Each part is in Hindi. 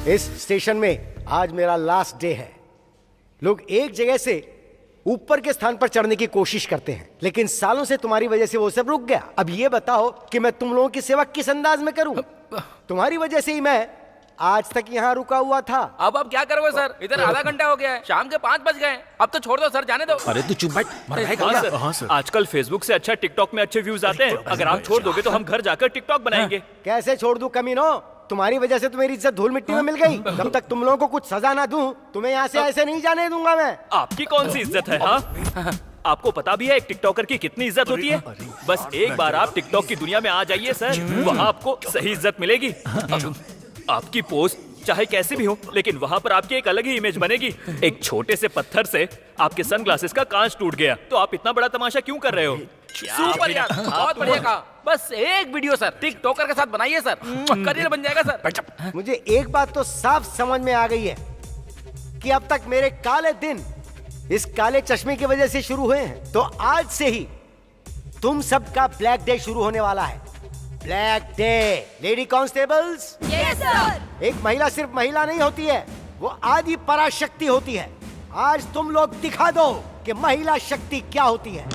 इस स्टेशन में आज मेरा लास्ट डे है। लोग एक जगह से ऊपर के स्थान पर चढ़ने की कोशिश करते हैं, लेकिन सालों से तुम्हारी वजह से वो सब रुक गया। अब ये बताओ कि मैं तुम लोगों की सेवा किस अंदाज में करूं? तुम्हारी वजह से ही मैं आज तक यहाँ रुका हुआ था। अब आप क्या करोगे सर? इधर आधा घंटा हो गया है, शाम के 5 बज गए। अब तो छोड़ दो सर, जाने दो। अरे तू चुप बैठ, मर जाएगा। हाँ सर, हाँ सर। आजकल फेसबुक से अच्छा टिकटॉक में अच्छे व्यूज आते हैं। अगर आप छोड़ दोगे तो हम घर जाकर टिकटॉक बनाएंगे। कैसे छोड़ दूं कमीनो? तुम्हारी वजह से तो मेरी इज्जत धूल मिट्टी में मिल गई। जब तक तुम लोगों को कुछ सजा ना दूं, तुम्हें यहाँ से ऐसे नहीं जाने दूंगा मैं। आपकी कौन सी इज्जत है? हाँ, आपको पता भी है एक टिकटॉकर की कितनी इज्जत होती है? बस एक बार आप टिकटॉक की दुनिया में आ जाइए सर, वहाँ आपको सही इज्जत मिलेगी। आपकी पोस्ट चाहे कैसे भी हो, लेकिन वहाँ पर आपकी एक अलग ही इमेज बनेगी। एक छोटे से पत्थर से आपके सनग्लासेस का कांच टूट गया, तो आप इतना बड़ा तमाशा क्यों कर रहे हो? सुपर यार, बहुत बढ़िया कहा। बस एक वीडियो सर टिकटॉकर के साथ बनाइए सर, करियर बन जाएगा सर। मुझे एक बात तो साफ समझ में आ गई है कि अब तक मेरे काले दिन इस काले चश्मे की वजह से शुरू हुए हैं, तो आज से ही तुम सबका ब्लैक डे शुरू होने वाला है। Black day. Lady constables, yes sir. एक महिला सिर्फ महिला नहीं होती है, वो आदि पराशक्ति होती है। आज तुम लोग दिखा दो कि महिला शक्ति क्या होती है।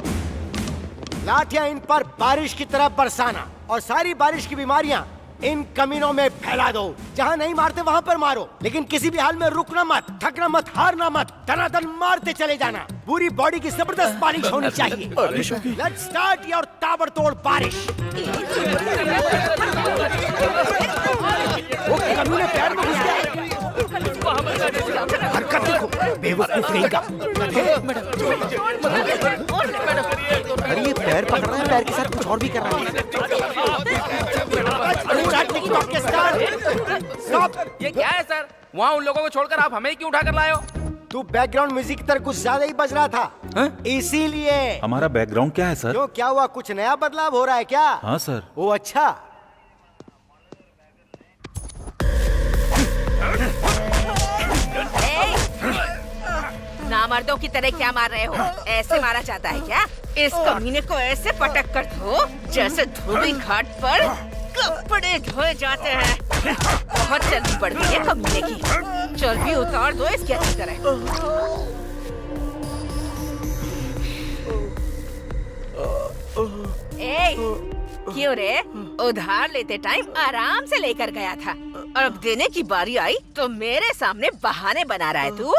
लाठियां इन पर बारिश की तरह बरसाना और सारी बारिश की बीमारियां इन कमीनों में फैला दो। जहां नहीं मारते वहां पर मारो, लेकिन किसी भी हाल में रुकना मत, थकना मत, हारना मत, दनादन मारते चले जाना। पूरी बॉडी की जबरदस्त बारिश होनी चाहिए। लेट्स स्टार्ट योर ताबड़तोड़ बारिश। वो कमीने पैर में घुस गया। हरकत देखो, बेवकूफ रहेगा। अरे ये पैर पकड़ रहा है, पैर के साथ कुछ और भी कर रहा है। ये क्या है सर? वहाँ उन लोगों को छोड़कर आप हमें क्यों उठा कर लाए हो? तू बैकग्राउंड म्यूजिक की तरह कुछ ज्यादा ही बज रहा था, इसीलिए। हमारा बैकग्राउंड क्या है सर? क्यों, क्या हुआ? कुछ नया बदलाव हो रहा है क्या? हाँ सर। ओ अच्छा। नामर्दों की तरह क्या मार रहे हो? ऐसे मारा जाता है क्या? इस कमीने को ऐसे पटक कर दो जैसे धोबी घाट पर कपड़े धोए जाते हैं। बहुत चर्बी बढ़ती है कमीने की, चर्बी उतार दो इसकी अच्छी तरह। ए, क्यों रे? उधार लेते टाइम आराम से लेकर गया था, और अब देने की बारी आई तो मेरे सामने बहाने बना रहा है तू।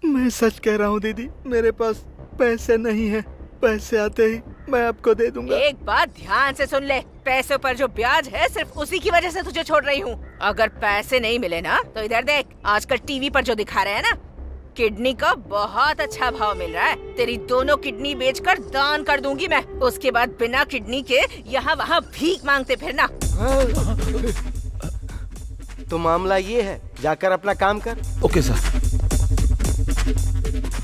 मैं सच कह रहा हूँ दीदी, मेरे पास पैसे नहीं है। पैसे आते ही मैं आपको दे दूंगा। एक बात ध्यान से सुन ले, पैसों पर जो ब्याज है सिर्फ उसी की वजह से तुझे छोड़ रही हूँ। अगर पैसे नहीं मिले ना तो इधर देख, आजकल टीवी पर जो दिखा रहे हैं ना, किडनी का बहुत अच्छा भाव मिल रहा है। तेरी दोनों किडनी बेचकर दान कर दूंगी मैं। उसके बाद बिना किडनी के यहाँ वहाँ भीख मांगते फिरना। तो मामला ये है, जाकर अपना काम कर। Okay sir.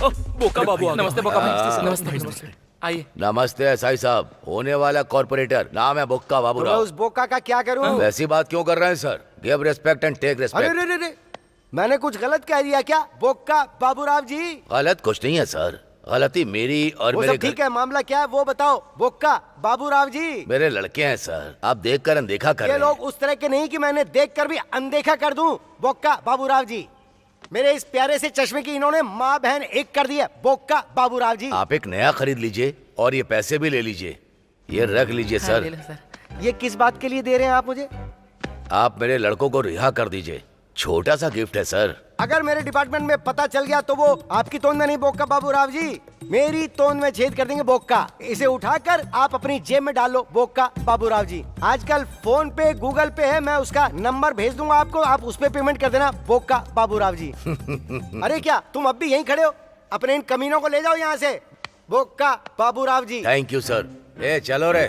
बोका बाबू आ गए। नमस्ते बोका भाई। नमस्ते। आइए। नमस्ते एसआई साहब, होने वाला कॉर्पोरेटर, नाम है बोक्का तो मैं बाबूराव। उस बोका का क्या करूँ? वैसी बात क्यों कर रहे हैं sir? Give respect and take अरे रिस्पेक्ट। रे रे रे, मैंने कुछ गलत कह दिया क्या? बोका बाबूराव जी। गलत कुछ नहीं है सर, गलती मेरी और वो मेरे सब ठीक है, मामला क्या है वो बताओ। बोका बाबूराव जी, मेरे लड़के हैं सर, आप देख कर अनदेखा कर ये रहे हैं। लोग उस तरह के नहीं कि मैंने देखकर भी अनदेखा कर दूं। बोका बाबूराव जी, मेरे इस प्यारे से चश्मे की इन्होंने माँ बहन एक कर दी है। बोका बाबूराव जी, आप एक नया खरीद लीजिए और ये पैसे भी ले लीजिए, ये रख लीजिए सर। ये किस बात के लिए दे रहे हैं आप मुझे? आप मेरे लड़कों को रिहा कर दीजिए, छोटा सा गिफ्ट है सर। अगर मेरे डिपार्टमेंट में पता चल गया तो वो आपकी तोंद में नहीं बोका बाबूराव जी, मेरी तोंद में छेद कर देंगे बोका। इसे उठाकर आप अपनी जेब में डाल लो बोका बाबूराव जी। आजकल फोन पे गूगल पे है, मैं उसका नंबर भेज दूंगा आपको, आप उस पे पेमेंट कर देना बोका बाबूराव जी। अरे क्या तुम अब भी यहीं खड़े हो? अपने इन कमीनों को ले जाओ यहाँ से, Boka Baburao ji. Thank you sir. ए चलो रे।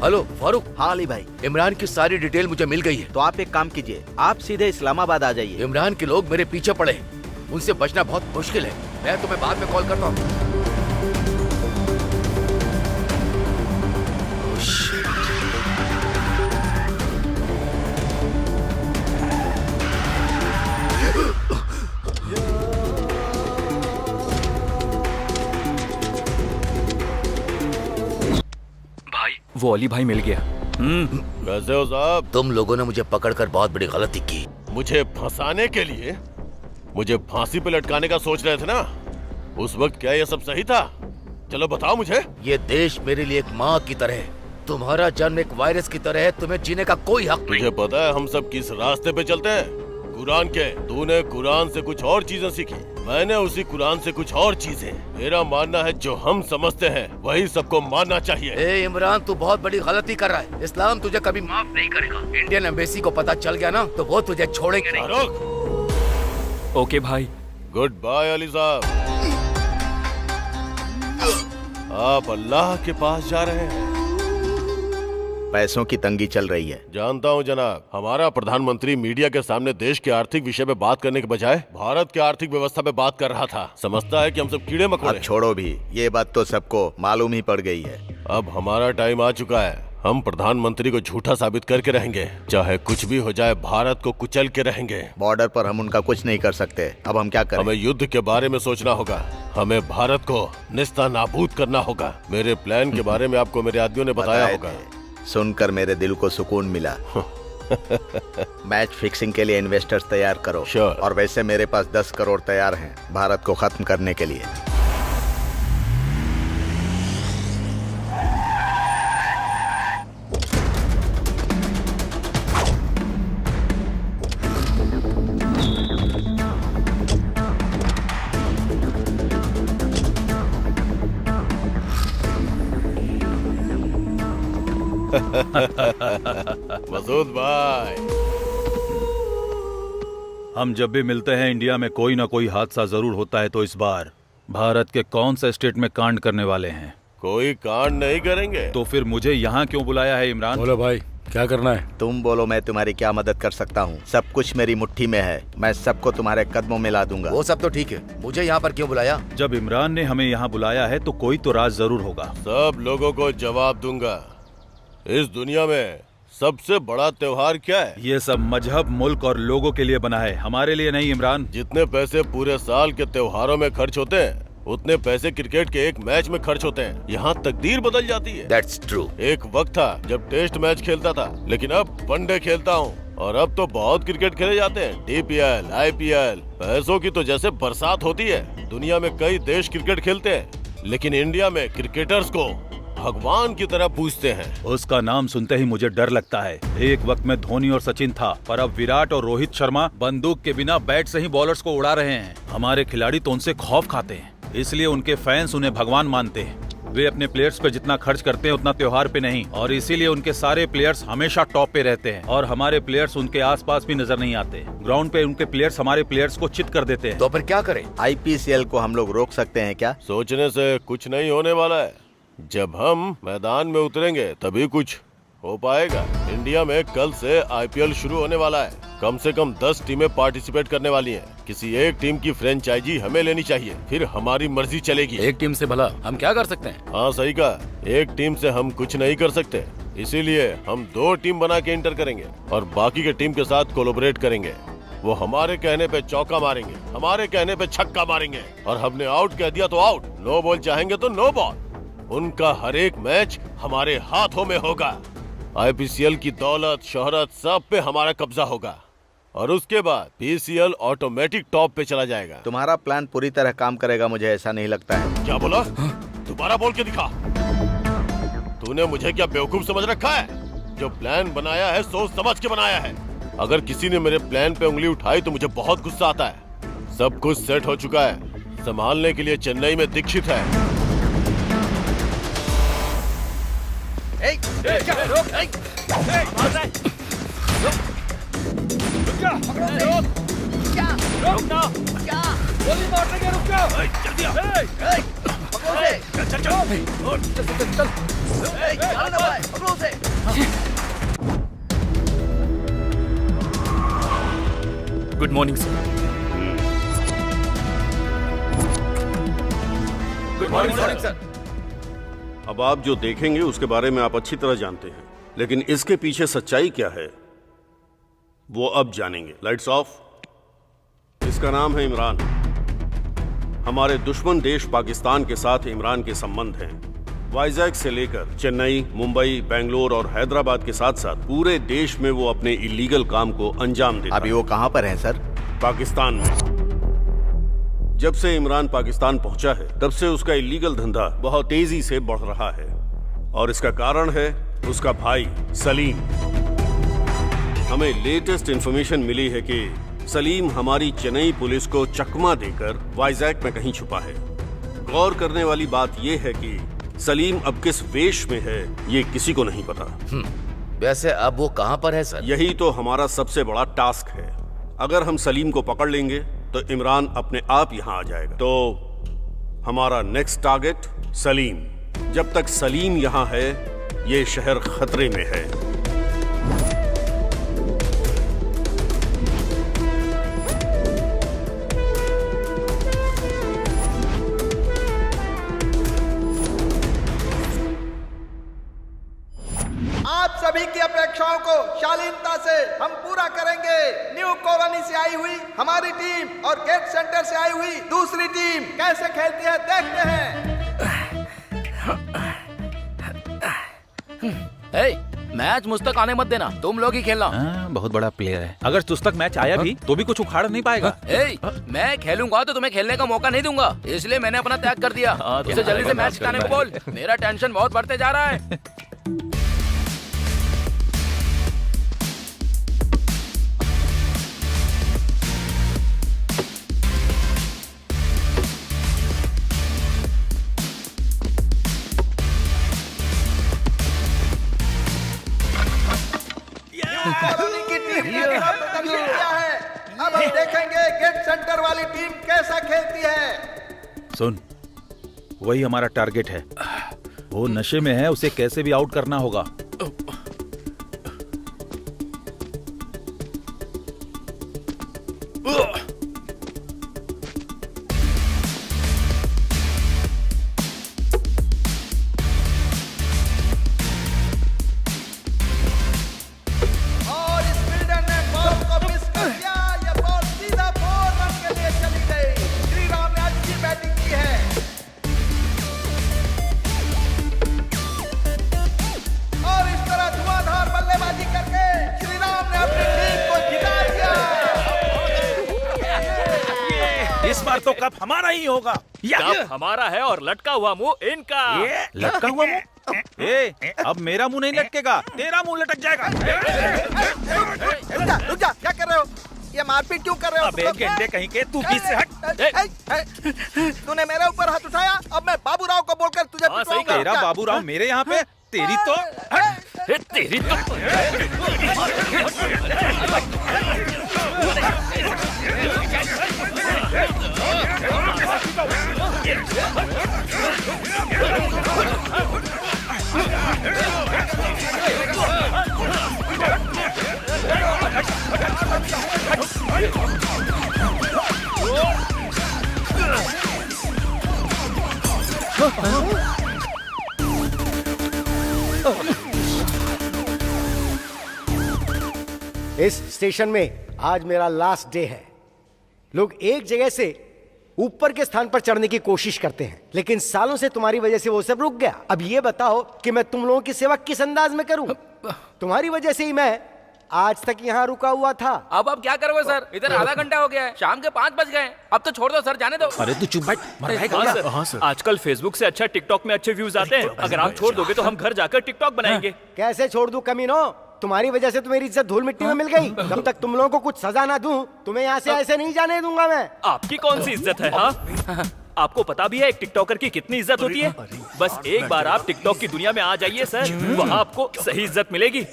हेलो फारूक। हाँ अली भाई, इमरान की सारी डिटेल मुझे मिल गई है। तो आप एक काम कीजिए, आप सीधे इस्लामाबाद आ जाइए। इमरान के लोग मेरे पीछे पड़े हैं, उनसे बचना बहुत मुश्किल है। मैं तुम्हें बाद में कॉल करता हूँ। भाई वो अली भाई मिल गया। कैसे हो साहब? तुम लोगों ने मुझे पकड़कर बहुत बड़ी गलती की। मुझे फंसाने के लिए मुझे फांसी पे लटकाने का सोच रहे थे ना? उस वक्त क्या ये सब सही था? चलो बताओ मुझे। ये देश मेरे लिए एक माँ की तरह है। तुम्हारा जन्म एक वायरस की तरह है। तुम्हें जीने का कोई हक नहीं। तुझे पता है हम सब किस रास्ते पे चलते हैं? कुरान के। तूने कुरान से कुछ और चीजें सीखी, मैंने उसी कुरान से कुछ और चीजें। मेरा मानना है जो हम समझते हैं वही सबको मानना चाहिए। ए इमरान, तू बहुत बड़ी गलती कर रहा है। इस्लाम तुझे कभी माफ नहीं करेगा। इंडियन एम्बेसी को पता चल गया ना तो वो तुझे छोड़ेंगे नहीं। फारूक, ओके भाई। गुड बाय अली साहब। आप अल्लाह के पास जा रहे हैं। पैसों की तंगी चल रही है। जानता हूँ जनाब, हमारा प्रधानमंत्री मीडिया के सामने देश के आर्थिक विषय पे बात करने के बजाय भारत के आर्थिक व्यवस्था पे बात कर रहा था। समझता है कि हम सब कीड़े मकोड़े। अब छोड़ो भी, ये बात तो सबको मालूम ही पड़ गई है। अब हमारा टाइम आ चुका है। हम प्रधानमंत्री को झूठा साबित करके रहेंगे। चाहे कुछ भी हो जाए, भारत को कुचल के रहेंगे। बॉर्डर पर हम उनका कुछ नहीं कर सकते। अब हम क्या करें? हमें युद्ध के बारे में सोचना होगा। हमें भारत को निस्ता नाबूद करना होगा। मेरे प्लान के बारे में आपको मेरे आदमियों ने बताया होगा। सुनकर मेरे दिल को सुकून मिला। मैच फिक्सिंग के लिए इन्वेस्टर्स तैयार करो। Sure. और वैसे मेरे पास 10 करोड़ तैयार हैं भारत को खत्म करने के लिए। मसूद भाई, हम जब भी मिलते हैं इंडिया में कोई ना कोई हादसा जरूर होता है, तो इस बार भारत के कौन सा स्टेट में कांड करने वाले हैं? कोई कांड नहीं करेंगे। तो फिर मुझे यहाँ क्यों बुलाया है इमरान? बोलो भाई, क्या करना है? तुम बोलो, मैं तुम्हारी क्या मदद कर सकता हूँ? सब कुछ मेरी मुट्ठी में है। मैं सबको तुम्हारे कदमों में ला दूंगा। वो सब तो ठीक है, मुझे यहाँ पर क्यों बुलाया? जब इमरान ने हमें यहाँ बुलाया है तो कोई तो राज जरूर होगा। सब लोगों को जवाब दूंगा। इस दुनिया में सबसे बड़ा त्योहार क्या है? ये सब मजहब, मुल्क और लोगों के लिए बना है, हमारे लिए नहीं इमरान। जितने पैसे पूरे साल के त्योहारों में खर्च होते हैं उतने पैसे क्रिकेट के एक मैच में खर्च होते हैं। यहाँ तकदीर बदल जाती है। That's true. एक वक्त था जब टेस्ट मैच खेलता था, लेकिन अब वनडे खेलता हूँ। और अब तो बहुत क्रिकेट खेले जाते हैं। DPL, IPL, पैसों की तो जैसे बरसात होती है। दुनिया में कई देश क्रिकेट खेलते हैं, लेकिन इंडिया में क्रिकेटर्स को भगवान की तरह पूछते हैं। उसका नाम सुनते ही मुझे डर लगता है। एक वक्त में धोनी और सचिन था, पर अब विराट और रोहित शर्मा बंदूक के बिना बैट से ही बॉलर्स को उड़ा रहे हैं। हमारे खिलाड़ी तो उनसे खौफ खाते हैं, इसलिए उनके फैंस उन्हें भगवान मानते हैं। वे अपने प्लेयर्स पे जितना खर्च करते हैं उतना त्योहार पे नहीं, और इसीलिए उनके सारे प्लेयर्स हमेशा टॉप पे रहते हैं और हमारे प्लेयर्स उनके आसपास भी नजर नहीं आते। ग्राउंड पे उनके प्लेयर्स हमारे प्लेयर्स को चित कर देते हैं। तो फिर क्या करें? IPCL को हम लोग रोक सकते हैं क्या? सोचने से कुछ नहीं होने वाला है। जब हम मैदान में उतरेंगे तभी कुछ हो पाएगा। इंडिया में कल से IPL शुरू होने वाला है। कम से कम 10 टीमें पार्टिसिपेट करने वाली हैं। किसी एक टीम की फ्रेंचाइजी हमें लेनी चाहिए, फिर हमारी मर्जी चलेगी। एक टीम से भला हम क्या कर सकते हैं? हाँ सही कहा, एक टीम से हम कुछ नहीं कर सकते। इसीलिए हम 2 टीम बना के इंटर करेंगे और बाकी के टीम के साथ कोलैबोरेट करेंगे। वो हमारे कहने पे चौका मारेंगे, हमारे कहने पे छक्का मारेंगे, और हमने आउट कह दिया तो आउट, नो बॉल चाहेंगे तो नो बॉल। उनका हर एक मैच हमारे हाथों में होगा। IPCL की दौलत, शोहरत सब पे हमारा कब्जा होगा, और उसके बाद PCL ऑटोमेटिक टॉप पे चला जाएगा। तुम्हारा प्लान पूरी तरह काम करेगा, मुझे ऐसा नहीं लगता है। क्या बोला? दोबारा बोल के दिखा। तूने मुझे क्या बेवकूफ समझ रखा है? जो प्लान बनाया है सोच समझ के बनाया है। अगर किसी ने मेरे प्लान पे उंगली उठाई तो मुझे बहुत गुस्सा आता है। सब कुछ सेट हो चुका है। संभालने के लिए चेन्नई में दीक्षित है। Good morning sir. Morning sir. अब आप जो देखेंगे उसके बारे में आप अच्छी तरह जानते हैं, लेकिन इसके पीछे सच्चाई क्या है वो अब जानेंगे। Lights off. इसका नाम है इमरान। हमारे दुश्मन देश पाकिस्तान के साथ इमरान के संबंध हैं। वाइजैक से लेकर चेन्नई, मुंबई, बेंगलोर और हैदराबाद के साथ साथ पूरे देश में वो अपने इलीगल काम को अंजाम देता है। अभी वो कहाँ पर है सर? पाकिस्तान में। जब से इमरान पाकिस्तान पहुंचा है तब से उसका इलीगल धंधा बहुत तेजी से बढ़ रहा है और इसका कारण है उसका भाई सलीम। हमें लेटेस्ट इंफॉर्मेशन मिली है कि सलीम हमारी चेन्नई पुलिस को चकमा देकर वाइजैक में कहीं छुपा है। गौर करने वाली बात यह है कि सलीम अब किस वेश में है ये किसी को नहीं पता। वैसे अब वो कहाँ पर है सर? यही तो हमारा सबसे बड़ा टास्क है। अगर हम सलीम को पकड़ लेंगे तो इमरान अपने आप यहाँ आ जाएगा। तो हमारा नेक्स्ट टारगेट सलीम। जब तक सलीम यहाँ है ये शहर खतरे में है। आप सभी की अपेक्षाओं को शालीनता से हम पूरा करेंगे। न्यू कॉलोनी से आई हुई हमारी टीम और गेट सेंटर से आई हुई दूसरी टीम कैसे खेलती है देखते हैं। मैच मुझ तक आने मत देना, तुम लोग ही खेलना। बहुत बड़ा प्लेयर है। अगर तुझ तक मैच आया भी तो भी कुछ उखाड़ नहीं पाएगा। मैं खेलूंगा तो तुम्हें खेलने का मौका नहीं दूंगा, इसलिए मैंने अपना त्याग कर दिया। उसे जल्दी से मैच जिताने को बोल। मेरा टेंशन बहुत बढ़ते जा रहा है। की टीम ने अपना प्रदर्शन किया है। अब हम देखेंगे गेट सेंटर वाली टीम कैसा खेलती है। सुन, वही हमारा टारगेट है। वो नशे में है, उसे कैसे भी आउट करना होगा। तो कप हमारा ही होगा। कप हमारा है और लटका हुआ मुंह इनका। लटका हुआ मुंह? अब मेरा मुंह नहीं लटकेगा, तेरा मुंह लटक जाएगा। रुक जा, क्या कर रहे हो? ये मारपीट क्यों कर रहे हो? अबे गेंडे कहीं के, तू बीच से हट। तूने मेरे ऊपर हाथ उठाया, अब मैं बाबूराव को बोलकर तुझे पिटवाऊंगा। तेरा बाबूराव मेरे यहाँ पे, तेरी तो तेरी तो इस स्टेशन में आज मेरा लास्ट डे है। लोग एक जगह से ऊपर के स्थान पर चढ़ने की कोशिश करते हैं, लेकिन सालों से तुम्हारी वजह से वो सब रुक गया। अब ये बताओ कि मैं तुम लोगों की सेवा किस अंदाज में करूं? तुम्हारी वजह से ही मैं आज तक यहाँ रुका हुआ था। अब आप क्या करोगे सर? इधर आधा घंटा हो गया है, शाम के 5 बज गए। अब तो छोड़ दो सर, जाने दो। अरे तू चुप बैठ। हाँ सर, आजकल फेसबुक से अच्छा टिकटॉक में अच्छे व्यूज आते हैं। अगर आप छोड़ दोगे तो हम घर जाकर टिकटॉक बनाएंगे। कैसे छोड़ दूं कमीनो? तुम्हारी वजह से तो मेरी इज्जत धूल मिट्टी में मिल गई। जब तक तुम लोगों को कुछ सजा ना दूं, तुम्हें यहाँ से ऐसे नहीं जाने दूंगा मैं। आपकी कौन सी इज्जत है? हाँ, आपको पता भी है एक टिकटॉकर की कितनी इज्जत होती है? बस एक बार आप टिकटॉक की दुनिया में आ जाइए सर, वहाँ आपको सही इज्जत मिलेगी।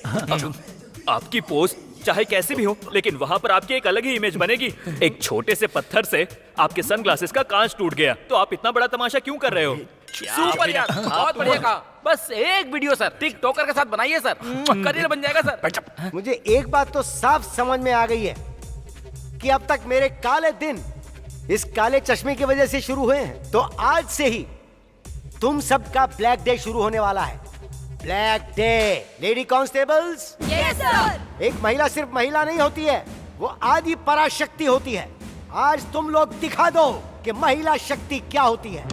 आपकी पोस्ट चाहे कैसी भी हो, लेकिन वहाँ पर आपकी एक अलग ही इमेज बनेगी। एक छोटे से पत्थर से आपके सनग्लासेस का कांच टूट गया, तो आप इतना बड़ा तमाशा क्यों कर रहे हो? सुपर यार, बहुत बढ़िया कहा। बस एक वीडियो सर टिकटॉकर के साथ बनाइए सर, करियर बन जाएगा सर। मुझे एक बात तो साफ समझ में आ गई है कि अब तक मेरे काले दिन इस काले चश्मे की वजह से शुरू हुए हैं, तो आज से ही तुम सबका ब्लैक डे शुरू होने वाला है। Black day. Lady constables, yes sir. एक महिला सिर्फ महिला नहीं होती है, वो आदि पराशक्ति होती है। आज तुम लोग दिखा दो कि महिला शक्ति क्या होती है।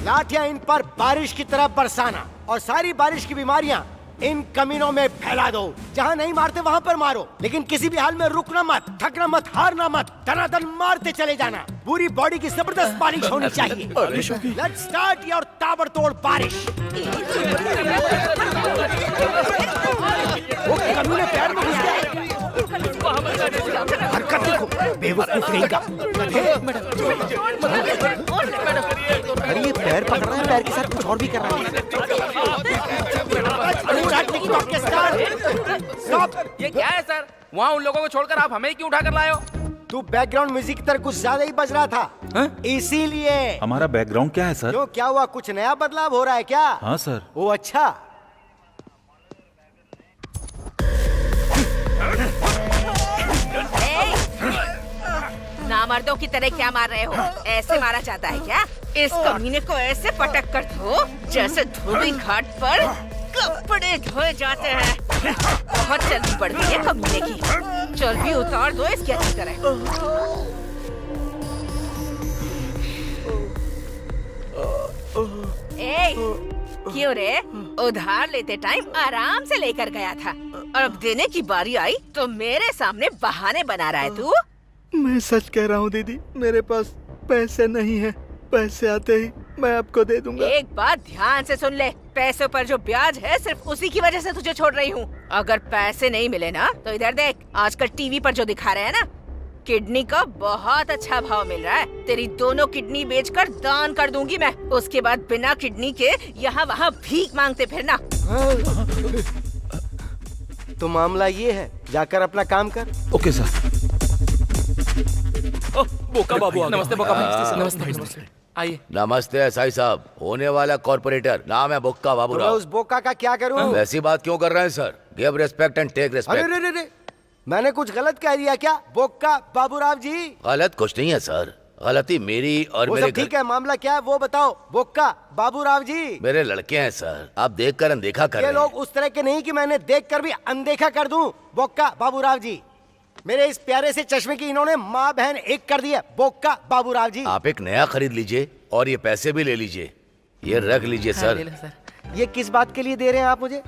लाठियां इन पर बारिश की तरह बरसाना और सारी बारिश की बीमारियां इन कमीनों में फैला दो। जहां नहीं मारते वहां पर मारो, लेकिन किसी भी हाल में रुकना मत, थकना मत, हारना मत, दनादन मारते चले जाना। पूरी बॉडी की जबरदस्त बारिश होनी चाहिए। लेट्स स्टार्ट योर ताबड़तोड़ बारिश। वो कमीने पैर में घुस गए। हरकत देखो, बेवकूफ कहीं का। अरे ये पैर पकड़ रहा है, पैर के साथ कुछ और भी कर रहा है। ये क्या है सर? वहाँ उन लोगों को छोड़कर आप हमें क्यों उठा कर लाए हो? तू बैकग्राउंड म्यूजिक की तरह कुछ ज्यादा ही बज रहा था, इसीलिए। हमारा बैकग्राउंड क्या है सर? क्यों, क्या हुआ? कुछ नया बदलाव हो रहा है क्या? हाँ सर। ओ अच्छा। नामर्दों की तरह क्या मार रहे हो? ऐसे मारा जाता है क्या? इस कमीने को ऐसे पटक कर दो जैसे धोबी घाट पर कपड़े धोए जाते हैं। बहुत चर्बी बढ़ गई है कमीने की। चर्बी उतार दो इसकी अच्छी तरह। ए, क्यों रे? उधार लेते टाइम आराम से लेकर गया था, और अब देने की बारी आई तो मेरे सामने बहाने बना रहा है तू। मैं सच कह रहा हूँ दीदी, मेरे पास पैसे नहीं है। पैसे आते ही मैं आपको दे दूंगा। एक बात ध्यान से सुन ले, पैसों पर जो ब्याज है सिर्फ उसी की वजह से तुझे छोड़ रही हूँ। अगर पैसे नहीं मिले ना तो इधर देख, आजकल टीवी पर जो दिखा रहे हैं ना, किडनी का बहुत अच्छा भाव मिल रहा है। तेरी दोनों किडनी बेचकर दान कर दूंगी मैं। उसके बाद बिना किडनी के यहाँ वहाँ भीख मांगते फिरना। तो मामला ये है, जाकर अपना काम कर। Okay sir. बोका बाबू आ गया। नमस्ते बोका भाई। नमस्ते। आइए। नमस्ते एसआई साहब, होने वाला कॉर्पोरेटर, नाम है बोक्का तो मैं बाबूराव। उस बोका का क्या करूं? वैसी बात क्यों कर रहे हैं sir? Give respect and take अरे रिस्पेक्ट। रे रे रे, मैंने कुछ गलत कह दिया क्या? बोका बाबूराव जी। गलत कुछ नहीं है सर, गलती मेरी और वो मेरे सब ठीक है, मामला क्या है वो बताओ। बोका बाबूराव जी, मेरे लड़के हैं सर, आप देखकर अनदेखा कर ये रहे लोग हैं। उस तरह के नहीं कि मैंने देखकर भी अनदेखा कर दूं। बोका बाबूराव जी, मेरे इस प्यारे से चश्मे की इन्होंने माँ बहन एक कर दिया। बोका बाबूराव जी, आप एक नया खरीद लीजिए और ये पैसे भी ले लीजिए। ये रख लीजिए सर। ये किस बात के लिए दे रहे हैं आप मुझे?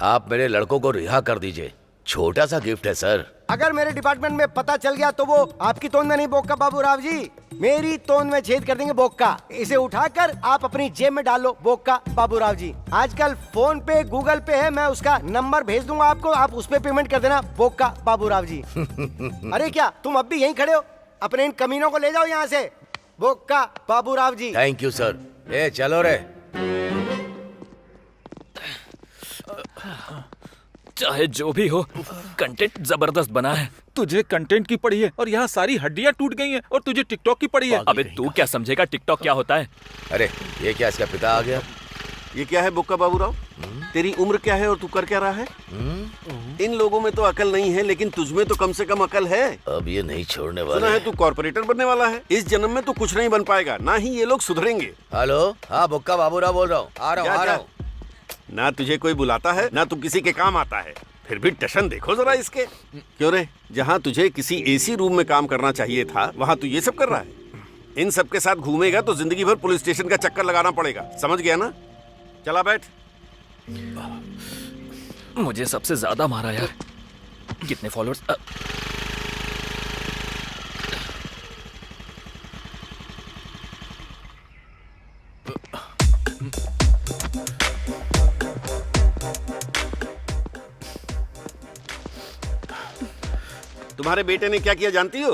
आप मेरे लड़कों को रिहा कर दीजिए, छोटा सा गिफ्ट है सर। अगर मेरे डिपार्टमेंट में पता चल गया तो वो आपकी तोंद में नहीं बोका बाबूराव जी, मेरी तोंद में छेद कर देंगे बोका। इसे उठाकर आप अपनी जेब में डाल लो बोका बाबूराव जी। आजकल फोन पे गूगल पे है, मैं उसका नंबर भेज दूंगा आपको, आप उस पे पेमेंट कर देना बोका बाबूराव जी। अरे क्या तुम अब भी यहीं खड़े हो? अपने इन कमीनों को ले जाओ यहाँ से, Boka Baburao ji. Thank you sir. ए चलो रे। चाहे जो भी हो, कंटेंट जबरदस्त बना है। तुझे कंटेंट की पड़ी है और यहाँ सारी हड्डियाँ टूट गई हैं, और तुझे टिकटॉक की पड़ी है। अबे तू क्या समझेगा टिकटॉक क्या होता है? अरे ये क्या, इसका पिता आ गया? ये क्या है बोक्का बाबूराव? तेरी उम्र क्या है और तू कर क्या रहा है? इन लोगों में तो अकल नहीं है, लेकिन तुझमें तो कम से कम अकल है। अब ये नहीं छोड़ने सुना वाला है तू कॉर्पोरेटर बनने वाला है। इस जन्म में तो कुछ नहीं बन पाएगा, ना ही ये लोग सुधरेंगे। हेलो, हाँ बोक्का बाबूराव बोल रहा हूँ। आ रहा हूँ, आ रहा हूँ। ना तुझे कोई बुलाता है, ना तू किसी के काम आता है। फिर भी टशन देखो जरा इसके। क्यों रे, जहाँ तुझे किसी एसी रूम में काम करना चाहिए था, वहाँ तू ये सब कर रहा है। इन सब के साथ घूमेगा तो जिंदगी भर पुलिस स्टेशन का चक्कर लगाना पड़ेगा, समझ गया ना? चला बैठ। मुझे सबसे ज्यादा मारा यार। कितने फॉलोअर्स? तुम्हारे बेटे ने क्या किया जानती हो?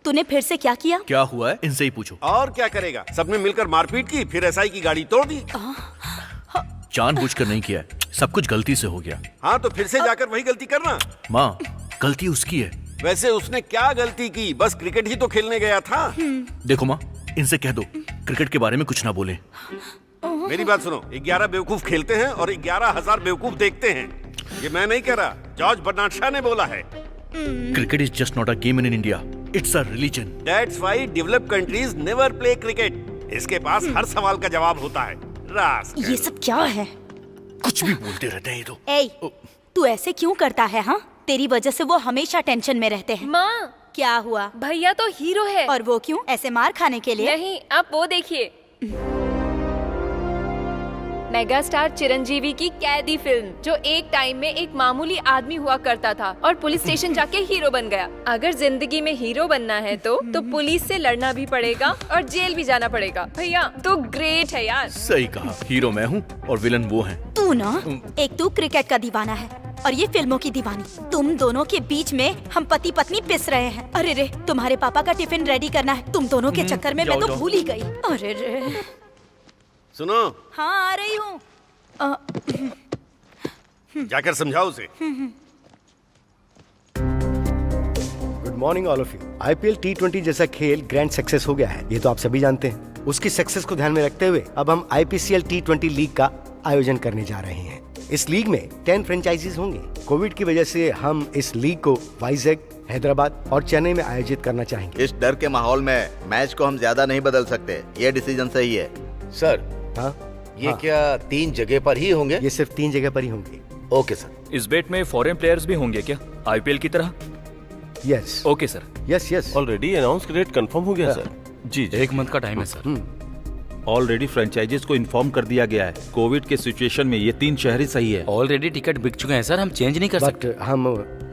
तूने फिर से क्या किया? क्या हुआ है, इनसे ही पूछो। और क्या करेगा, सबने मिलकर मारपीट की, फिर एसआई की गाड़ी तोड़ दी। जानबूझकर नहीं किया है, सब कुछ गलती से हो गया। हाँ तो फिर से जाकर वही गलती करना। माँ, गलती उसकी है। वैसे उसने क्या गलती की? बस क्रिकेट ही तो खेलने गया था। देखो माँ, इनसे कह दो क्रिकेट के बारे में कुछ ना बोले। मेरी बात सुनो, 11 बेवकूफ खेलते हैं और 11,000 बेवकूफ देखते हैं। ये मैं नहीं कह रहा, जॉर्ज बर्नार्ड शॉ ने बोला है। Cricket is just not a game in India, it's a religion. That's why developed countries never play cricket. इसके पास हर सवाल का जवाब होता है। रास्कल। ये सब क्या है? कुछ भी बोलते रहते हैं ये तो। ए, तू ऐसे क्यों करता है? हाँ, तेरी वजह से वो हमेशा टेंशन में रहते हैं। माँ, क्या हुआ? भैया तो हीरो है। और वो क्यों? ऐसे मार खाने के लिए? नहीं, आप वो देखिए, मेगा स्टार चिरंजीवी की कैदी फिल्म, जो एक टाइम में एक मामूली आदमी हुआ करता था और पुलिस स्टेशन जाके हीरो बन गया। अगर जिंदगी में हीरो बनना है तो पुलिस से लड़ना भी पड़ेगा और जेल भी जाना पड़ेगा। भैया तो ग्रेट है यार। सही कहा, हीरो मैं हूँ और विलन वो हैं। तू ना, एक तू क्रिकेट का दीवाना है और ये फिल्मों की दीवानी। तुम दोनों के बीच में हम पति पत्नी पिस रहे हैं। अरे रे, तुम्हारे पापा का टिफिन रेडी करना है। तुम दोनों के चक्कर में मैं तो भूल ही गई। अरे रे। सुनो। हाँ, आ रही हूँ। जाकर समझाओ उसे। Good morning all of you. IPL T20 जैसा खेल ग्रैंड सक्सेस हो गया है, ये तो आप सभी जानते हैं। उसकी सक्सेस को ध्यान में रखते हुए अब हम IPCL T20 लीग का आयोजन करने जा रहे हैं। इस लीग में 10 फ्रेंचाइजीज होंगे। कोविड की वजह से हम इस लीग को वाइजैक, हैदराबाद और चेन्नई में आयोजित करना चाहेंगे। इस डर के माहौल में मैच को हम ज्यादा नहीं बदल सकते, ये डिसीजन सही है। सर, हाँ, ये क्या 3 जगह पर ही होंगे? ये सिर्फ 3 जगह पर ही होंगे। Okay sir. इस बेट में फॉरेन प्लेयर्स भी होंगे क्या, आईपीएल की तरह? Yes. Okay sir. Yes yes. Already announce date confirm हो गया सर। जी, 1 मंथ का टाइम है सर। ऑलरेडी फ्रेंचाइजीज को इन्फॉर्म कर दिया गया है। कोविड के सिचुएशन में ये 3 शहर ही सही है। ऑलरेडी टिकट बिक चुके हैं सर, हम चेंज नहीं कर सकते। बट हम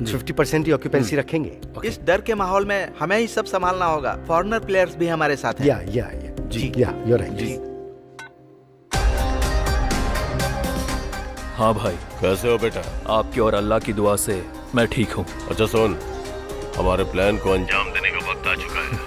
50% ही ऑक्यूपेंसी रखेंगे। इस डर के माहौल में हमें ही सब संभालना होगा। फॉरेनर प्लेयर्स भी हमारे साथ हैं। या जी, या यू राइट जी। हाँ भाई, कैसे हो बेटा? आपकी और अल्लाह की दुआ से मैं ठीक हूँ। अच्छा सुन, हमारे प्लान को अंजाम देने का वक्त आ चुका है।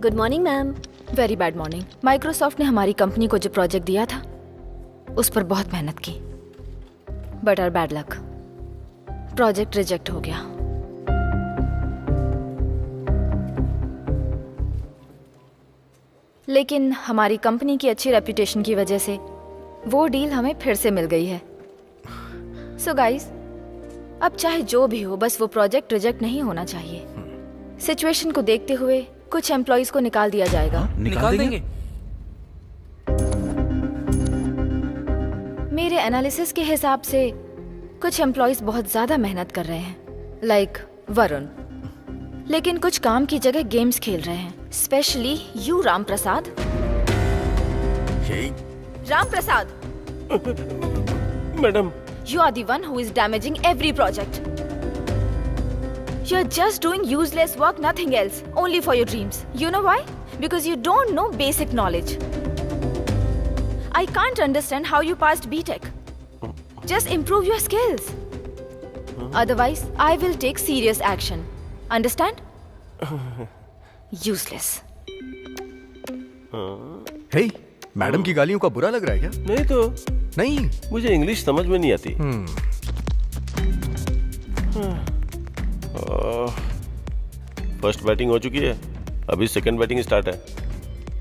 Good morning ma'am. Very bad morning. Microsoft ने हमारी कंपनी को जो प्रोजेक्ट दिया था उस पर बहुत मेहनत की, but our bad luck, project reject हो गया। लेकिन हमारी कंपनी की अच्छी रेपुटेशन की वजह से वो डील हमें फिर से मिल गई है। सो गाइस, अब चाहे जो भी हो, बस वो प्रोजेक्ट रिजेक्ट नहीं होना चाहिए। सिचुएशन को देखते हुए कुछ एम्प्लॉइज को निकाल दिया जाएगा। निकाल देंगे? मेरे एनालिसिस के हिसाब से कुछ एम्प्लॉइज बहुत ज्यादा मेहनत कर रहे हैं, लाइक वरुण, लेकिन कुछ काम की जगह गेम्स खेल रहे हैं, specially you Ram Prasad. Ram Prasad, madam, you are the one who is damaging every project. You're just doing useless work, nothing else, only for your dreams. You know why? Because you don't know basic knowledge. I can't understand how you passed BTech. Just improve your skills. Otherwise, I will take serious action. Understand? Useless. Hey, madam की गालियों का बुरा लग रहा है क्या? नहीं तो नहीं, मुझे इंग्लिश समझ में नहीं आती। फर्स्ट बैटिंग हो चुकी है, अभी सेकंड बैटिंग स्टार्ट है।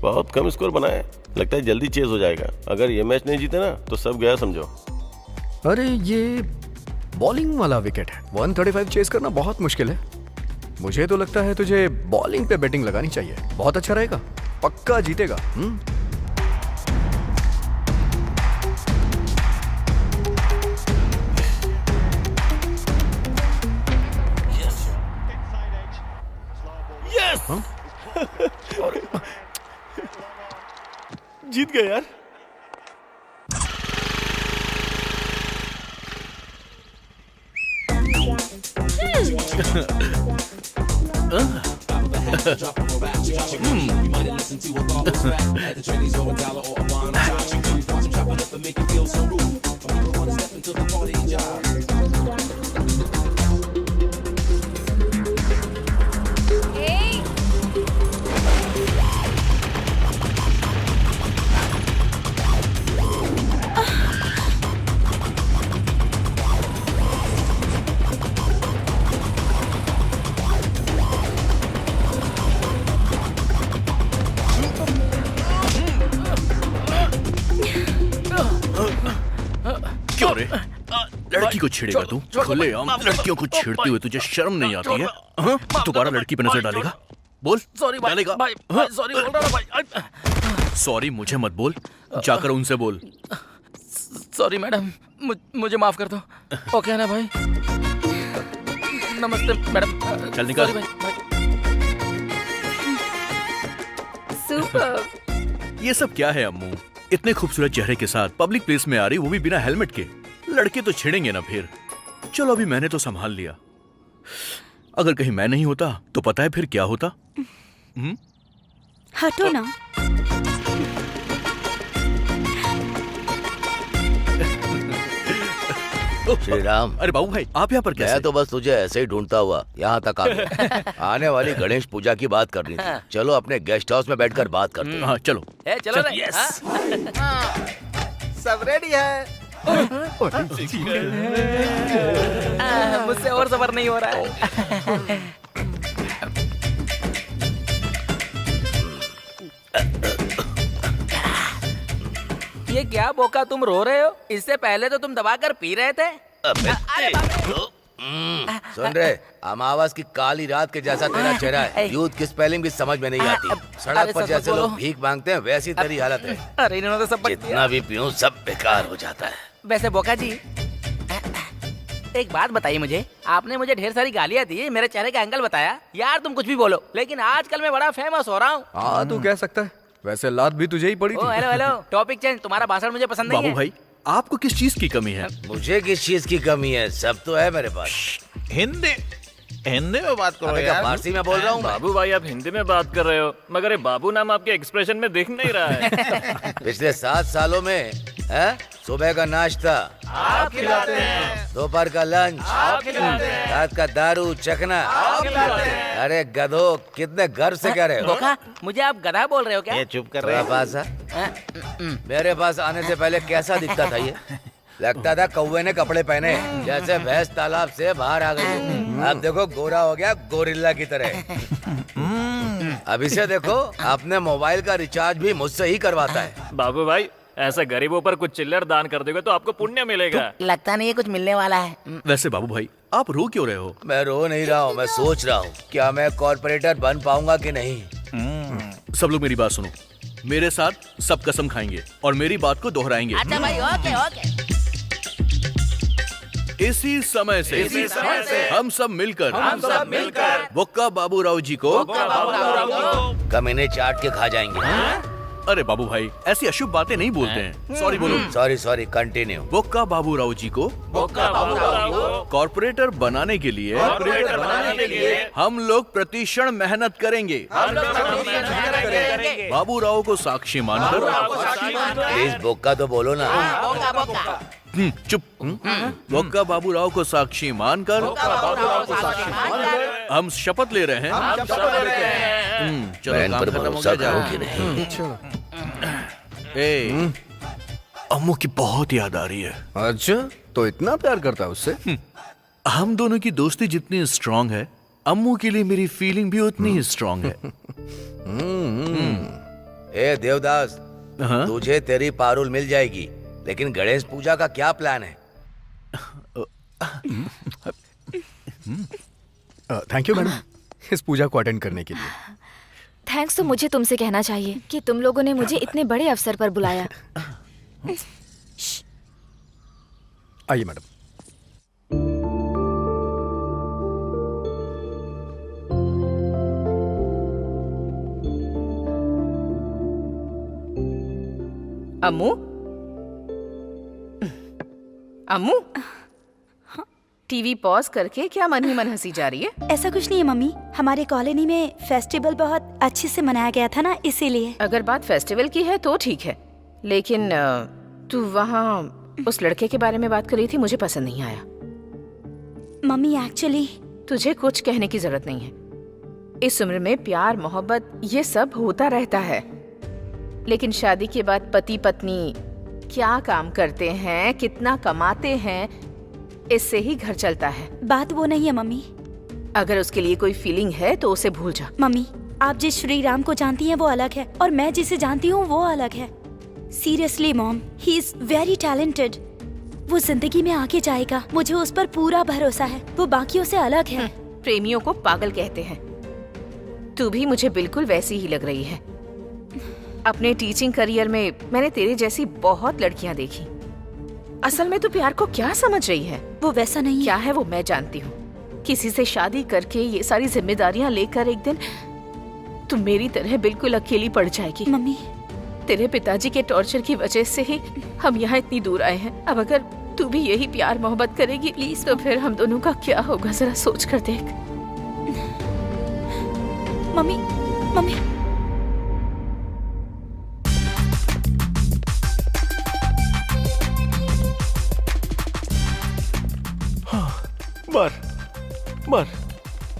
बहुत कम स्कोर बनाए, लगता है जल्दी चेज हो जाएगा। अगर ये मैच नहीं जीते ना तो सब गया समझो। अरे ये बॉलिंग वाला विकेट है, 135 चेस करना बहुत मुश्किल है। मुझे तो लगता है तुझे बॉलिंग पे बैटिंग लगानी चाहिए, बहुत अच्छा रहेगा, पक्का जीतेगा। जीत गए यार। लड़की को छेड़ेगा तू? खुलेआम लड़कियों को छेड़ते हुए तुझे शर्म नहीं आती है? हाँ? दोबारा लड़की पे नजर डालेगा? बोल। सॉरी डालेगा? भाई, सॉरी बोल रहा भाई। सॉरी मुझे मत बोल, जाकर उनसे बोल। सॉरी मैडम, मुझे माफ कर दो। ओके ना भाई? नमस्ते मैडम। चल निकल। सॉरी भाई। सुपर। ये सब क्या है अम्मू? इतने खूबसूरत चेहरे के साथ पब्लिक प्लेस में आ रही, वो भी बिना हेलमेट के। लड़के तो छेड़ेंगे ना फिर। चलो अभी मैंने तो संभाल लिया, अगर कहीं मैं नहीं होता तो पता है फिर क्या होता? हटो ना। श्री राम। अरे बाबू भाई, आप यहाँ पर कैसे? मैं तो बस तुझे ऐसे ही ढूंढता हुआ यहाँ तक आ गया। आने वाली गणेश पूजा की बात करनी थी। चलो अपने गेस्ट हाउस में बैठकर बात करते हैं। हाँ चलो। चलो रे। सब रेडी है। मुझसे और सबर नहीं हो रहा है। ये क्या बोका, तुम रो रहे हो? इससे पहले तो तुम दबाकर पी रहे थे। सुन रहे, अमावस की काली रात के जैसा तेरा चेहरा है। यूथ की स्पेलिंग भी समझ में नहीं आती। सड़क पर जैसे लोग भीख मांगते हैं वैसी तेरी हालत है। अरे इन्होंने तो सब जितना भी पीऊं सब बेकार हो जाता है। वैसे बोका जी, एक बात बताइए मुझे, आपने मुझे ढेर सारी गालियाँ दी, मेरे चेहरे का एंगल बताया। यार तुम कुछ भी बोलो, लेकिन आजकल मैं बड़ा फेमस हो रहा हूँ। हाँ तू कह सकता है, वैसे लात भी तुझे ही पड़ी थी। Hello hello, topic change. तुम्हारा भाषण मुझे पसंद नहीं है। बाबू भाई, आपको किस चीज की कमी है? मुझे किस चीज की कमी है? सब तो है मेरे पास। हिंदी में बात करो क्या यार। फारसी में बोल रहा हूँ? बाबू भाई आप हिंदी में बात कर रहे हो, मगर ये बाबू नाम आपके एक्सप्रेशन में दिख नहीं रहा है। पिछले 7 सालों में सुबह का नाश्ता आप खिलाते हैं, दोपहर का लंच आप खिलाते हैं, रात का दारू चखना आप खिलाते हैं। अरे गधो, कितने गर्व से कह रहे हो? बोका, मुझे आप गधा बोल रहे हो क्या? ये चुप कर रहे पास मेरे पास आने से पहले कैसा दिखता था ये? लगता था कौवे ने कपड़े पहने, जैसे भैंस तालाब से बाहर आ गई। अब देखो गोरा हो गया गोरिल्ला की तरह। अभी से देखो, अपने मोबाइल का रिचार्ज भी मुझसे ही करवाता है। बाबू भाई ऐसे गरीबों पर कुछ चिल्लर दान कर दोगे तो आपको पुण्य मिलेगा। लगता नहीं है कुछ मिलने वाला है। वैसे बाबू भाई, आप रो क्यों रहे हो? मैं रो नहीं रहा हूँ, मैं सोच रहा हूँ क्या मैं कॉर्पोरेटर बन पाऊंगा कि नहीं। सब लोग मेरी बात सुनो, मेरे साथ सब कसम खाएंगे और मेरी बात को दोहराएंगे। अच्छा भाई, ओके ओके। इसी समय से हम सब मिलकर बोक्का बाबू राव जी को कमीने चाट के खा जाएंगे। अरे बाबू भाई, ऐसी अशुभ बातें नहीं बोलते हैं। सॉरी बोलो। Sorry continue. बोक्का बाबू राव जी को कॉर्पोरेटर बनाने के लिए हम लोग प्रतिक्षण मेहनत करेंगे। बाबू राव को साक्षी मानकर। प्लीज बोक्का तो बोलो ना। चुप। बोक्का बाबू राव को साक्षी मानकर हम शपथ ले रहे हैं। चलो काम खत्म हो गया। अम्मू की बहुत याद आ रही है। अच्छा, तो इतना प्यार करता है उससे? हम दोनों की दोस्ती जितनी स्ट्रांग है, अम्मू के लिए मेरी फीलिंग भी उतनी ही स्ट्रांग है। ए देवदास, तुझे तेरी पारुल मिल जाएगी, लेकिन गणेश पूजा का क्या प्लान है? थैंक यू मैडम, इस पूजा को अटेंड करने के लिए। थैंक्स तो मुझे तुमसे कहना चाहिए कि तुम लोगों ने मुझे इतने बड़े अवसर पर बुलाया। आइए मैडम। अम्मू, अम्मू, टीवी पॉज करके क्या मन ही मन हंसी जा रही है? ऐसा कुछ नहीं है मम्मी, हमारे कॉलोनी में फेस्टिवल बहुत अच्छे से मनाया गया था ना, इसीलिए। अगर बात फेस्टिवल की है तो ठीक है, लेकिन तू वहाँ उस लड़के के बारे में बात कर रही थी, मुझे पसंद नहीं आया। मम्मी एक्चुअली तुझे कुछ कहने की जरूरत नहीं है। इस उम्र में प्यार मोहब्बत ये सब होता रहता है, लेकिन शादी के बाद पति पत्नी क्या काम करते हैं, कितना कमाते हैं, इससे ही घर चलता है। बात वो नहीं है मम्मी। अगर उसके लिए कोई फीलिंग है तो उसे भूल जा। मम्मी, आप जिस श्री राम को जानती हैं वो अलग है, और मैं जिसे जानती हूँ वो अलग है। Seriously mom, he is very talented. वो जिंदगी में आगे जाएगा, मुझे उस पर पूरा भरोसा है। वो बाकियों से अलग है। प्रेमियों को पागल कहते हैं। तू भी मुझे बिल्कुल वैसी ही लग रही है। अपने टीचिंग करियर में मैंने तेरे जैसी बहुत लड़कियां देखी। असल में तू प्यार को क्या समझ रही है? वो वैसा नहीं क्या है वो मैं जानती हूँ। किसी से शादी करके ये सारी जिम्मेदारियां लेकर एक दिन तू मेरी तरह बिल्कुल अकेली पड़ जाएगी। मम्मी, तेरे पिताजी के टॉर्चर की वजह से ही हम यहाँ इतनी दूर आए हैं। अब अगर तू भी यही प्यार मोहब्बत करेगी प्लीज, तो फिर हम दोनों का क्या होगा जरा सोच कर देख। Mummy, mummy. मार मार,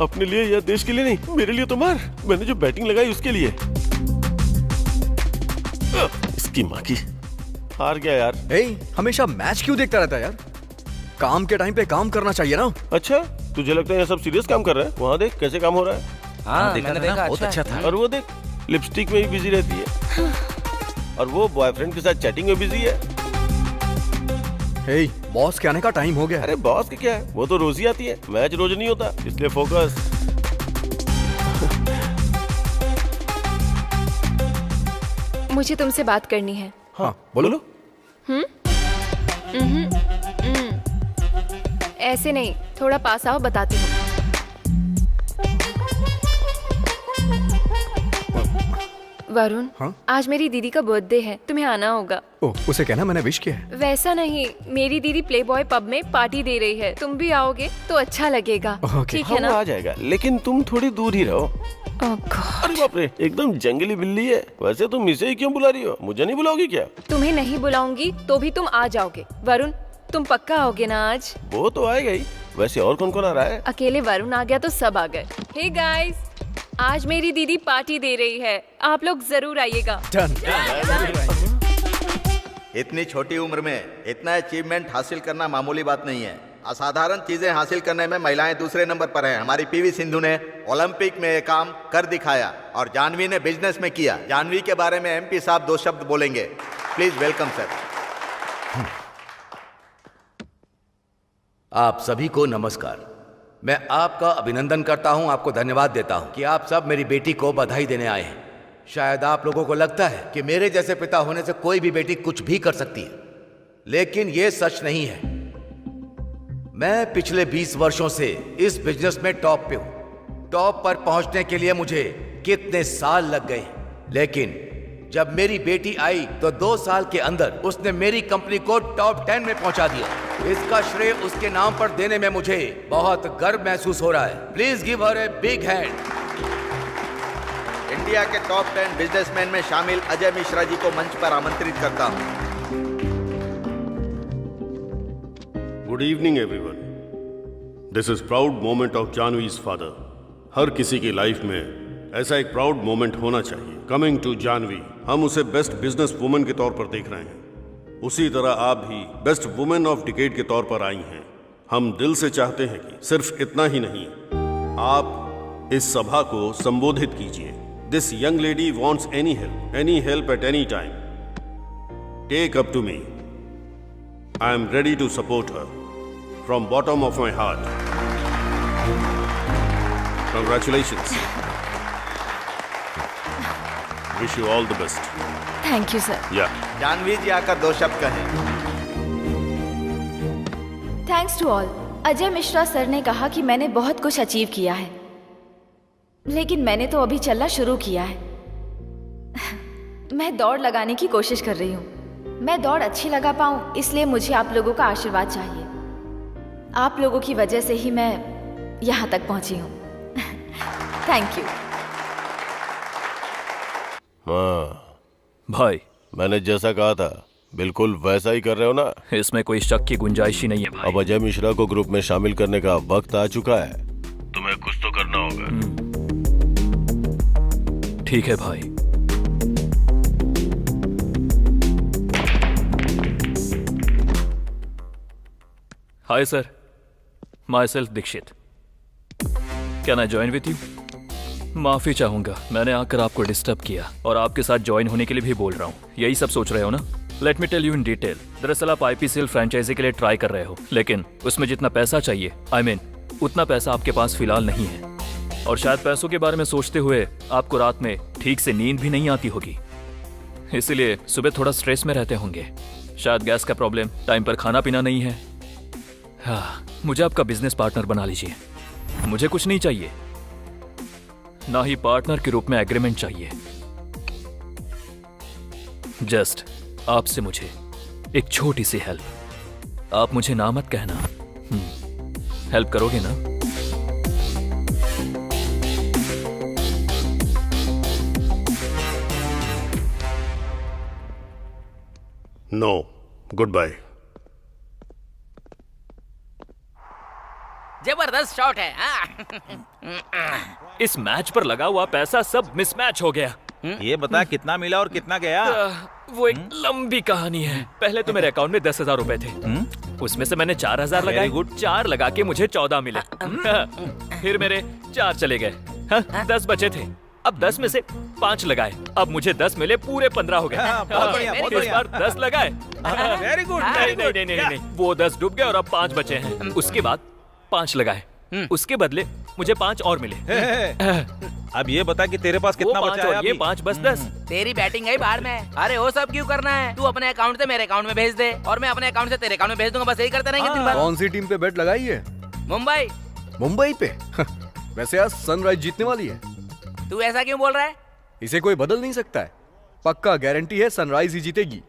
अपने लिए या देश के लिए नहीं, मेरे लिए तो मार। मैंने जो बैटिंग लगाई उसके लिए। इसकी माँ की, हार गया यार। हमेशा मैच क्यों देखता रहता है यार? काम के टाइम पे काम करना चाहिए ना। अच्छा, तुझे लगता है ये सब सीरियस काम कर रहा है? वहाँ देख कैसे काम हो रहा है। हाँ, मैंने देखा, बहुत अच्छा था। और वो देख लिपस्टिक में ही बिजी रहती है, और वो बॉयफ्रेंड के साथ चैटिंग में बिजी है। बॉस के आने का टाइम हो गया। अरे बॉस के क्या है, वो तो रोज ही आती है, मैच रोज नहीं होता, इसलिए फोकस। मुझे तुमसे बात करनी है। हाँ बोलो। ऐसे नहीं, थोड़ा पास आओ, बताती हूँ। वरुण, आज मेरी दीदी का बर्थडे है, तुम्हें आना होगा। ओह, उसे कहना मैंने विश किया है। वैसा नहीं, मेरी दीदी प्लेबॉय पब में पार्टी दे रही है, तुम भी आओगे तो अच्छा लगेगा। ठीक है ना? आ जाएगा, लेकिन तुम थोड़ी दूर ही रहो। अरे बाप रे, एकदम जंगली बिल्ली है। वैसे तुम इसे ही क्यों बुला रही हो? मुझे नहीं बुलाओगी क्या? तुम्हें नहीं बुलाऊंगी तो भी तुम आ जाओगे। वरुण, तुम पक्का आओगे ना आज? वो तो आएगा ही। वैसे और कौन कौन आ रहा है? अकेले वरुण आ गया तो सब आ गए। हे गाइस, आज मेरी दीदी पार्टी दे रही है, आप लोग जरूर आइएगा। इतनी छोटी उम्र में इतना अचीवमेंट हासिल करना मामूली बात नहीं है। असाधारण चीजें हासिल करने में महिलाएं दूसरे नंबर पर हैं। हमारी पीवी सिंधु ने ओलंपिक में ये काम कर दिखाया और जानवी ने बिजनेस में किया। जानवी के बारे में एमपी साहब 2 शब्द बोलेंगे। Please welcome sir. आप सभी को नमस्कार। मैं आपका अभिनंदन करता हूं, आपको धन्यवाद देता हूं कि आप सब मेरी बेटी को बधाई देने आए हैं। शायद आप लोगों को लगता है कि मेरे जैसे पिता होने से कोई भी बेटी कुछ भी कर सकती है, लेकिन ये सच नहीं है। मैं पिछले 20 वर्षों से इस बिजनेस में टॉप पे हूं। टॉप पर पहुंचने के लिए मुझे कितने साल लग गए, लेकिन जब मेरी बेटी आई तो 2 साल के अंदर उसने मेरी कंपनी को टॉप 10 में पहुंचा दिया। इसका श्रेय उसके नाम पर देने में मुझे बहुत गर्व महसूस हो रहा है। Please give her a big hand. India के टॉप 10 बिजनेसमैन में शामिल अजय मिश्रा जी को मंच पर आमंत्रित करता हूं। Good evening everyone. This is proud moment of Janhvi's father. हर किसी की लाइफ में ऐसा एक प्राउड मोमेंट होना चाहिए। कमिंग टू जानवी, हम उसे बेस्ट बिजनेस वुमेन के तौर पर देख रहे हैं। उसी तरह आप भी बेस्ट वुमेन ऑफ डिकेड के तौर पर आई हैं। हम दिल से चाहते हैं कि सिर्फ इतना ही नहीं, आप इस सभा को संबोधित कीजिए। This young lady wants any help at any time. Take up to me. I am ready to support her from bottom of my heart. Congratulations. Wish you all the best. Thank you sir. Janhvi ji आकर 2 शब्द कहें। Thanks to all. Ajay Mishra sir ने कहा कि मैंने बहुत कुछ अचीव किया है, लेकिन मैंने तो अभी चलना शुरू किया है। मैं दौड़ लगाने की कोशिश कर रही हूँ। मैं दौड़ अच्छी लगा पाऊँ, इसलिए मुझे आप लोगों का आशीर्वाद चाहिए। आप लोगों की वजह से ही मैं यहाँ तक पहुँची हूँ। Thank you. भाई, मैंने जैसा कहा था बिल्कुल वैसा ही कर रहे हो ना? इसमें कोई शक की गुंजाइश ही नहीं है भाई। अब अजय मिश्रा को ग्रुप में शामिल करने का वक्त आ चुका है। तुम्हें कुछ तो करना होगा। ठीक है भाई। Hi sir, myself Dikshit. Can I join with you? माफी चाहूंगा, मैंने आकर आपको डिस्टर्ब किया और आपके साथ ज्वाइन होने के लिए भी बोल रहा हूँ। यही सब सोच रहे हो ना? Let me tell you in detail. दरअसल आप IPCL फ्रेंचाइजी के लिए ट्राई कर रहे हो, लेकिन उसमें जितना पैसा चाहिए उतना पैसा आपके पास फिलहाल नहीं है। और शायद पैसों के बारे में सोचते हुए आपको रात में ठीक से नींद भी नहीं आती होगी, इसीलिए सुबह थोड़ा स्ट्रेस में रहते होंगे। शायद गैस का प्रॉब्लम, टाइम पर खाना पीना नहीं है। हाँ, मुझे आपका बिजनेस पार्टनर बना लीजिए। मुझे कुछ नहीं चाहिए, ना ही पार्टनर के रूप में एग्रीमेंट चाहिए। जस्ट आपसे मुझे एक छोटी सी हेल्प। आप मुझे ना मत कहना, हेल्प करोगे ना? No, good bye. जबरदस्त शॉट है। इस मैच पर लगा हुआ पैसा सब मिसमैच हो गया। ये बता कितना मिला और कितना गया? वो एक लंबी कहानी है। पहले तो मेरे अकाउंट में 10,000 रुपए थे, उसमें से मैंने 4,000 लगाए। गुड, 4 लगा के मुझे 14 मिले। फिर मेरे 4 चले गए, 10 बचे थे। अब 10 में से 5 लगाए, अब मुझे 10 मिले, पूरे 15 हो गए। इस बार 10 लगाए। Very good. नहीं, वो 10 डूब गए और अब 5 बचे हैं। उसके बाद 5 लगाए, उसके बदले मुझे 5 और मिले। अब ये बता कि तेरे पास कितना बचा है? ये 5 बस 10। तेरी बैटिंग गई बाहर में। अरे वो सब क्यों करना है? तू अपने अकाउंट से मेरे अकाउंट में भेज दे और मैं अपने अकाउंट से तेरे अकाउंट में भेज दूंगा। बस यही करते रहेंगे दिन भर। कौन सी टीम पे बेट लगाई है? मुंबई। मुंबई पे? वैसे आज सनराइज जीतने वाली है। तू ऐसा क्यों बोल रहा है? इसे कोई बदल नहीं सकता है। पक्का गारंटी है सनराइज ही जीतेगी।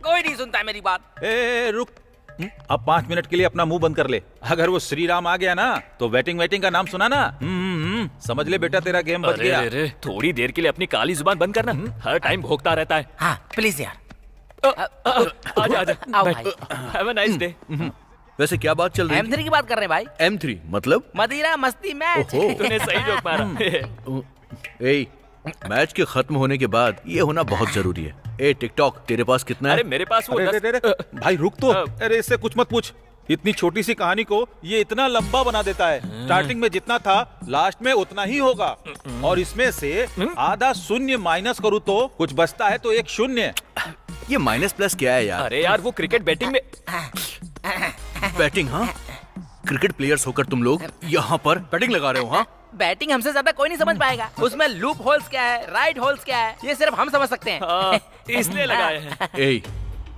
कोई नहीं सुनता मेरी बात। रुक, अब 5 मिनट के लिए अपना मुंह बंद कर ले। अगर वो श्री राम आ गया ना तो वेटिंग का नाम सुना ना, समझ ले बेटा तेरा गेम बच गया। अरे, थोड़ी देर के लिए अपनी काली जुबान बंद करना। हर टाइम भोंकता रहता है। हाँ प्लीज यार। आजा हैव अ नाइस डे। वैसे क्या बात चल रही है? M3 की बात कर रहे हैं भाई। M3 मतलब? मदिरा मस्ती मैच। तूने सही जोक मारा। मैच के खत्म होने के बाद ये होना बहुत जरूरी है। टिकटॉक तेरे पास कितना है? अरे मेरे पास वो भाई रुक तो। अरे इससे कुछ मत पूछ। इतनी छोटी सी कहानी को ये इतना लंबा बना देता है। स्टार्टिंग में जितना था लास्ट में उतना ही होगा, और इसमें से आधा शून्य माइनस करूँ तो कुछ बचता है तो 1 शून्य। ये माइनस प्लस क्या है यार? अरे यार वो क्रिकेट बैटिंग में बैटिंग? हाँ, क्रिकेट प्लेयर्स होकर तुम लोग यहाँ पर बैटिंग लगा रहे हो? हाँ, बैटिंग हमसे ज्यादा कोई नहीं समझ पाएगा। उसमें लूप होल्स क्या है, राइट होल्स क्या है, ये सिर्फ हम समझ सकते हैं। इसलिए लगाए हैं।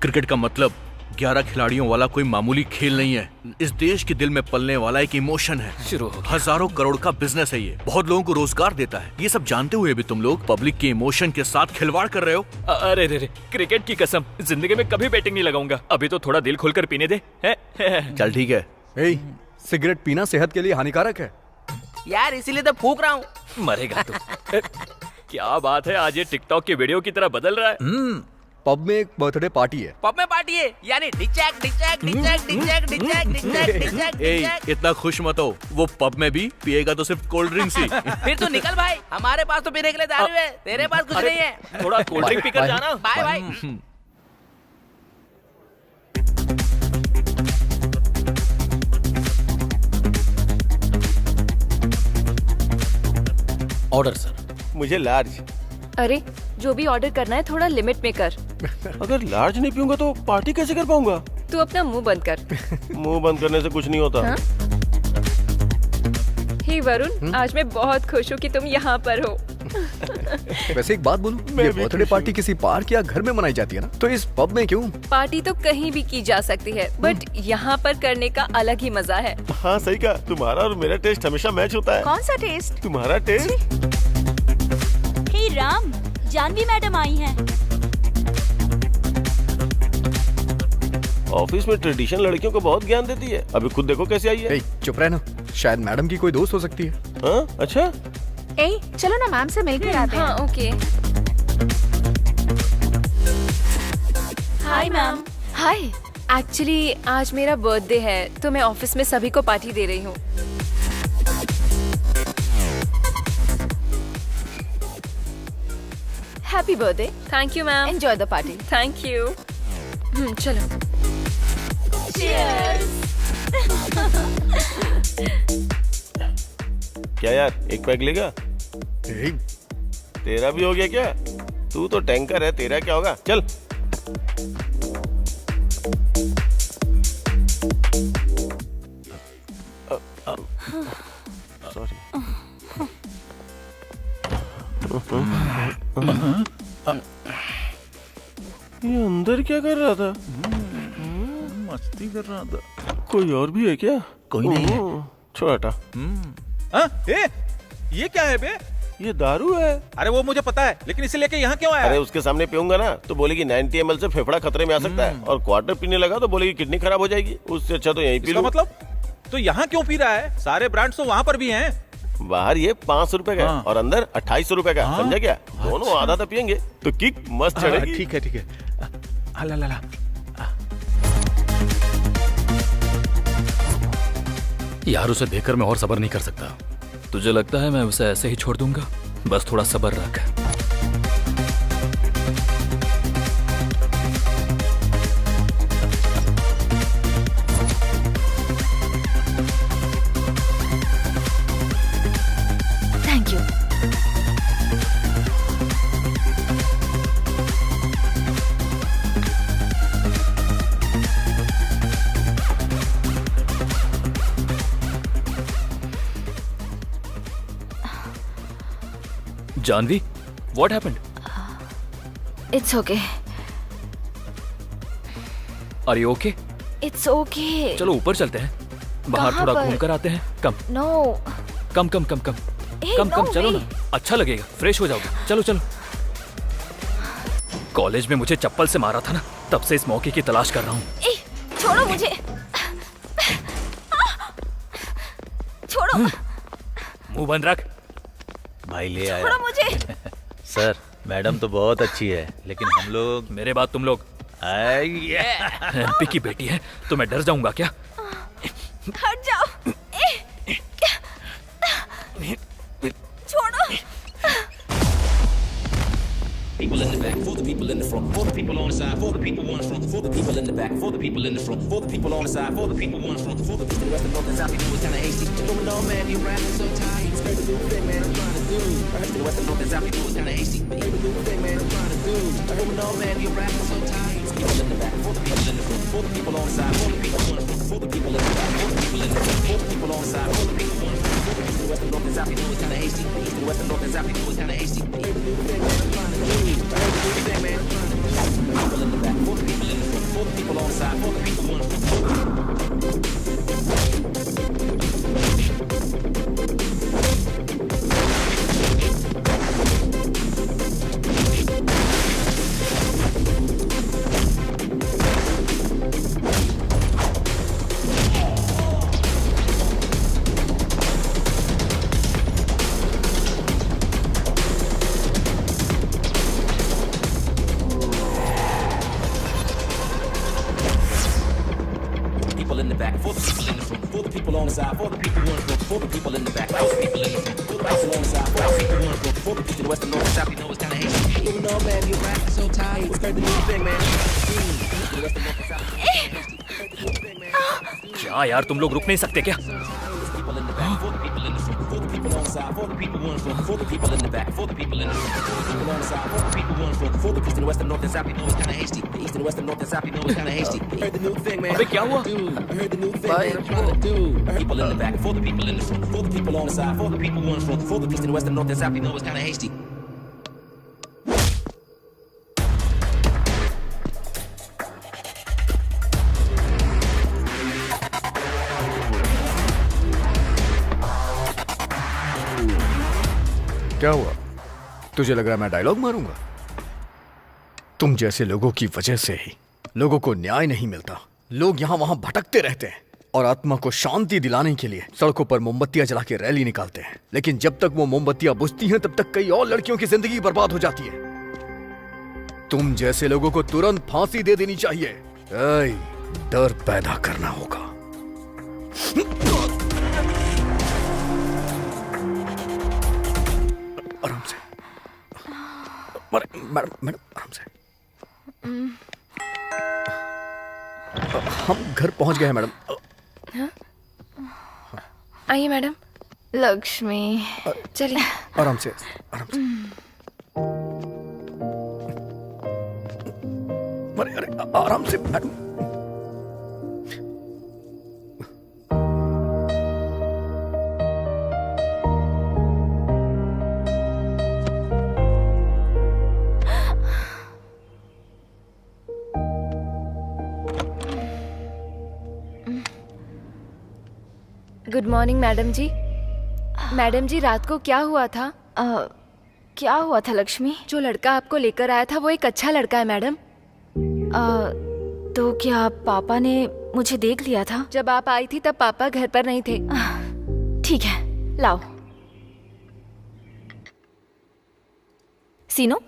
क्रिकेट का मतलब 11 खिलाड़ियों वाला कोई मामूली खेल नहीं है। इस देश के दिल में पलने वाला एक इमोशन है। शुरू हो गया। हजारों करोड़ का बिजनेस है ये। बहुत लोगों को रोजगार देता है। ये सब जानते हुए भी तुम लोग पब्लिक के इमोशन के साथ खिलवाड़ कर रहे हो। अरे रे, क्रिकेट की कसम, जिंदगी में कभी बैटिंग नहीं लगाऊंगा। अभी तो थोड़ा दिल खोलकर पीने दे। चल ठीक है। सिगरेट पीना सेहत के लिए हानिकारक है यार, इसीलिए तो फूक रहा हूँ। मरेगा तू। क्या बात है, आज ये टिकटॉक की वीडियो की तरह बदल रहा है। पब में एक बर्थडे पार्टी है। पब में पार्टी है यानी डिचैक डिचैक डिचैक डिचैक डिचैक डिचैक डिचैक डिचैक। इतना खुश मत हो, वो पब में भी पिएगा तो सिर्फ कोल्ड ड्रिंक्स ही। फिर तू निकल भाई, हमारे पास तो पीने के लिए दारू है, तेरे पास कुछ नहीं है। थोड़ा कोल्ड ड्रिंक पीकर जाना। Bye bye. Order sir. मुझे लार्ज। अरे जो भी ऑर्डर करना है थोड़ा लिमिट में कर। अगर लार्ज नहीं पीऊंगा तो पार्टी कैसे कर पाऊंगा? तू अपना मुंह बंद कर। मुंह बंद करने से कुछ नहीं होता। हाँ? हे वरुण, आज मैं बहुत खुश हूँ कि तुम यहाँ पर हो। वैसे एक बात बोलूं, ये बर्थडे पार्टी किसी पार्क या घर में मनाई जाती है ना, तो इस पब में क्यों? पार्टी तो कहीं भी की जा सकती है, बट यहाँ पर करने का अलग ही मजा है। हाँ सही कहा। तुम्हारा और मेरा टेस्ट हमेशा मैच होता है। कौन सा टेस्ट? तुम्हारा टेस्ट। हे राम, जानवी मैडम आई हैं। ऑफिस में ट्रेडिशन लड़कियों को बहुत ज्ञान देती है। अभी खुद देखो कैसे आई है। चुप रहना, शायद मैडम की कोई दोस्त हो सकती है। हाँ अच्छा। चलो ना मैम से मिलकर आते हैं। हाँ okay. Hi ma'am. Hi, actually आज मेरा बर्थडे है तो मैं ऑफिस में सभी को पार्टी दे रही हूँ। Happy birthday. Thank you ma'am. Enjoy the party. Thank you. चलो। क्या यार, एक पैक लेगा? तेरा भी हो गया क्या? तू तो टैंकर है, तेरा क्या होगा? चल। सॉरी। ये अंदर क्या कर रहा था? मस्ती कर रहा था। कोई और भी है क्या? कोई नहीं है। छोटा। ये क्या है बे? ये दारू है। अरे वो मुझे पता है, लेकिन इसे लेके यहाँ क्यों आया? अरे उसके सामने पीऊंगा ना तो बोलेगी 90 ml से फेफड़ा खतरे में आ सकता है, और क्वार्टर पीने लगा तो बोलेगी किडनी खराब हो जाएगी। उससे अच्छा तो यहीं पी इसका लूं। मतलब तो यहाँ क्यों पी रहा है? सारे ब्रांड्स तो वहाँ पर भी हैं। बाहर ये 500 रुपए का है, हाँ। और अंदर 2800 रुपए का। समझा क्या? दोनों आधा आधा पियेंगे तो किक मस्त चढ़ेगी। ठीक है ठीक है। ला ला ला। यार उसे देखकर मैं और सब्र नहीं कर सकता। तुझे लगता है मैं उसे ऐसे ही छोड़ दूंगा? बस थोड़ा सब्र रख। Thank you. Janvi, what happened? It's okay. Are you okay? It's okay. चलो ऊपर चलते हैं, बाहर कहाँ थोड़ा पर? घूम कर आते हैं। कम No. कम कम कम कम Hey, कम कम no चलो way. ना, अच्छा लगेगा, फ्रेश हो जाओगे। चलो चलो। कॉलेज में मुझे चप्पल से मारा था ना, तब से इस मौके की तलाश कर रहा हूँ। ए, छोड़ो मुझे। छोड़ो। मुंह बंद रख। भाई ले आया। छोड़ो मुझे। सर, मैडम तो बहुत अच्छी है, लेकिन हम लोग। मेरे बाद तुम लोग। एमपी की बेटी है तो मैं डर जाऊंगा क्या? हट जाओ। ए, छोड़ो। People in the back, for the people in the front, for the people on the side, for the people on the front, for the people in the back, for the people in the front, for the people on the side, for the people on the front, for the people west and north and south. You know it's kinda hasty. Going on, man, you rapping so tight. You scared to do the thing, man. I'm trying to do. I heard the west and north and south. You know it's kinda hasty. You heard the do the thing, man. I'm trying to do. Going on, man, you rapping so tight. People in the back, for the people in the front, for the people on the side, for the people on the front, for the people in the back, for the people in the front, for the people on the side, for the people on the front, for the east and west and north and south. You know it's kinda hasty. East and west and north and south. You know it's kinda hasty. You heard the do the thing, man. I'm trying to do. I heard the do the thing, man. I'm trying to do. People in the back, for the people in the front, for the people on the side, for the people on the front, for the people in the back, for the people in the front, for the people on the side, for the people on the front, for the people in the back, for the people in the front, for the people on the side, for the people on the front, for the people to the west and north and south. You know it's kinda hasty. Moving on, man, you're rapping so tight. It's crazy to do the thing, man. क्या यार, तुम लोग रुक नहीं सकते क्या? People in the back, for the people in the front, for the people on the side, for the people on the front, for the people in the back, for the people in the front, for the people on the side, for the people on the front, for the east and west and north and south. You know it's kinda hasty. The east and west and north and south. You know it's kinda hasty. I heard the new thing, man. अबे क्या हुआ? I heard the new thing, man. I'm trying to do. People in the back, for the people in the front, for the people on the side, for the people on the front, for the east and west and north and south. You know it's kinda hasty. क्या हुआ? तुझे लग रहा है मैं डायलॉग मारूंगा? तुम जैसे लोगों की वजह से ही लोगों को न्याय नहीं मिलता। लोग यहाँ वहां भटकते रहते हैं और आत्मा को शांति दिलाने के लिए सड़कों पर मोमबत्तियां जला के रैली निकालते हैं। लेकिन जब तक वो मोमबत्तियां बुझती हैं तब तक कई और लड़कियों की जिंदगी बर्बाद हो जाती है। तुम जैसे लोगों को तुरंत फांसी दे देनी चाहिए। ऐ, डर पैदा करना होगा। आराम से मैडम, आराम से। हम घर पहुंच गए हैं मैडम। आइए मैडम। लक्ष्मी, चलिए। आराम से, आराम से। अरे अरे आराम से मैडम। गुड मॉर्निंग मैडम जी। मैडम जी, रात को क्या हुआ था? क्या हुआ था लक्ष्मी? जो लड़का आपको लेकर आया था वो एक अच्छा लड़का है मैडम। तो क्या पापा ने मुझे देख लिया था? जब आप आई थी तब पापा घर पर नहीं थे। ठीक है, लाओ। सीनो,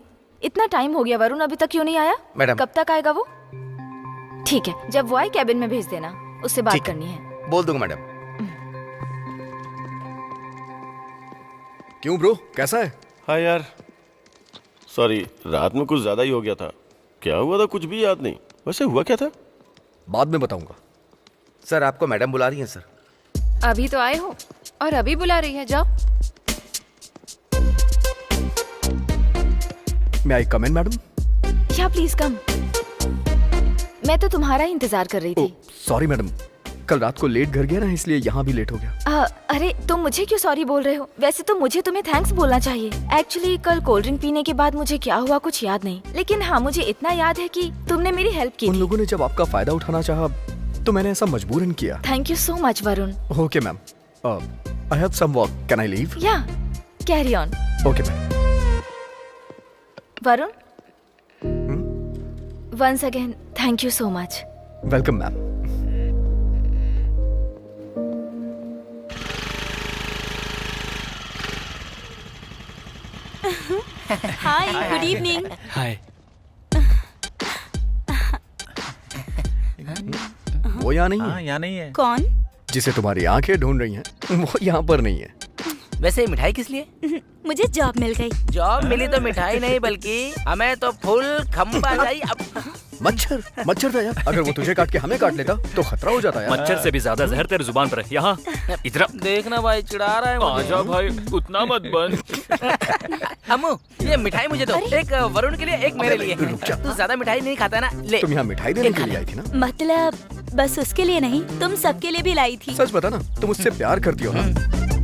इतना टाइम हो गया, वरुण अभी तक क्यों नहीं आया? मैडम। कब तक आएगा वो? ठीक है, जब वो आए कैबिन में भेज देना, उससे बात करनी है। बोल दूंगा मैडम। क्यों ब्रो, कैसा है? हाँ यार, सॉरी, रात में कुछ ज्यादा ही हो गया था। क्या हुआ था कुछ भी याद नहीं। वैसे हुआ क्या था? बाद में बताऊंगा। सर, आपको मैडम बुला रही हैं सर। अभी तो आए हो और अभी बुला रही है, जाओ। मैं आई कम इन मैडम? या प्लीज कम। मैं तो तुम्हारा ही इंतजार कर रही थी। सॉरी मैडम, कल रात को लेट घर गया ना, इसलिए यहाँ भी लेट हो गया। अरे तुम मुझे क्यों सॉरी बोल रहे हो? वैसे तो मुझे तुम्हें थैंक्स बोलना चाहिए। एक्चुअली कल कोल्ड ड्रिंक पीने के बाद मुझे क्या हुआ कुछ याद नहीं, लेकिन हाँ मुझे इतना याद है कि तुमने मेरी हेल्प की। उन लोगों ने जब आपका फायदा उठाना चाहा तो मैंने ऐसा मजबूरन किया। Thank you so much Varun. Okay ma'am, I have some work, can I leave? Yeah, carry on. Okay ma'am. Varun, once again thank you so much. Welcome ma'am. Hi, good evening. Hi. वो यहाँ नहीं है। हाँ, यहाँ नहीं है। कौन? जिसे तुम्हारी आंखें ढूंढ रही हैं, वो यहाँ पर नहीं है। वैसे मिठाई किस लिए? मुझे जॉब मिल गई। जॉब मिली तो मिठाई नहीं बल्कि हमें तो फुल खंबा चाहिए। मच्छर, मच्छर था यार। अगर वो तुझे काट के हमें काट लेता तो खतरा हो जाता यार। मच्छर से भी ज्यादा जहर तेरे जुबान पर है। यहाँ इधर देखना भाई, चिढ़ा रहा है मुझे। आजा भाई, उतना मत बन। अम्मू, ये मिठाई मुझे दो। एक वरुण के लिए, एक मेरे लिए। तू ज्यादा मिठाई नहीं खाता ना, ले। तुम यहाँ मिठाई देने के लिए आई थी ना? मतलब बस उसके लिए नहीं, तुम सबके लिए भी लाई थी। सच बता ना, तुम उससे प्यार करती हो ना?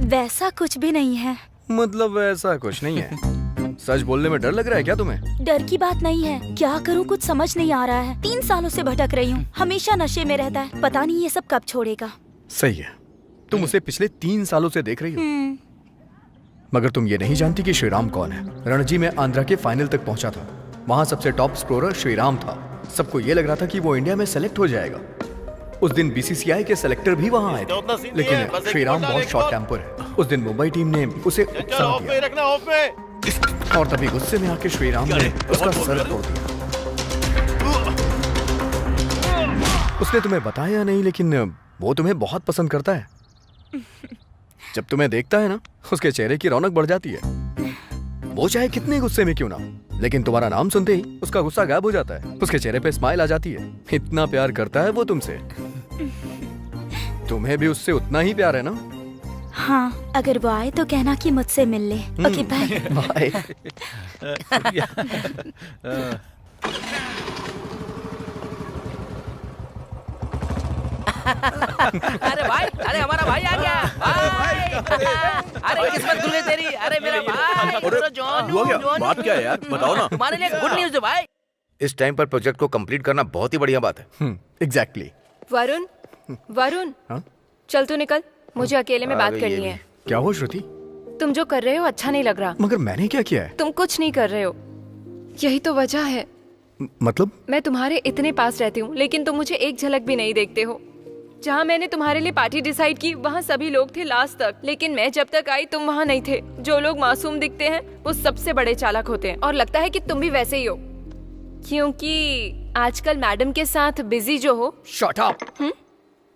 वैसा कुछ भी नहीं है। मतलब ऐसा कुछ नहीं है। सच बोलने में डर लग रहा है क्या तुम्हें? डर की बात नहीं है, क्या करूं कुछ समझ नहीं आ रहा है। 3 सालों से भटक रही हूँ, हमेशा नशे में रहता है। पता नहीं ये सब कब छोड़ेगा। सही है, तुम उसे पिछले 3 सालों से देख रही हो। मगर तुम ये नहीं जानती कि श्रीराम कौन है। रणजी में आंध्रा के फाइनल तक पहुंचा था। वहाँ सबसे टॉप स्कोरर श्रीराम था। सबको ये लग रहा था कि वो इंडिया में सेलेक्ट हो जाएगा। उस दिन बीसीसीआई के सेलेक्टर भी वहाँ आए थे, लेकिन श्रीराम बहुत शॉर्ट टेम्पर है। उस दिन मुंबई टीम ने उसे उकसा दिया और तभी गुस्से में आके श्रीराम ने उसका सर फोड़ दिया। उसने तुम्हें बताया नहीं, लेकिन वो तुम्हें बहुत पसंद करता है। जब तुम्हें देखता है ना, उसके चेहरे की रौनक बढ़ जाती है। वो चाहे कितने गुस्से में क्यों ना, लेकिन तुम्हारा नाम सुनते ही उसका गुस्सा गायब हो जाता है। उसके चेहरे पे स्माइल आ जाती है। इतना प्यार करता है वो तुमसे। तुम्हें भी उससे उतना ही प्यार है ना? हाँ, अगर वो आए तो कहना कि मुझसे मिल ले। Okay, bye. बाय। अरे भाई, अरे हमारा भाई आ गया। भाई, अरे किस्मत खुल गई तेरी। अरे मेरा भाई, जॉन। हुआ क्या? बात क्या है यार, बताओ ना। तुम्हारे लिए गुड न्यूज़ है भाई। इस टाइम पर प्रोजेक्ट को कंप्लीट करना बहुत ही बढ़िया बात है। एग्जैक्टली। वरुण, वरुण, चल तू निकल, मुझे अकेले में बात करनी है। क्या हो श्रुति? तुम जो कर रहे हो अच्छा नहीं लग रहा। मगर मैंने क्या किया है? तुम कुछ नहीं कर रहे हो, यही तो वजह है। मतलब? मैं तुम्हारे इतने पास रहती हूँ, लेकिन तुम मुझे एक झलक भी नहीं देखते हो। जहाँ मैंने तुम्हारे लिए पार्टी डिसाइड की, वहाँ सभी लोग थे लास्ट तक, लेकिन मैं जब तक आई तुम वहाँ नहीं थे। जो लोग मासूम दिखते हैं वो सबसे बड़े चालाक होते हैं, और लगता है कि तुम भी वैसे ही हो, क्योंकि आजकल मैडम के साथ बिजी जो हो। Shut up.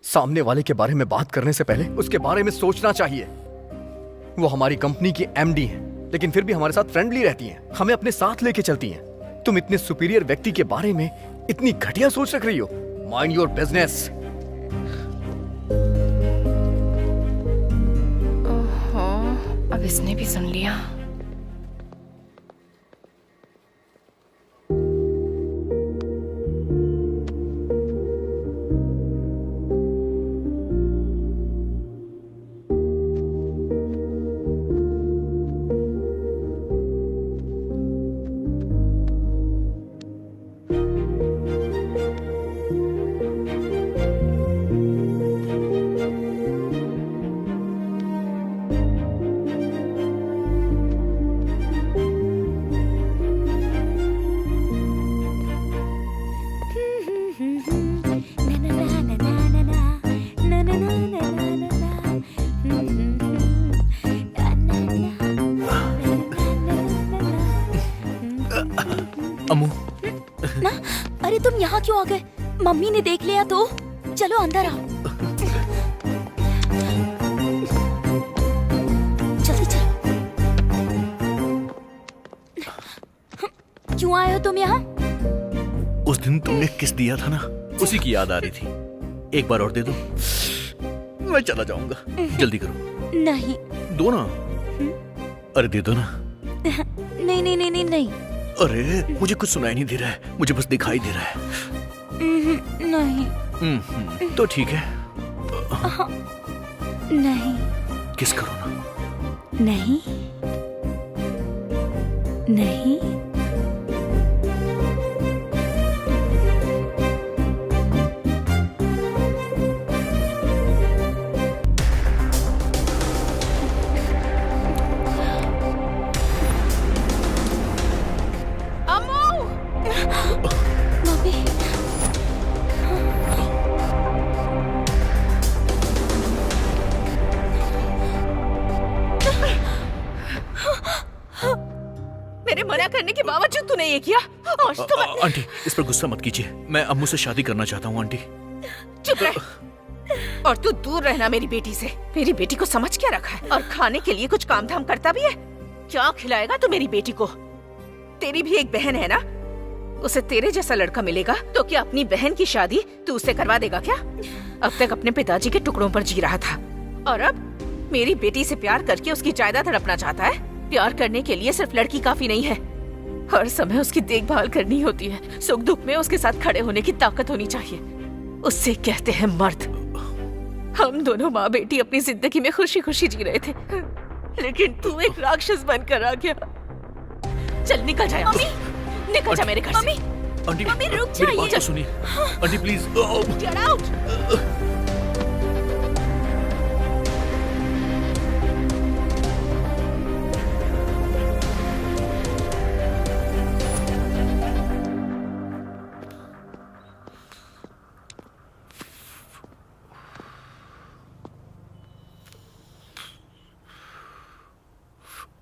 सामने वाले के बारे में बात करने से पहले उसके बारे में सोचना चाहिए। वो हमारी कंपनी की एमडी हैं, लेकिन फिर भी हमारे साथ फ्रेंडली रहती हैं, हमें अपने साथ लेके चलती हैं। तुम इतने सुपीरियर व्यक्ति के बारे में इतनी घटिया सोच रख रही हो। Mind your business. अब इसने भी सुन लिया। अरे तुम यहाँ क्यों आ गए? मम्मी ने देख लिया तो? चलो अंदर आओ। जल्दी चलो। क्यों आए हो तुम यहाँ? उस दिन तुमने किस दिया था ना, उसी की याद आ रही थी। एक बार और दे दो, मैं चला जाऊंगा। जल्दी करो। नहीं। दो ना। अरे दे दो ना। नहीं नहीं नहीं नहीं नहीं। अरे मुझे कुछ सुनाई नहीं दे रहा है, मुझे बस दिखाई दे रहा है। नहीं। तो ठीक है। नहीं। किस करो ना। नहीं नहीं। मेरे मना करने के बावजूद तूने ये किया। आज तो मैं... आंटी इस पर गुस्सा मत कीजिए, मैं अम्मू से शादी करना चाहता हूँ आंटी। चुप रह। और तू दूर रहना मेरी बेटी से। मेरी बेटी को समझ क्या रखा है? और खाने के लिए कुछ काम धाम करता भी है? क्या खिलाएगा तू मेरी बेटी को? तेरी भी एक बहन है ना, उसे तेरे जैसा लड़का मिलेगा तो क्या अपनी बहन की शादी तू उससे करवा देगा क्या? अब तक अपने पिताजी के टुकड़ों पर जी रहा था और अब मेरी बेटी से प्यार करके उसकी जायदाद हड़पना चाहता है। प्यार करने के लिए सिर्फ लड़की काफी नहीं है, हर समय उसकी देखभाल करनी होती है। सुख दुख में उसके साथ खड़े होने की ताकत होनी चाहिए। उससे कहते हैं मर्द। हम दोनों माँ बेटी अपनी जिंदगी में खुशी खुशी जी रहे थे, लेकिन तू एक राक्षस बनकर आ गया। चल निकल जा। मम्मी निकल जा मेरे घर से। आंटी मम्मी रुक मेरी बात जाइए। तो सुनिए आंटी प्लीज। Get out!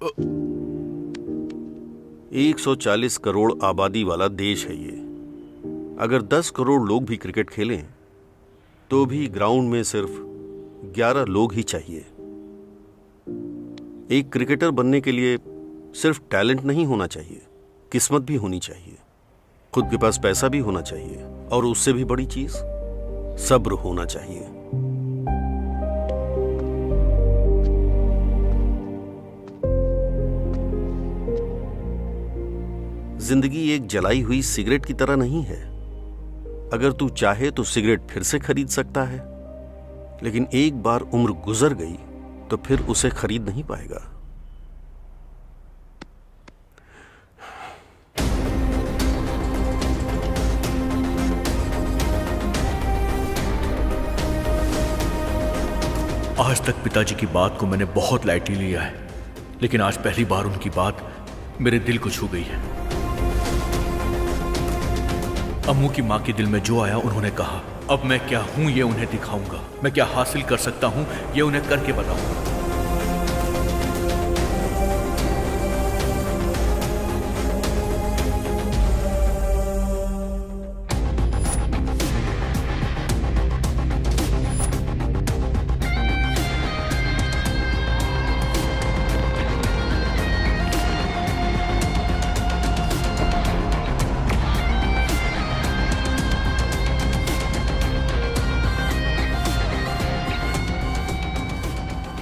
अ 140 करोड़ आबादी वाला देश है ये। अगर 10 करोड़ लोग भी क्रिकेट खेलें तो भी ग्राउंड में सिर्फ 11 लोग ही चाहिए। एक क्रिकेटर बनने के लिए सिर्फ टैलेंट नहीं होना चाहिए, किस्मत भी होनी चाहिए, खुद के पास पैसा भी होना चाहिए और उससे भी बड़ी चीज सब्र होना चाहिए। जिंदगी एक जलाई हुई सिगरेट की तरह नहीं है। अगर तू चाहे तो सिगरेट फिर से खरीद सकता है, लेकिन एक बार उम्र गुजर गई तो फिर उसे खरीद नहीं पाएगा। आज तक पिताजी की बात को मैंने बहुत लाइटली लिया है, लेकिन आज पहली बार उनकी बात मेरे दिल को छू गई है। अम्मू की माँ के दिल में जो आया उन्होंने कहा, अब मैं क्या हूं ये उन्हें दिखाऊंगा, मैं क्या हासिल कर सकता हूं ये उन्हें करके बताऊंगा।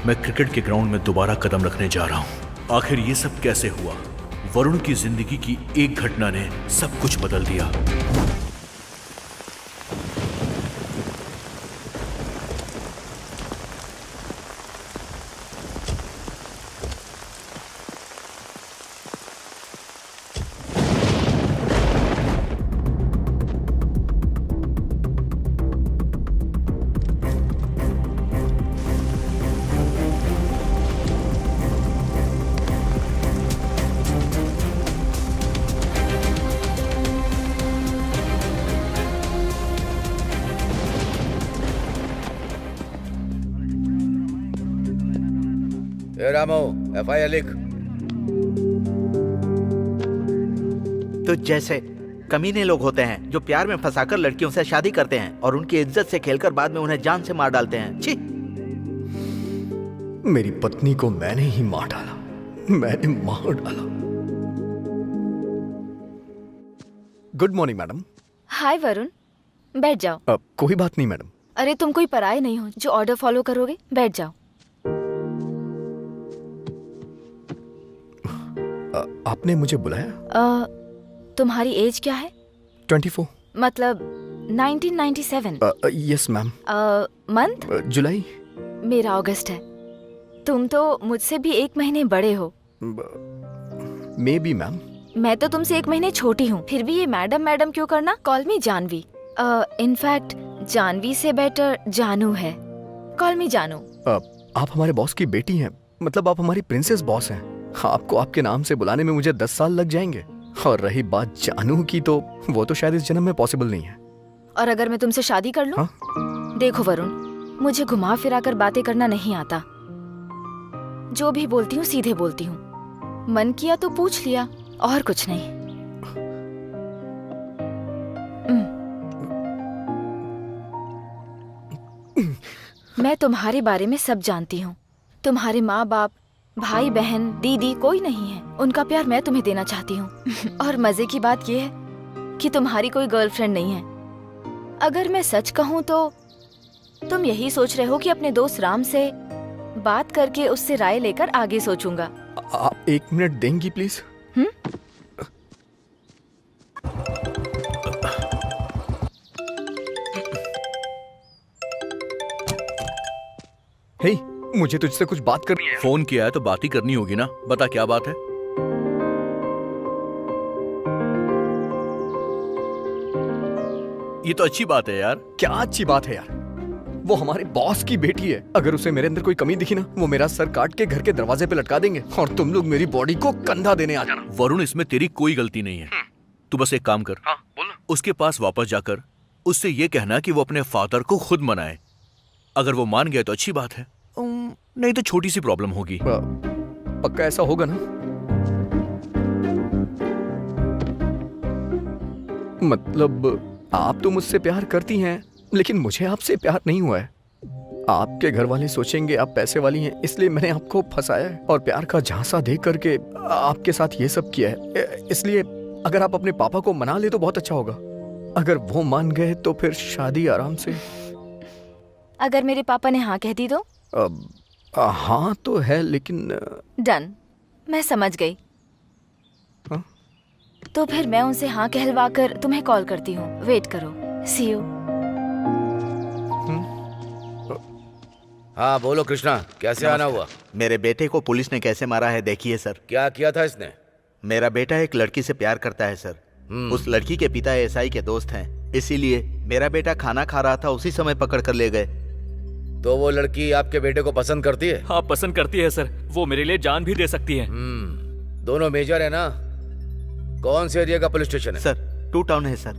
मैं क्रिकेट के ग्राउंड में दोबारा कदम रखने जा रहा हूं। आखिर ये सब कैसे हुआ? वरुण की जिंदगी की एक घटना ने सब कुछ बदल दिया। रामो FIR लिख। तो जैसे कमीने लोग होते हैं जो प्यार में फंसाकर लड़कियों से शादी करते हैं और उनकी इज्जत से खेलकर बाद में उन्हें जान से मार डालते हैं। छी! मेरी पत्नी को मैंने ही मार डाला, मैंने मार डाला। Good morning madam. Hi Varun, बैठ जाओ। कोई बात नहीं मैडम। अरे तुम कोई पराये नहीं हो जो ऑर्डर फॉलो करोगे। बैठ जाओ। आपने मुझे बुलाया? तुम्हारी एज क्या है? 24। मतलब 1997। Yes ma'am. मंथ? जुलाई। मेरा अगस्त है। तुम तो मुझसे भी 1 महीने बड़े हो। May be ma'am. मैं तो तुमसे 1 महीने छोटी हूँ, फिर भी ये मैडम मैडम क्यों करना? Call me Janvi. In fact Janvi से बेटर जानू है। कॉल मी जानू। आप हमारे बॉस की बेटी हैं, मतलब आप हमारी प्रिंसेस बॉस हैं। आपको आपके नाम से बुलाने में मुझे 10 साल लग जाएंगे। और रही बात जानू की, तो वो तो शायद इस जन्म में पॉसिबल नहीं है। और अगर मैं तुमसे शादी कर लूं? देखो वरुण, मुझे घुमा फिरा कर बातें करना नहीं आता। जो भी बोलती हूँ सीधे बोलती हूँ। मन किया तो पूछ लिया, और कुछ नहीं। मैं तुम्हारे बारे में सब जानती हूँ। तुम्हारे माँ बाप, भाई बहन, दीदी कोई नहीं है। उनका प्यार मैं तुम्हें देना चाहती हूँ। और मजे की बात यह है कि तुम्हारी कोई गर्लफ्रेंड नहीं है। अगर मैं सच कहूँ तो तुम यही सोच रहे हो कि अपने दोस्त राम से बात करके उससे राय लेकर आगे सोचूंगा। आप 1 मिनट देंगी प्लीज? हे, मुझे तुझसे कुछ बात करनी है। फोन किया है तो बात ही करनी होगी ना। बता क्या बात है? ये तो अच्छी बात है यार। क्या अच्छी बात है यार? वो हमारे बॉस की बेटी है। अगर उसे मेरे अंदर कोई कमी दिखी ना, वो मेरा सर काट के घर के दरवाजे पे लटका देंगे और तुम लोग मेरी बॉडी को कंधा देने आ जाना। वरुण, इसमें तेरी कोई गलती नहीं है। तू बस एक काम कर। उसके पास वापस जाकर उससे ये कहना कि वो अपने फादर को खुद मनाए। अगर वो मान गया तो अच्छी बात है, नहीं तो छोटी सी प्रॉब्लम होगी। पक्का ऐसा होगा ना? मतलब आप तो मुझसे प्यार करती हैं, लेकिन मुझे आपसे प्यार नहीं हुआ है। आपके घर वाले सोचेंगे आप पैसे वाली हैं, इसलिए मैंने आपको फंसाया है और प्यार का झांसा दे करके आपके साथ ये सब किया है। इसलिए अगर आप अपने पापा को मना ले तो बहुत अच्छा होगा। अगर वो मान गए तो फिर शादी आराम से। अगर मेरे पापा ने हाँ कह दी तो? हाँ तो है, लेकिन डन, मैं समझ गई। हाँ? तो फिर मैं उनसे हाँ कहलवा कर तुम्हें कॉल करती हूँ। वेट करो। सी यू। हाँ बोलो कृष्णा, कैसे आना हुआ? मेरे बेटे को पुलिस ने कैसे मारा है देखिए सर। क्या किया था इसने? मेरा बेटा एक लड़की से प्यार करता है सर। उस लड़की के पिता एसआई के दोस्त हैं, इसीलिए मेरा बेटा खाना खा रहा था, उसी समय पकड़ कर ले गए। तो वो लड़की आपके बेटे को पसंद करती है? हाँ पसंद करती है सर। वो मेरे लिए जान भी दे सकती है। दोनों मेजर है ना? कौन से एरिया का पुलिस स्टेशन है? सर 2 टाउन है सर।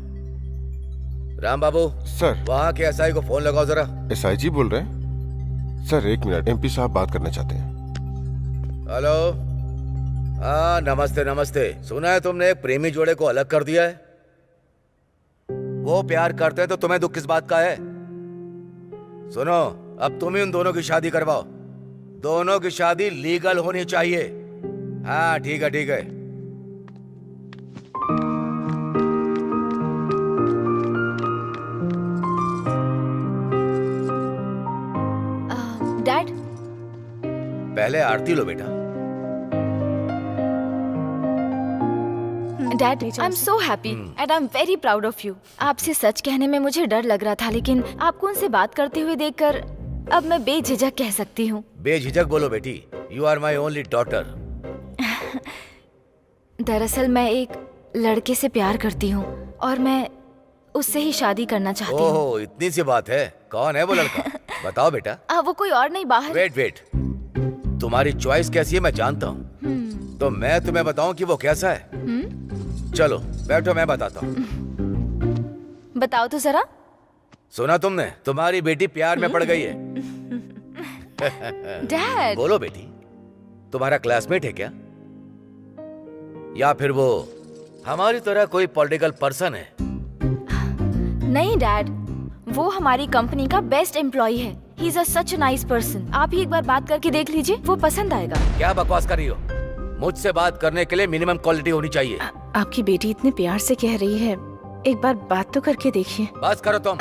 राम बाबू सर, वहाँ के एसआई को फोन लगाओ जरा। एसआई जी बोल रहे हैं? सर 1 मिनट, एमपी साहब बात करना चाहते हैं। हेलो। हाँ नमस्ते नमस्ते। सुना है तुमने एक प्रेमी जोड़े को अलग कर दिया है? वो प्यार करते हैं तो तुम्हें दुख किस बात का है? सुनो, अब तुम ही उन दोनों की शादी करवाओ। दोनों की शादी लीगल होनी चाहिए। हाँ ठीक है ठीक है। डैड, पहले आरती लो बेटा। Dad, I am so happy and I am very proud of you. आपसे सच कहने में मुझे डर लग रहा था, लेकिन आपको उनसे बात करते हुए देखकर अब मैं बेझिझक कह सकती हूँ। बेझिझक बोलो बेटी। You are my only daughter. दरअसल मैं एक लड़के से प्यार करती हूँ और मैं उससे ही शादी करना चाहती हूँ। ओहो, इतनी सी बात है। कौन है वो लड़का? बताओ बेटा। वो कोई और नहीं, बाहर। वेट वेट, तुम्हारी चॉइस कैसी है मैं जानता हूँ, तो मैं तुम्हें बताऊं कि वो कैसा है। चलो बैठो, मैं बताता हूँ। बताओ तो जरा। सुना तुमने? तुम्हारी बेटी प्यार में पड़ गई है। डैड। बोलो बेटी, तुम्हारा क्लासमेट है क्या? या फिर वो हमारी तरह कोई पॉलिटिकल पर्सन है? नहीं डैड, वो हमारी कंपनी का बेस्ट एम्प्लॉय है। He is such nice person. आप ही एक बार बात करके देख लीजिए, वो पसंद आएगा। क्या बकवास कर रही हो? मुझसे बात करने के लिए मिनिमम क्वालिटी होनी चाहिए। आपकी बेटी इतने प्यार से कह रही है, एक बार बात तो करके देखिए। बस करो तुम।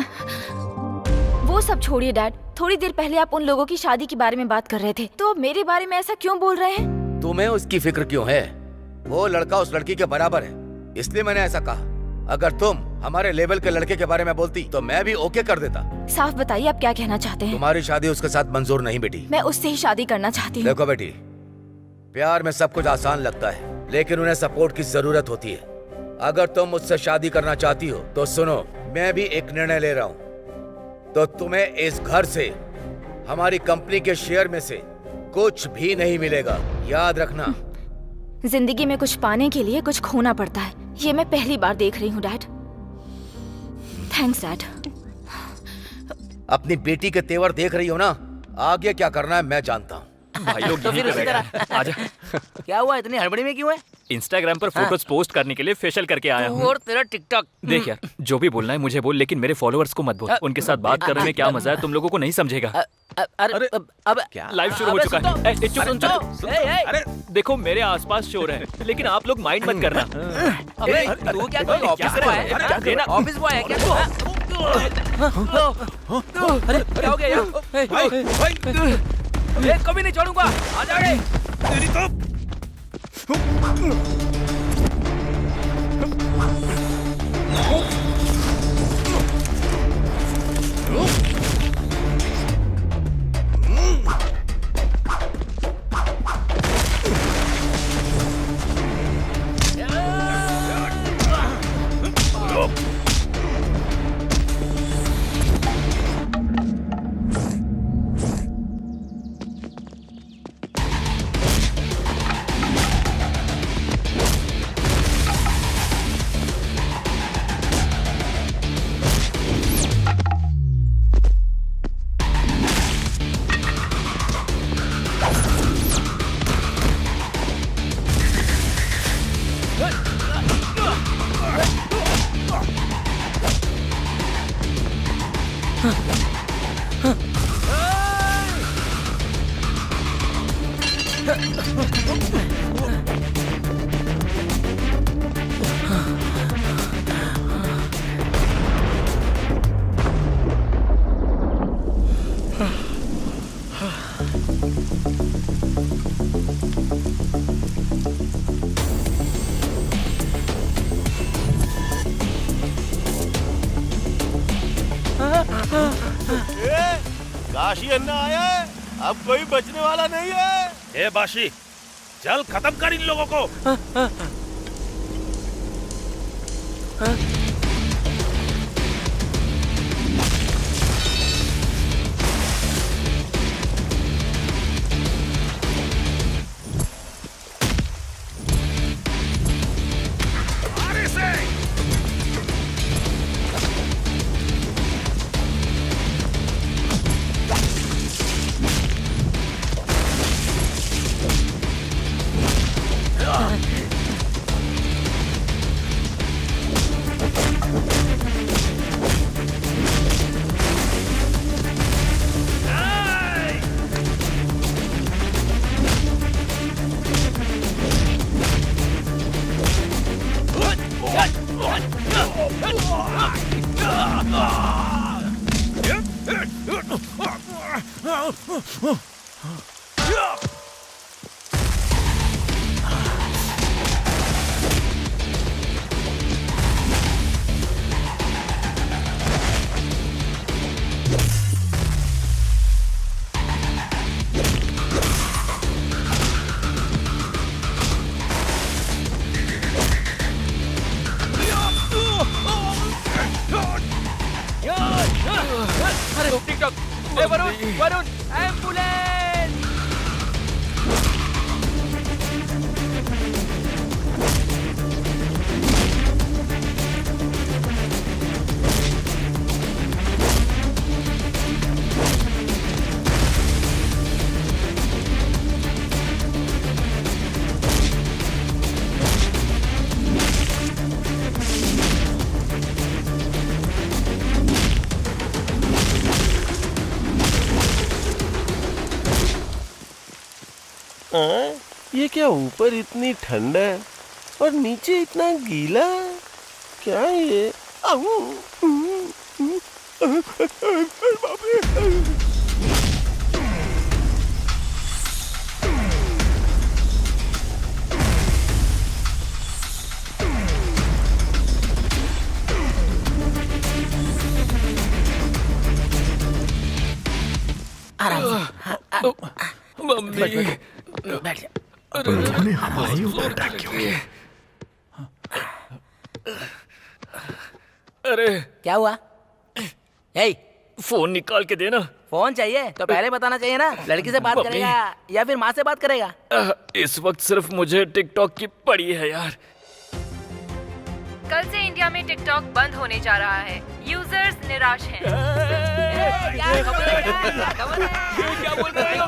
वो सब छोड़िए डैड, थोड़ी देर पहले आप उन लोगों की शादी के बारे में बात कर रहे थे, तो मेरे बारे में ऐसा क्यों बोल रहे हैं? तुम्हें उसकी फिक्र क्यों है? वो लड़का उस लड़की के बराबर है, इसलिए मैंने ऐसा कहा। अगर तुम हमारे लेवल के लड़के के बारे में बोलती तो मैं भी ओके कर देता। साफ बताइए आप क्या कहना चाहते हैं? तुम्हारी शादी उसके साथ मंजूर नहीं बेटी। मैं उससे ही शादी करना चाहती हूँ। देखो बेटी, प्यार में सब कुछ आसान लगता है, लेकिन उन्हें सपोर्ट की जरूरत होती है। अगर तुम मुझसे शादी करना चाहती हो तो सुनो, मैं भी एक निर्णय ले रहा हूँ। तो तुम्हें इस घर से, हमारी कंपनी के शेयर में से कुछ भी नहीं मिलेगा, याद रखना। जिंदगी में कुछ पाने के लिए कुछ खोना पड़ता है, ये मैं पहली बार देख रही हूँ डैड। Thanks dad. अपनी बेटी के तेवर देख रही हो ना, आगे क्या करना है मैं जानता हूँ। भाई लोग तो फिर यहीं पे उसी बैठे तरह। हैं। आजा। क्या हुआ, इतनी हड़बड़ी में क्यों है? इंस्टाग्राम पर फोटोज पोस्ट करने के लिए फेशियल करके आया हूँ। और तेरा टिकटॉक। देख यार, जो भी बोलना है मुझे बोल, लेकिन मेरे फॉलोअर्स को मत बोल। उनके साथ बात करने में क्या मजा है तुम लोगों को नहीं समझेगा। अरे अब लाइव शुरू हो चुका है। अरे देखो, मेरे आसपास शोर है, लेकिन आप लोग माइंड मत करना। अबे तू क्या कोई ऑफिस बॉय है? देना ऑफिस बॉय है क्या तू? अरे क्या हो गया यार? कभी नहीं छोड़ूंगा, आ जा रे। तेरी तो काशी अन्ना आया है, अब कोई बचने वाला नहीं है। ए बाशी, चल खत्म कर इन लोगों को। टिकटॉक। ए वरुण, वरुण, एम्बुलेंस। ये क्या ऊपर इतनी ठंड है और नीचे इतना गीला? क्या है ये? बाप रे! आराम से। मम्मी बैठ जा। उन्होंने हमारे ऊपर अटैक क्यों किया? अरे क्या हुआ? हे, फोन निकाल के देना। फोन चाहिए तो पहले बताना चाहिए ना। लड़की से बात मम्मी। करेगा या फिर माँ से बात करेगा? इस वक्त सिर्फ मुझे टिकटॉक की पड़ी है यार। कल से इंडिया में टिकटॉक बंद होने जा रहा है। यूजर्स निराश हैं। क्या खबर है? क्या खबर है? क्या बोल रहे हो?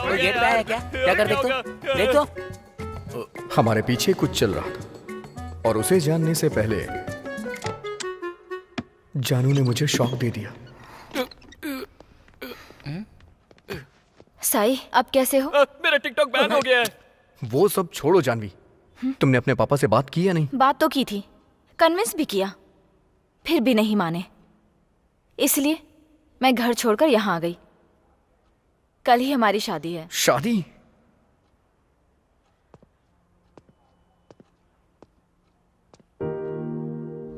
कोई गेट पे आया क्या? क्या कर देख तो। हमारे पीछे कुछ चल रहा था और उसे जानने से पहले जानू ने मुझे शॉक दे दिया। साई, अब कैसे हो? मेरा टिकटॉक बैन हो गया है। वो सब छोड़ो जानवी, तुमने अपने पापा से बात की या नहीं? बात तो की थी, कन्विंस भी किया, फिर भी नहीं माने। इसलिए मैं घर छोड़कर यहाँ आ गई। कल ही हमारी शादी है। शादी?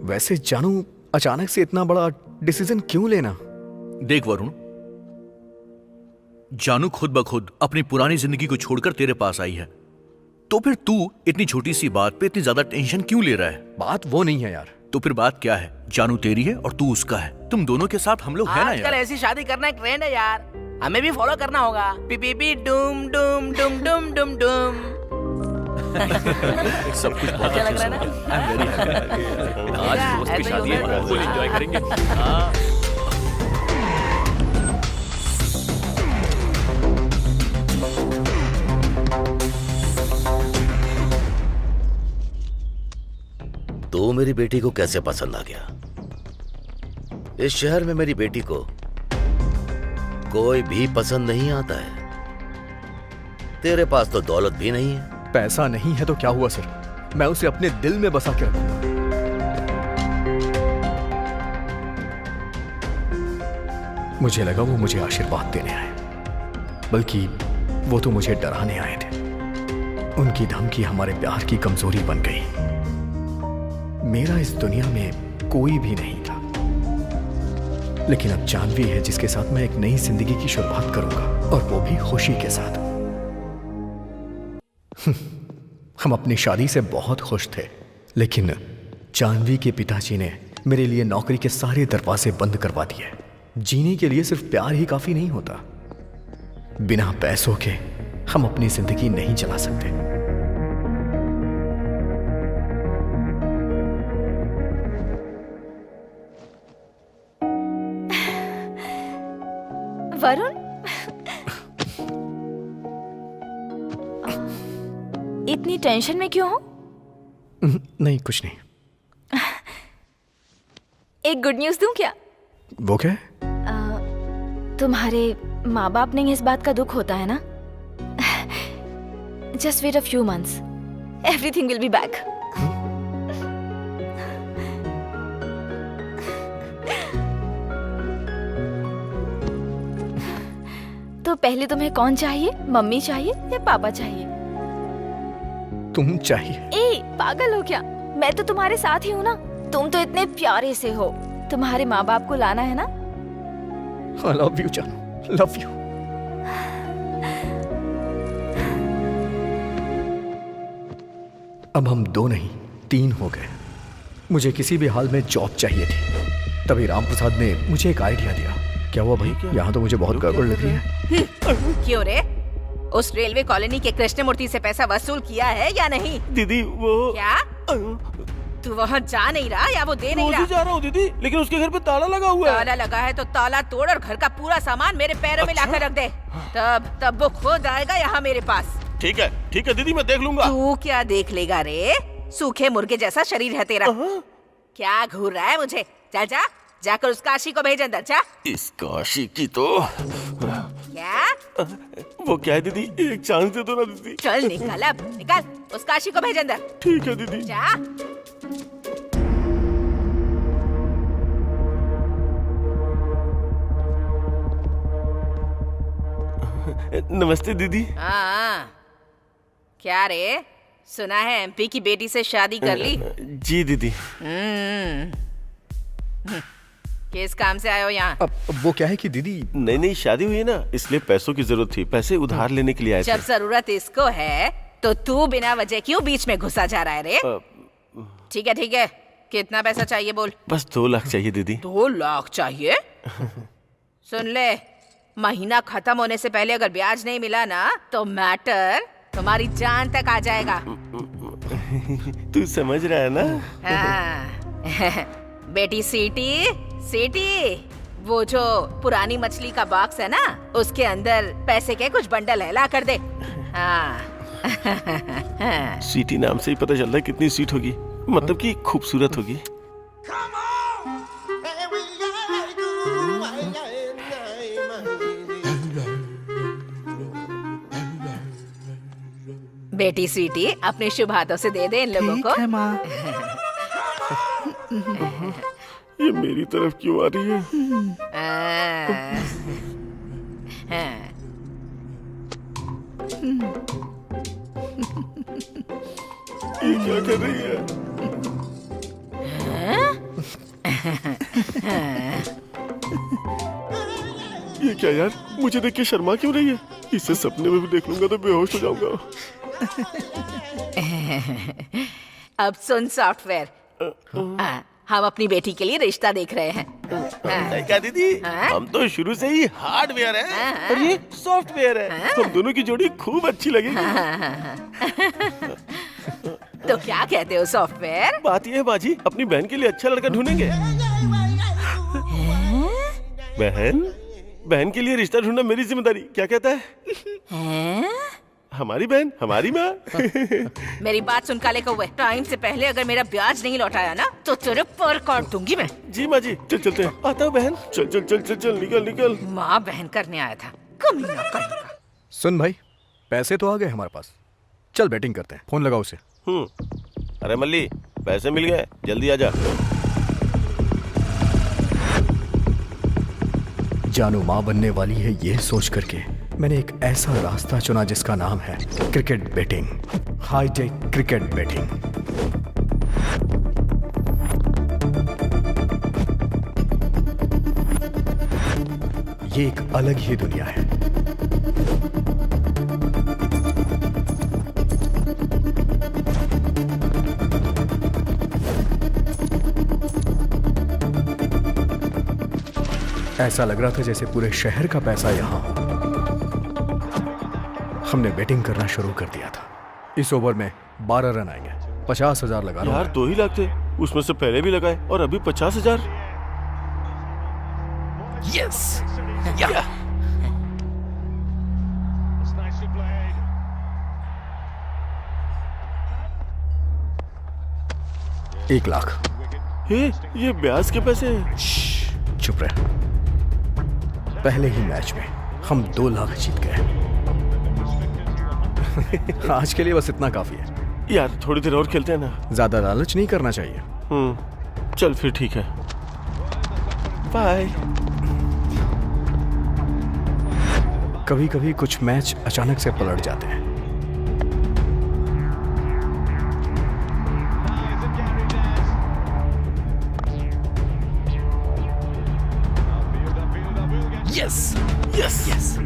वैसे जानू, अचानक से इतना बड़ा डिसीजन क्यों लेना? देख वरुण, जानू खुद ब खुद अपनी पुरानी जिंदगी को छोड़कर तेरे पास आई है, तो फिर तू इतनी छोटी सी बात पे इतनी ज्यादा टेंशन क्यों ले रहा है? बात वो नहीं है यार। तो फिर बात क्या है? जानू तेरी है और तू उसका है। तुम दोनों के साथ हम लोग है ना आजकल यार। ऐसी शादी करना एक ट्रेंड है यार, हमें भी फॉलो करना होगा। P P P Doom Doom Doom Doom Doom Doom. सब कुछ बहुत अच्छा लग रहा है ना? आज दोस्त की शादी है, फुल एंजॉय करेंगे। हाँ। तो मेरी बेटी को कैसे पसंद आ गया? इस शहर में मेरी बेटी को कोई भी पसंद नहीं आता है। तेरे पास तो दौलत भी नहीं है। पैसा नहीं है तो क्या हुआ सर, मैं उसे अपने दिल में बसा के रखूंगा। मुझे लगा वो मुझे आशीर्वाद देने आए, बल्कि वो तो मुझे डराने आए थे। उनकी धमकी हमारे प्यार की कमजोरी बन गई। मेरा इस दुनिया में कोई भी नहीं था, लेकिन अब जानवी है जिसके साथ मैं एक नई जिंदगी की शुरुआत करूंगा, और वो भी खुशी के साथ। हम अपनी शादी से बहुत खुश थे, लेकिन जानवी के पिताजी ने मेरे लिए नौकरी के सारे दरवाजे बंद करवा दिए। जीने के लिए सिर्फ प्यार ही काफी नहीं होता, बिना पैसों के हम अपनी जिंदगी नहीं चला सकते। वरुण, इतनी टेंशन में क्यों हो? नहीं, कुछ नहीं। एक गुड न्यूज दूं क्या? वो क्या? तुम्हारे माँ बाप नहीं इस बात का दुख होता है ना? Just wait a few months, everything will be back. तो पहले तुम्हें कौन चाहिए, मम्मी चाहिए या पापा चाहिए? तुम चाहिए। ए, पागल हो क्या? मैं तो तुम्हारे साथ ही हूँ ना। तुम तो इतने प्यारे से हो। तुम्हारे माँ बाप को लाना है ना? I love you, जानू, love you। अब हम 2 नहीं 3 हो गए। मुझे किसी भी हाल में जॉब चाहिए थी। तभी राम प्रसाद ने मुझे एक आइडिया दिया। क्या हुआ भाई? यहाँ तो मुझे बहुत गड़बड़ लग रही है। क्यों रे? उस रेलवे कॉलोनी के कृष्णमूर्ति से पैसा वसूल किया है या नहीं? दीदी वो क्या तू वहाँ जा नहीं रहा या वो दे नहीं रहा? जा रहा हूँ दीदी, लेकिन उसके घर पे ताला लगा हुआ है। ताला लगा है तो ताला तोड़ और घर का पूरा सामान मेरे पैरों में लाकर रख दे। तब वो खुद आएगा यहाँ मेरे पास। ठीक है दीदी, मैं देख लूंगा। तू क्या देख लेगा रे? सूखे मुर्गे जैसा शरीर है तेरा। क्या घूर रहा है मुझे? चल जा, जाकर उस काशी को भेज अंदर। जा। इस काशी की तो क्या? वो क्या है दीदी, एक चांस दे दो ना दीदी। चल निकल, अब निकल, उस काशी को भेज अंदर। ठीक है दीदी। जा। नमस्ते दीदी। हाँ, क्या रे, सुना है एमपी की बेटी से शादी कर ली? जी दीदी। किस काम से आए हो यहाँ? अब वो क्या है कि दीदी नई नई शादी हुई है ना, इसलिए पैसों की जरूरत थी, पैसे उधार लेने के लिए आए थे। जब जरूरत इसको है तो तू बिना वजह क्यों बीच में घुसा जा रहा है रे? ठीक है, कितना पैसा चाहिए बोल? बस 2 लाख चाहिए दीदी। 2 लाख चाहिए? सुन ले, महीना खत्म होने से पहले अगर ब्याज नहीं मिला ना तो मैटर तुम्हारी जान तक आ जाएगा। तू समझ रहा है ना? हाँ। बेटी सीटी, वो जो पुरानी मछली का बॉक्स है ना, उसके अंदर पैसे के कुछ बंडल है, ला कर दे। हाँ। सीटी नाम से ही पता चल रहा है कितनी सीट होगी, मतलब कि खूबसूरत होगी। बेटी स्वीटी, अपने शुभ हाथों से दे दे इन लोगों को। ठीक है माँ। ये मेरी तरफ क्यों आ रही है? ये क्या कर रही है? ये क्या यार, मुझे देख के शर्मा क्यों रही है? इसे सपने में भी देख लूंगा तो बेहोश हो जाऊंगा। अब सुन सॉफ्टवेयर, हम अपनी बेटी के लिए रिश्ता देख रहे हैं। क्या दीदी, हम तो शुरू से ही हार्डवेयर हैं और ये सॉफ्टवेयर है। हम दोनों की जोड़ी खूब अच्छी लगेगी। तो क्या कहते हो सॉफ्टवेयर? बात ये है बाजी, अपनी बहन के लिए अच्छा लड़का ढूंढेंगे। बहन के लिए रिश्ता ढूंढना मेरी जिम्मेदारी, क्या कहता है? हमारी बहन हमारी माँ। मेरी बात सुन काले कौवे, टाइम से पहले अगर मेरा ब्याज नहीं लौटाया ना तो तेरे पर काट दूंगी मैं। जी माँ जी, चल चलते हैं। आता हूँ बहन। चल चल चल चल चल, निकल निकल। माँ बहन करने आया था, कमीना कहीं। सुन भाई, पैसे तो आ गए हमारे पास, चल बैटिंग करते हैं। फोन लगाओ उसे। अरे मल्ली, पैसे मिल गए, जल्दी आजा। जानू माँ बनने वाली है, ये सोच करके मैंने एक ऐसा रास्ता चुना जिसका नाम है cricket betting, high tech cricket betting. ये एक अलग ही दुनिया है। ऐसा लग रहा था जैसे पूरे शहर का पैसा यहाँ हो। हमने बैटिंग करना शुरू कर दिया था। इस ओवर में 12 रन आएंगे, 50,000 लगा रहा हूं। यार 2 ही लाख थे, उसमें से पहले भी लगाए और अभी 50,000। यस। 1 लाख। ये ब्याज के पैसे हैं। चुप रहे। पहले ही मैच में हम 2 लाख जीत गए। आज के लिए बस इतना काफी है। यार थोड़ी देर और खेलते हैं ना। ज्यादा लालच नहीं करना चाहिए। चल फिर ठीक है, बाय। कभी कभी कुछ मैच अचानक से पलट जाते हैं। Yes yes yes.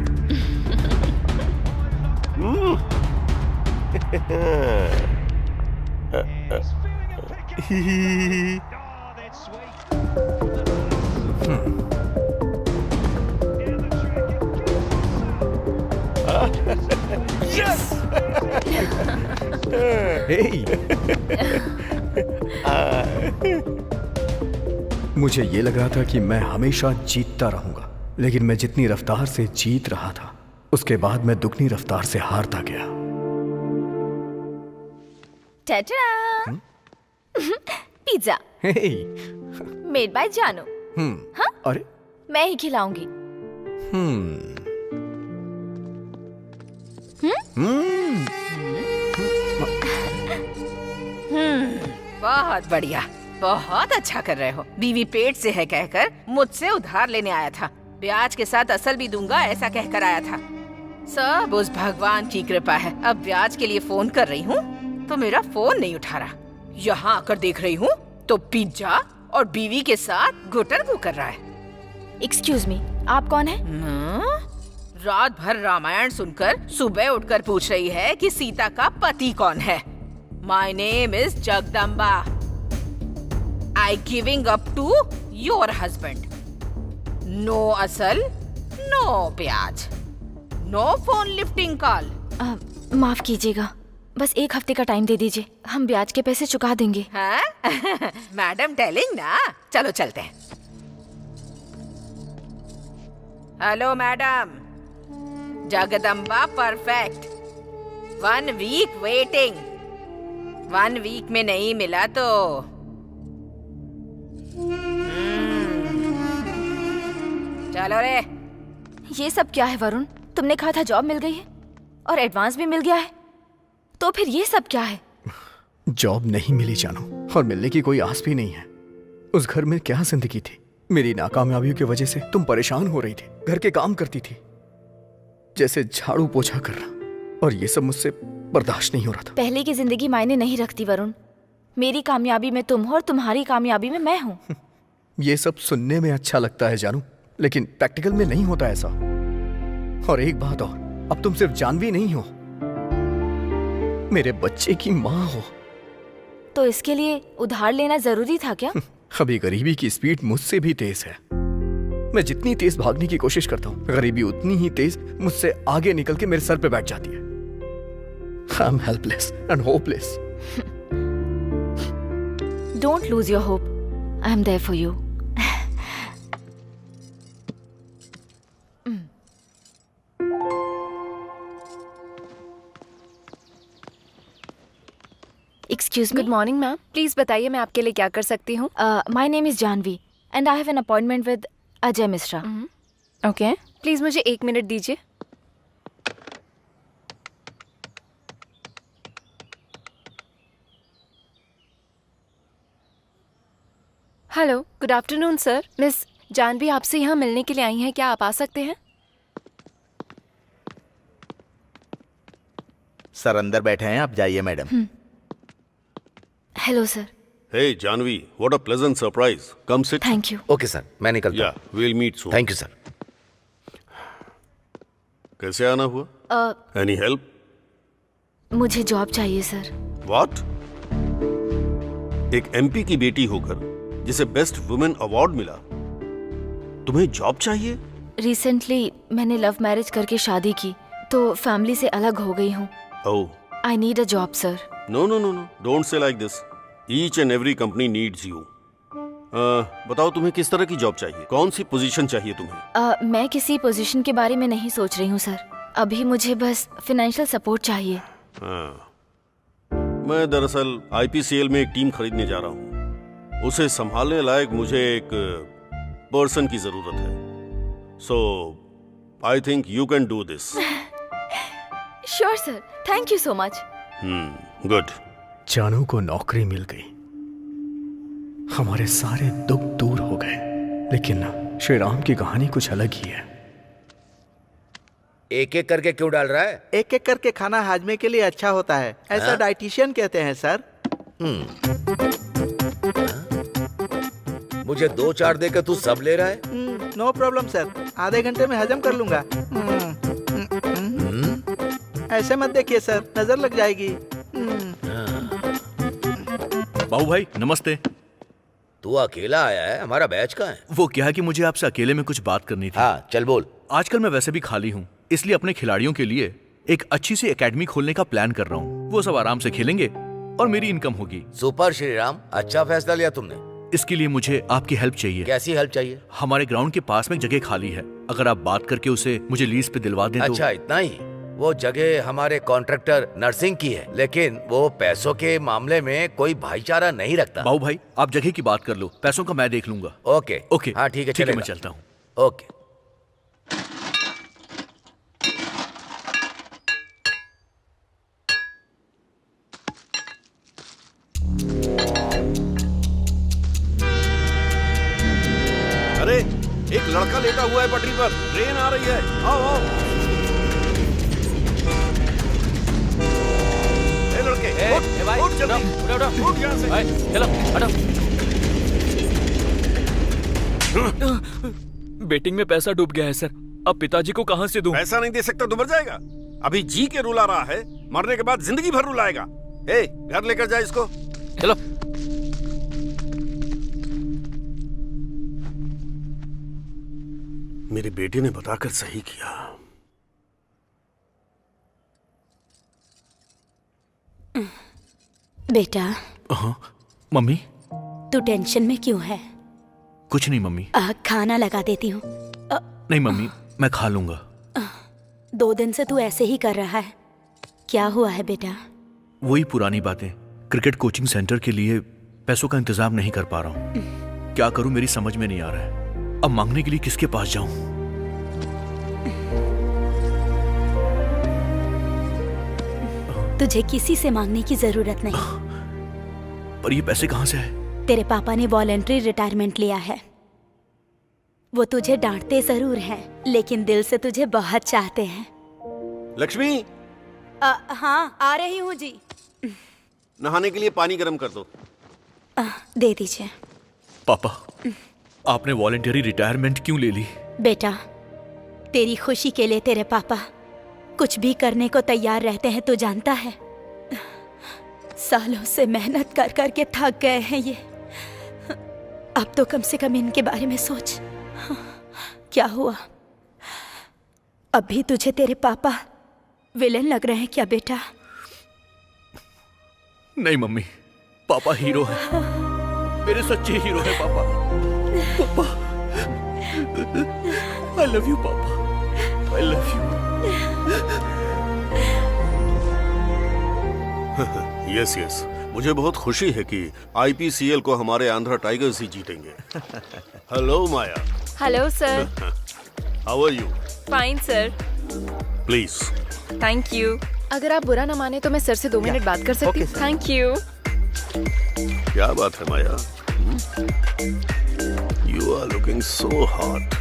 यस। मुझे ये लग रहा था कि मैं हमेशा जीतता रहूंगा, लेकिन मैं जितनी रफ्तार से जीत रहा था उसके बाद मैं दुगनी रफ्तार से हारता गया। Ta-da! Pizza. Hey. Made by Janu. हाँ? अरे मैं ही खिलाऊंगी। बहुत बढ़िया, बहुत अच्छा कर रहे हो। बीवी पेट से है कहकर मुझसे उधार लेने आया था, ब्याज के साथ असल भी दूंगा ऐसा कहकर आया था। सब उस भगवान की कृपा है। अब ब्याज के लिए फोन कर रही हूँ तो मेरा फोन नहीं उठा रहा। यहाँ आकर देख रही हूँ तो पिज्जा और बीवी के साथ घुटर घू कर रहा है। एक्सक्यूज मी, आप कौन है? रात भर रामायण सुनकर सुबह उठकर पूछ रही है कि सीता का पति कौन है। My name is Jagdamba. I giving up to your husband. No असल, नो ब्याज, नो फोन लिफ्टिंग कॉल। माफ कीजिएगा, बस 1 हफ्ते का टाइम दे दीजिए, हम ब्याज के पैसे चुका देंगे। हाँ? मैडम टेलिंग ना। चलो चलते हैं। Hello madam, Jagdamba perfect. 1 week waiting. 1 week में नहीं मिला तो चलो रे। ये सब क्या है वरुण? तुमने कहा था जॉब मिल गई है और एडवांस भी मिल गया है, तो फिर ये सब क्या है? जॉब नहीं मिली जानू, और मिलने की कोई आस भी नहीं है। उस घर में क्या जिंदगी थी? मेरी नाकामयाबियों की वजह से तुम परेशान हो रही थी, घर के काम करती थी जैसे झाड़ू पोछा करना, और ये सब मुझसे बर्दाश्त नहीं हो रहा था। पहले की जिंदगी मायने नहीं रखती वरुण। मेरी कामयाबी में तुम हो और तुम्हारी कामयाबी में मैं हूँ। ये सब सुनने में अच्छा लगता है जानू, लेकिन प्रैक्टिकल में नहीं होता ऐसा। और एक बात और, अब तुम सिर्फ जानवी नहीं हो, मेरे बच्चे की माँ हो। तो इसके लिए उधार लेना जरूरी था क्या? अभी गरीबी की स्पीड मुझसे भी तेज है। मैं जितनी तेज भागने की कोशिश करता हूँ, गरीबी उतनी ही तेज मुझसे आगे निकल के मेरे सर पे बैठ जाती है। I am helpless and hopeless. Don't lose your hope, I am there for you. Excuse me. Good morning, ma'am. Please बताइए मैं आपके लिए क्या कर सकती हूँ? My name is Janvi and I have an appointment with Ajay Misra. Okay, please मुझे 1 मिनट दीजिए। Hello, good afternoon sir. Miss Janvi आपसे यहाँ मिलने के लिए आई हैं, क्या आप आ सकते हैं? सर अंदर बैठे हैं, आप जाइए madam. Hello sir. Hey Janvi, what a pleasant surprise. Come sit. Thank you. Okay sir, मैं निकलता Yeah, we'll meet soon. Thank you sir. कैसे आना हुआ? Any help? मुझे जॉब चाहिए सर। What? एक एमपी की बेटी होकर जिसे बेस्ट वुमेन अवार्ड मिला, तुम्हें जॉब चाहिए? रिसेंटली मैंने लव मैरिज करके शादी की, तो फैमिली से अलग हो गई हूँ। Oh. I need a job sir. No, no, no, no. Don't say like this. Each and every company needs you. बताओ तुम्हें किस तरह की जॉब चाहिए? कौन सी पोजीशन चाहिए तुम्हें? मैं किसी पोजीशन के बारे में नहीं सोच रही हूँ सर। अभी मुझे बस फाइनेंशियल सपोर्ट चाहिए। मैं दरअसल आईपीसीएल में एक टीम खरीदने जा रहा हूँ। उसे संभालने लायक मुझे एक पर्सन की जरूरत है। So, I think you can do this. Sure sir, thank you so much. Good. जानू को नौकरी मिल गई, हमारे सारे दुख दूर हो गए। लेकिन श्री राम की कहानी कुछ अलग ही है। एक एक करके क्यों डाल रहा है? एक एक करके खाना हाजमे के लिए अच्छा होता है, ऐसा डाइटिशियन कहते हैं सर। मुझे 2-4 देकर तू सब ले रहा है? नो प्रॉब्लम सर, आधे घंटे में हजम कर लूंगा। ऐसे मत देखिए सर, नजर लग जाएगी। बाबू भाई नमस्ते। तू अकेला आया है? हमारा बैच कहाँ है? वो क्या है कि मुझे आपसे अकेले में कुछ बात करनी थी। हाँ चल बोल। आजकल मैं वैसे भी खाली हूँ, इसलिए अपने खिलाड़ियों के लिए एक अच्छी सी एकेडमी खोलने का प्लान कर रहा हूँ। वो सब आराम से खेलेंगे और मेरी इनकम होगी। सुपर श्रीराम, अच्छा फैसला लिया तुमने। इसके लिए मुझे आपकी हेल्प चाहिए। कैसी हेल्प चाहिए? हमारे ग्राउंड के पास में एक जगह खाली है, अगर आप बात करके उसे मुझे लीज पे दिलवा दें तो। अच्छा इतना ही? वो जगह हमारे कॉन्ट्रैक्टर नरसिंह की है, लेकिन वो पैसों के मामले में कोई भाईचारा नहीं रखता। बाबू भाई आप जगह की बात कर लो, पैसों का मैं देख लूंगा। ओके ओके हाँ ठीक है, ठीक है, चलेगा। मैं चलता हूँ। ओके। अरे एक लड़का लेटा हुआ है पटरी पर, ट्रेन आ रही है, आओ आओ। ए लड़के, उठ जल्दी, उठ यहाँ से। चलो हटो। बेटिंग में पैसा डूब गया है सर, अब पिताजी को कहाँ से दूं? पैसा नहीं दे सकता तो मर जाएगा। अभी जी के रुला रहा है, मरने के बाद जिंदगी भर रुलाएगा। ए घर लेकर जा इसको। चलो। मेरे बेटे ने बताकर सही किया। बेटा। हाँ मम्मी। तू टेंशन में क्यों है? कुछ नहीं मम्मी। खाना लगा देती हूँ। नहीं मम्मी, मैं खा लूंगा। 2 दिन से तू ऐसे ही कर रहा है, क्या हुआ है बेटा? वही पुरानी बातें। क्रिकेट कोचिंग सेंटर के लिए पैसों का इंतजाम नहीं कर पा रहा हूँ। क्या करूं मेरी समझ में नहीं आ रहा है। अब मांगने के लिए किसके पास जाऊं? तुझे किसी से मांगने की जरूरत नहीं। पर ये पैसे कहाँ से आए? तेरे पापा ने वॉलंटरी रिटायरमेंट लिया है। वो तुझे डांटते जरूर हैं, लेकिन दिल से तुझे बहुत चाहते हैं। लक्ष्मी। हाँ आ रही हूँ जी। नहाने के लिए पानी गर्म कर दो। दे दीजिए। पापा, आपने वॉलंटरी रिटायरमेंट क्यों ले ली? बेटा, तेरी खुशी के लिए तेरे पापा कुछ भी करने को तैयार रहते हैं, तो जानता है। सालों से मेहनत कर कर के थक गए हैं ये। अब तो कम से कम इनके बारे में सोच। क्या हुआ? अभी तुझे तेरे पापा विलेन लग रहे हैं क्या बेटा? नहीं मम्मी, पापा हीरो है, मेरे सच्चे हीरो है पापा। पापा, I love you पापा, I love you। Yes yes, मुझे बहुत खुशी है कि आईपीसीएल को हमारे आंध्रा टाइगर्स ही जीतेंगे। Hello Maya. Hello sir. How are you? Fine sir. Please. Thank you. अगर आप बुरा ना माने तो मैं सर से 2 मिनट बात कर सकती हूँ? Thank you. क्या बात है Maya? You are looking so hot.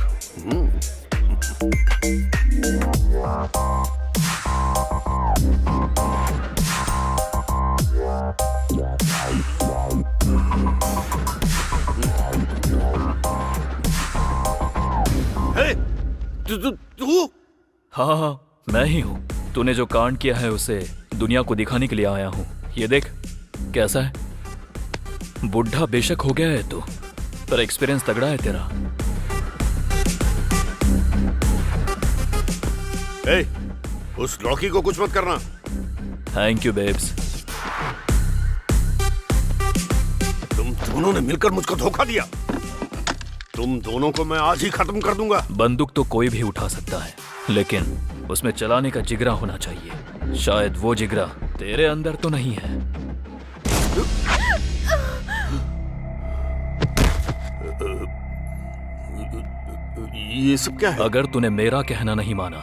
तू? हाँ, मैं ही हूँ। तूने जो कांड किया है उसे दुनिया को दिखाने के लिए आया हूँ। ये देख कैसा है। बुढ़ा बेशक हो गया है तू, पर एक्सपीरियंस तगड़ा है तेरा। ए, उस लौकी को कुछ मत करना। Thank you babes. तुम दोनों ने मिलकर मुझको धोखा दिया। तुम दोनों को मैं आज ही खत्म कर दूंगा। बंदूक तो कोई भी उठा सकता है, लेकिन उसमें चलाने का जिगरा होना चाहिए। शायद वो जिगरा तेरे अंदर तो नहीं है। ये सब क्या है? अगर तूने मेरा कहना नहीं माना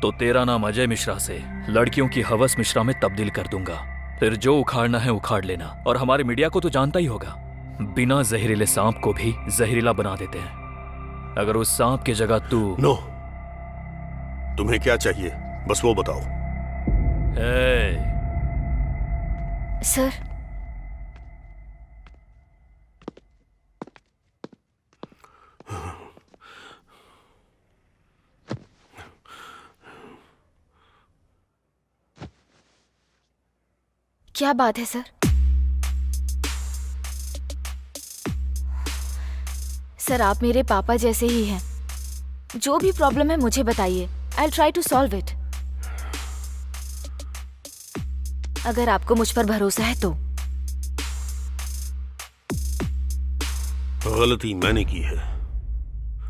तो तेरा नाम अजय मिश्रा से लड़कियों की हवस मिश्रा में तब्दील कर दूंगा। फिर जो उखाड़ना है उखाड़ लेना। और हमारे मीडिया को तो जानता ही होगा, बिना जहरीले सांप को भी जहरीला बना देते हैं। अगर उस सांप की जगह तू... नो, तुम्हें क्या चाहिए बस वो बताओ। सर, क्या बात है सर? सर, आप मेरे पापा जैसे ही हैं। जो भी प्रॉब्लम है मुझे बताइए, I'll try to solve it। अगर आपको मुझ पर भरोसा है तो। गलती मैंने की है,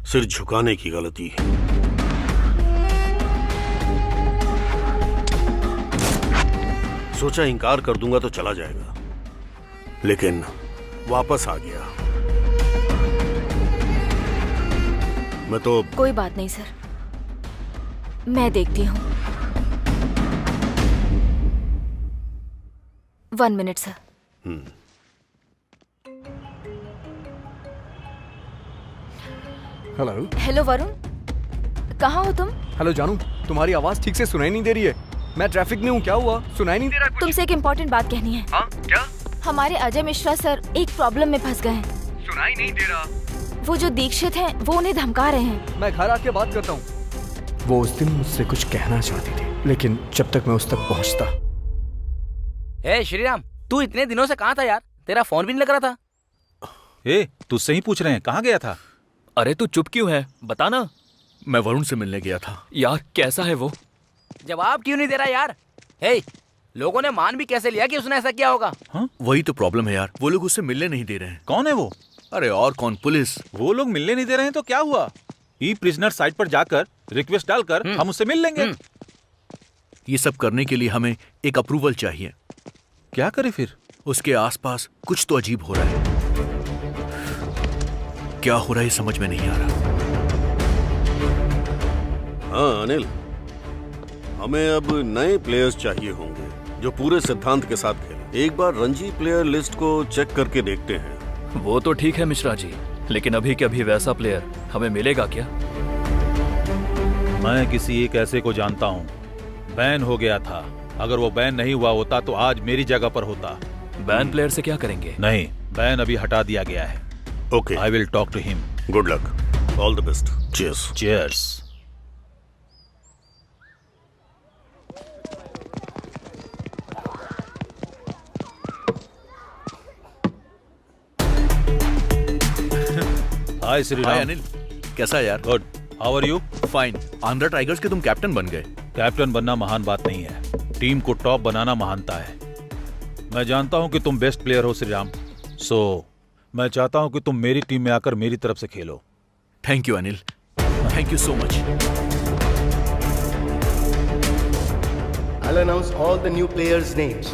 सिर झुकाने की गलती। सोचा इनकार कर दूंगा तो चला जाएगा, लेकिन वापस आ गया। मैं तो कोई बात नहीं सर, मैं देखती हूँ। 1 minute sir. Hello. Hello Varun, कहाँ हो तुम? हेलो जानू, तुम्हारी आवाज ठीक से सुनाई नहीं दे रही है। मैं ट्रैफिक में हूँ, क्या हुआ? सुनाई नहीं दे रहा? तुमसे एक इम्पोर्टेंट बात कहनी है। हाँ, क्या? हमारे अजय मिश्रा सर एक प्रॉब्लम में फंस गए हैं। सुनाई नहीं दे रहा। वो जो दीक्षित हैं, वो उन्हें धमका रहे हैं। मैं घर आके बात करता हूँ। वो उस दिन मुझसे कुछ कहना चाहती थी, लेकिन जब तक मैं उस तक पहुँचता। ए श्रीराम, तू इतने दिनों से कहाँ था यार? तेरा फोन भी नहीं लग रहा था। ए, तुझसे ही पूछ रहे हैं, कहाँ गया था? अरे तू चुप क्यों है, बता ना। मैं वरुण से मिलने गया था। यार कैसा है वो? जवाब क्यों नहीं दे रहा यार? हे, लोगों ने मान भी कैसे लिया कि उसने ऐसा किया होगा? हाँ? वही तो प्रॉब्लम है यार, वो लोग उससे मिलने नहीं दे रहे हैं। कौन है वो? अरे और कौन, पुलिस। वो लोग मिलने नहीं दे रहे हैं तो क्या हुआ? ई प्रिजनर साइट पर जाकर रिक्वेस्ट डालकर हम उससे मिल लेंगे। ये सब करने के लिए हमें एक अप्रूवल चाहिए। क्या करें फिर? उसके आसपास कुछ तो अजीब हो रहा है। क्या हो रहा है समझ में नहीं आ रहा। हाँ अनिल, हमें अब नए प्लेयर्स चाहिए होंगे जो पूरे सिद्धांत के साथ खेलें। एक बार रणजी प्लेयर लिस्ट को चेक करके देखते हैं। वो तो ठीक है मिश्रा जी, लेकिन अभी के अभी वैसा प्लेयर हमें मिलेगा क्या? मैं किसी एक ऐसे को जानता हूँ, बैन हो गया था। अगर वो बैन नहीं हुआ होता तो आज मेरी जगह पर होता। बैन प्लेयर से क्या करेंगे? नहीं, बैन अभी हटा दिया गया है। Okay, I will talk to him. Good luck, all the best. Cheers. Cheers. Hi Shriram. Hi Anil, कैसा यार? Good, how are you? Fine. Andhra tigers के तुम कैप्टन बन गए। कैप्टन बनना महान बात नहीं है, टीम को टॉप बनाना महानता है। मैं जानता हूं कि तुम बेस्ट प्लेयर हो श्रीराम, सो मैं चाहता हूं कि तुम मेरी टीम में आकर मेरी तरफ से खेलो। Thank you Anil, thank you so much. I'll announce all the new players' names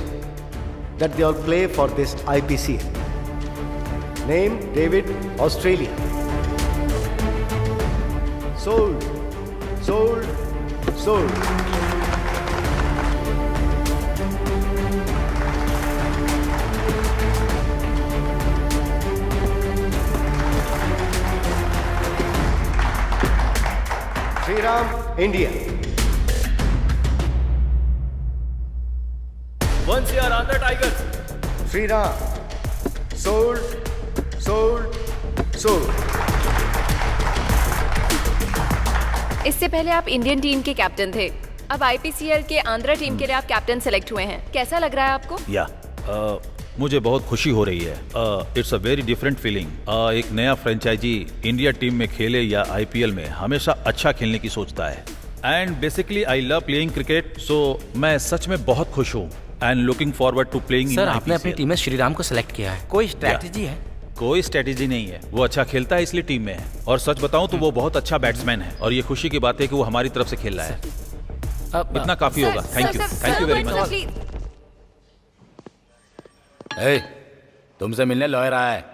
that they all play for this IPCL. Name David, Australia. Sold, sold, sold. Sriram, India. Once you are on the Tigers. Sriram, sold, sold, sold. इससे पहले आप इंडियन टीम के कैप्टन थे, अब आईपीसीएल के आंध्रा टीम के लिए आप कैप्टन सेलेक्ट हुए हैं। कैसा लग रहा है आपको? या मुझे बहुत खुशी हो रही है। It's a very different feeling. एक नया फ्रेंचाइजी इंडिया टीम में खेले या आईपीएल में हमेशा अच्छा खेलने की सोचता है। And basically I love playing cricket, so मैं सच में बहुत खुश हूँ and looking forward to playing. Sir, आपने अपनी टीम में श्रीराम को सिलेक्ट किया है, कोई स्ट्रैटेजी है? कोई स्ट्रेटेजी नहीं है, वो अच्छा खेलता है इसलिए टीम में है। और सच बताऊं तो वो बहुत अच्छा बैट्समैन है और ये खुशी की बात है कि वो हमारी तरफ से खेल रहा है। इतना काफी होगा। Thank you very much. ए, तुमसे मिलने लॉयर आया है।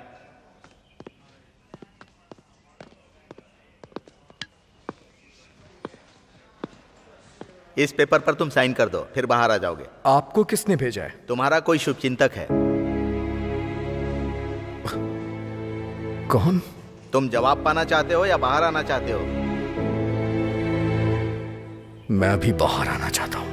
इस पेपर पर तुम साइन कर दो, फिर बाहर आ जाओगे। आपको किसने भेजा है? तुम्हारा कोई शुभचिंतक है। कौन? तुम जवाब पाना चाहते हो या बाहर आना चाहते हो? मैं अभी बाहर आना चाहता हूँ।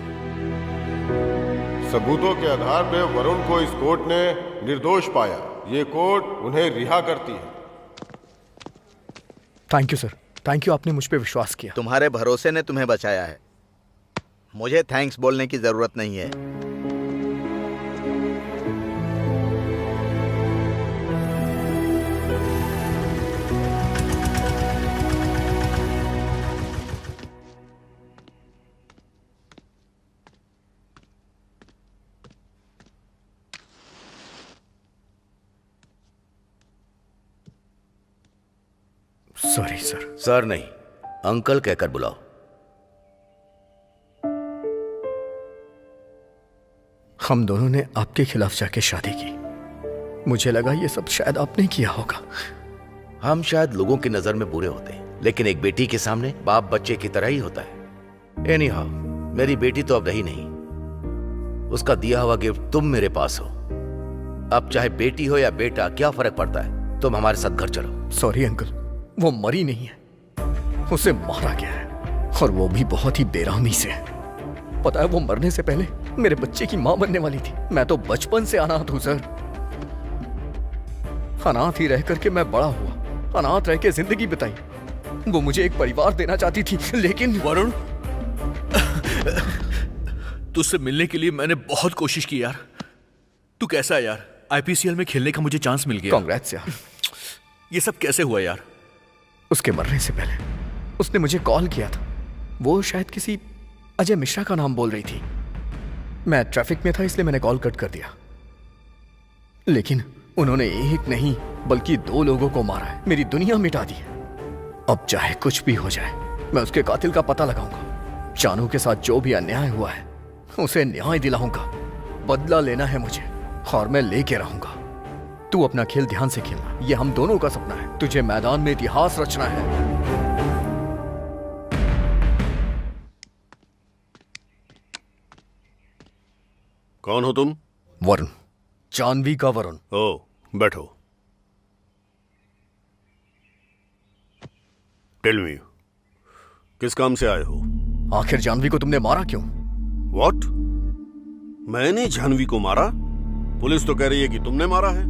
सबूतों के आधार पे वरुण को इस कोर्ट ने निर्दोष पाया। ये कोर्ट उन्हें रिहा करती है। Thank you sir, thank you, आपने मुझ पे विश्वास किया। तुम्हारे भरोसे ने तुम्हें बचाया है, मुझे थैंक्स बोलने की जरूरत नहीं है। Sorry sir. सर नहीं, अंकल कहकर बुलाओ। हम दोनों ने आपके खिलाफ जाके शादी की। मुझे लगा ये सब शायद आपने किया होगा। हम शायद लोगों की नजर में बुरे होते हैं, लेकिन एक बेटी के सामने बाप बच्चे की तरह ही होता है। एनीहाउ, मेरी बेटी तो अब रही नहीं। उसका दिया हुआ गिफ्ट तुम मेरे पास हो। अब चाहे बेटी हो या बेटा, क्या फर्क पड़ता है? तुम हमारे साथ घर चलो। सॉरी अंकल, वो मरी नहीं है, उसे मारा गया है, और वो भी बहुत ही बेरहमी से। पता है, वो मरने से पहले मेरे बच्चे की मां बनने वाली थी। मैं तो बचपन से अनाथ हूं सर। अनाथ ही रह करके मैं बड़ा हुआ, अनाथ रह के जिंदगी बिताई। वो मुझे एक परिवार देना चाहती थी, लेकिन वरुण, तुझसे मिलने के लिए मैंने बहुत कोशिश की यार। तू कैसा है यार? आईपीसीएल में खेलने का मुझे चांस मिल गया। कांग्रेट्स यार। ये सब कैसे हुआ यार? उसके मरने से पहले उसने मुझे कॉल किया था। वो शायद किसी अजय मिश्रा का नाम बोल रही थी। मैं ट्रैफिक में था, इसलिए मैंने कॉल कट कर दिया। लेकिन उन्होंने एक नहीं बल्कि 2 लोगों को मारा है, मेरी दुनिया मिटा दी है। अब चाहे कुछ भी हो जाए, मैं उसके कातिल का पता लगाऊंगा। जानू के साथ जो भी अन्याय हुआ है उसे न्याय दिलाऊंगा। बदला लेना है मुझे, और मैं लेके रहूंगा। तू अपना खेल ध्यान से खेलना, ये हम दोनों का सपना है। तुझे मैदान में इतिहास रचना है। कौन हो तुम? वरुण, जानवी का वरुण। ओ, बैठो। टेल मी, किस काम से आए हो? आखिर जानवी को तुमने मारा क्यों? व्हाट? मैंने जानवी को मारा? पुलिस तो कह रही है कि तुमने मारा है।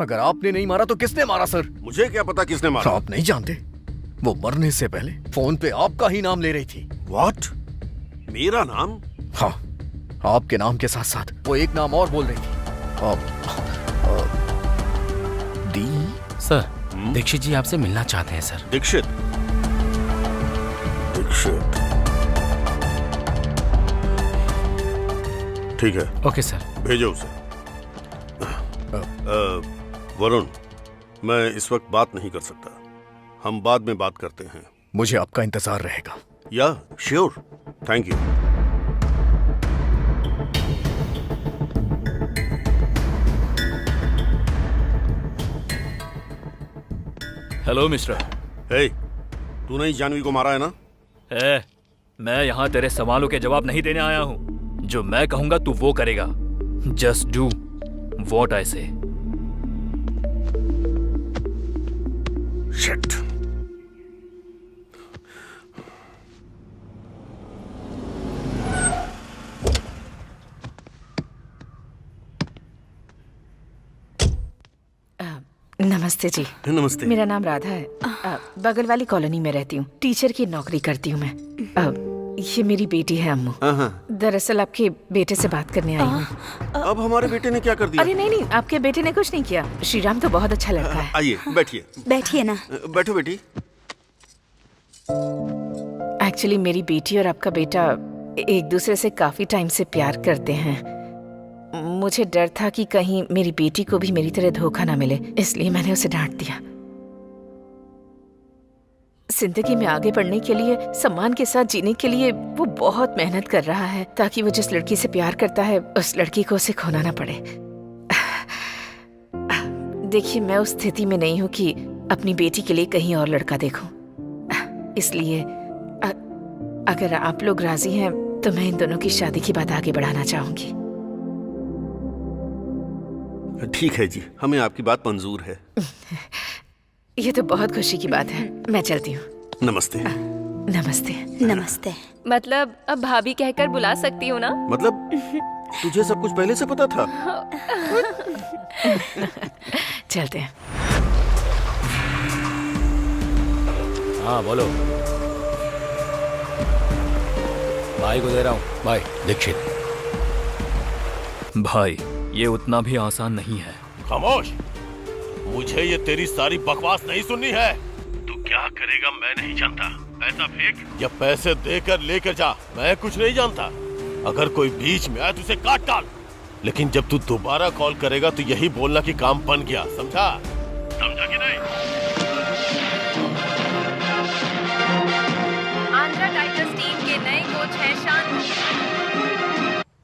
अगर आपने नहीं मारा तो किसने मारा सर? मुझे क्या पता किसने मारा। आप नहीं जानते? वो मरने से पहले फोन पे आपका ही नाम ले रही थी। व्हाट? मेरा नाम? हाँ, आपके नाम के साथ साथ वो एक नाम और बोल रही थी। सर, दीक्षित जी आपसे मिलना चाहते हैं सर। दीक्षित? दीक्षित, ठीक है। Okay sir. भेजो उसे। वरुण, मैं इस वक्त बात नहीं कर सकता, हम बाद में बात करते हैं। मुझे आपका इंतजार रहेगा। Yeah sure, thank you. Hello mister. Hey, तूने ही जानवी को मारा है ना? मैं यहाँ तेरे सवालों के जवाब नहीं देने आया हूँ। जो मैं कहूंगा तू वो करेगा। जस्ट डू व्हाट आई से। शिट। नमस्ते जी। नमस्ते। मेरा नाम राधा है। बगल वाली कॉलोनी में रहती हूँ। टीचर की नौकरी करती हूँ मैं। ये मेरी बेटी है अम्मू। दरअसल आपके बेटे से बात करने आई हूँ। अब हमारे बेटे ने क्या कर दिया? अरे नहीं, आपके बेटे ने कुछ नहीं किया। श्रीराम तो बहुत अच्छा लड़का है। आइए, बैठिए। बैठिए ना। बैठो बेटी। एक्चुअली मेरी बेटी और आपका बेटा एक दूसरे से काफी टाइम से प्यार करते हैं। मुझे डर था कि कहीं मेरी बेटी को भी मेरी तरह धोखा ना मिले, इसलिए मैंने उसे डांट दिया। जिंदगी में आगे बढ़ने के लिए, सम्मान के साथ जीने के लिए वो बहुत मेहनत कर रहा है, ताकि वो जिस लड़की से प्यार करता है उस लड़की को उसे खोना ना पड़े। देखिए, मैं उस स्थिति में नहीं हूँ कि अपनी बेटी के लिए कहीं और लड़का देखूं। इसलिए अगर आप लोग राजी हैं तो मैं इन दोनों की शादी की बात आगे बढ़ाना चाहूंगी। ठीक है जी, हमें आपकी बात मंजूर है। ये तो बहुत खुशी की बात है। मैं चलती हूँ। नमस्ते। नमस्ते। नमस्ते। मतलब अब भाभी कहकर बुला सकती हूँ ना? मतलब तुझे सब कुछ पहले से पता था? चलते हैं। हाँ बोलो। भाई को दे रहा हूँ। भाई दीक्षित। भाई, ये उतना भी आसान नहीं है। खामोश। मुझे ये तेरी सारी बकवास नहीं सुननी है। तू क्या करेगा मैं नहीं जानता। पैसा फेंक या पैसे देकर लेकर जा, मैं कुछ नहीं जानता। अगर कोई बीच में आए तो उसे काट डाल। लेकिन जब तू दोबारा कॉल करेगा तो यही बोलना कि काम बन गया। समझा? समझा कि नहीं? आंध्रा टाइगर्स टीम के नए कोच हैं शांत।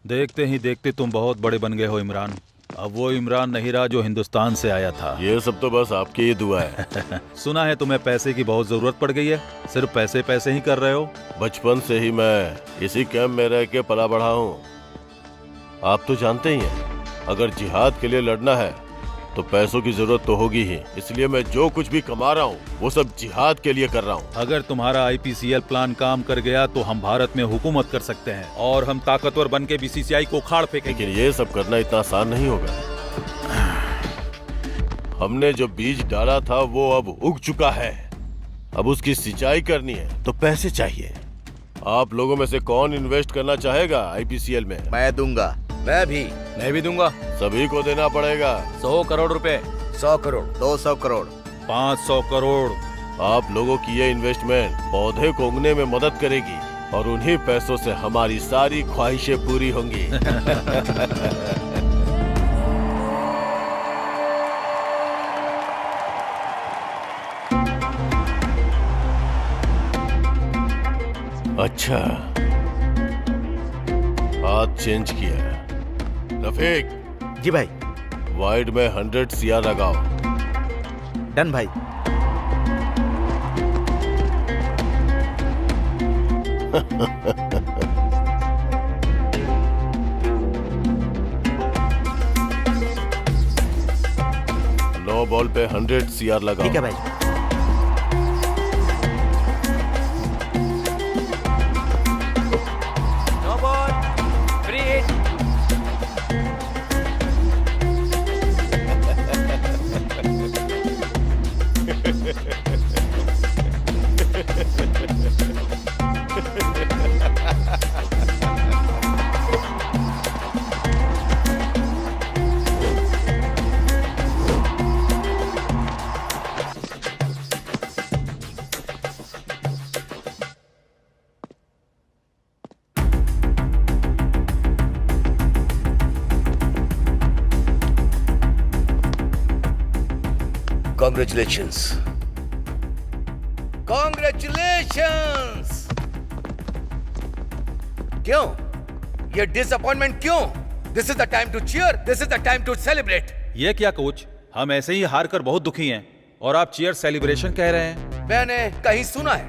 देखते ही देखते तुम बहुत बड़े बन गए हो इमरान। अब वो इमरान नहीं रहा जो हिंदुस्तान से आया था। ये सब तो बस आपकी ही दुआ है। सुना है तुम्हें पैसे की बहुत जरूरत पड़ गई है, सिर्फ पैसे पैसे ही कर रहे हो। बचपन से ही मैं इसी कैंप में रह के पला बढ़ा हूँ। आप तो जानते ही हैं, अगर जिहाद के लिए लड़ना है तो पैसों की जरूरत तो होगी ही। इसलिए मैं जो कुछ भी कमा रहा हूँ वो सब जिहाद के लिए कर रहा हूँ। अगर तुम्हारा IPCL प्लान काम कर गया तो हम भारत में हुकूमत कर सकते हैं और हम ताकतवर बन के BCCI को उखाड़ फेंकेंगे। लेकिन ये सब करना इतना आसान नहीं होगा। हमने जो बीज डाला था वो अब उग चुका है, अब उसकी सिंचाई करनी है तो पैसे चाहिए। आप लोगों में से कौन इन्वेस्ट करना चाहेगा IPCL में? मैं दूंगा। मैं भी दूंगा। सभी को देना पड़ेगा। 100 करोड़ रुपए। 100 करोड़। 200 करोड़। 500 करोड़। आप लोगों की ये इन्वेस्टमेंट पौधे को उगने में मदद करेगी और उन्हीं पैसों से हमारी सारी ख्वाहिशें पूरी होंगी। अच्छा, हाथ चेंज किया। रफीक। जी भाई। वाइड में 100 CR लगाओ। डन भाई। नो बॉल पे 100 CR लगाओ। ठीक है भाई। Congratulations. Congratulations. क्यों? ये डिसअपॉइंटमेंट क्यों? This is the time to cheer. This is the time to celebrate. ये क्या कोच, हम ऐसे ही हार कर बहुत दुखी हैं और आप चीयर सेलिब्रेशन कह रहे हैं। मैंने कहीं सुना है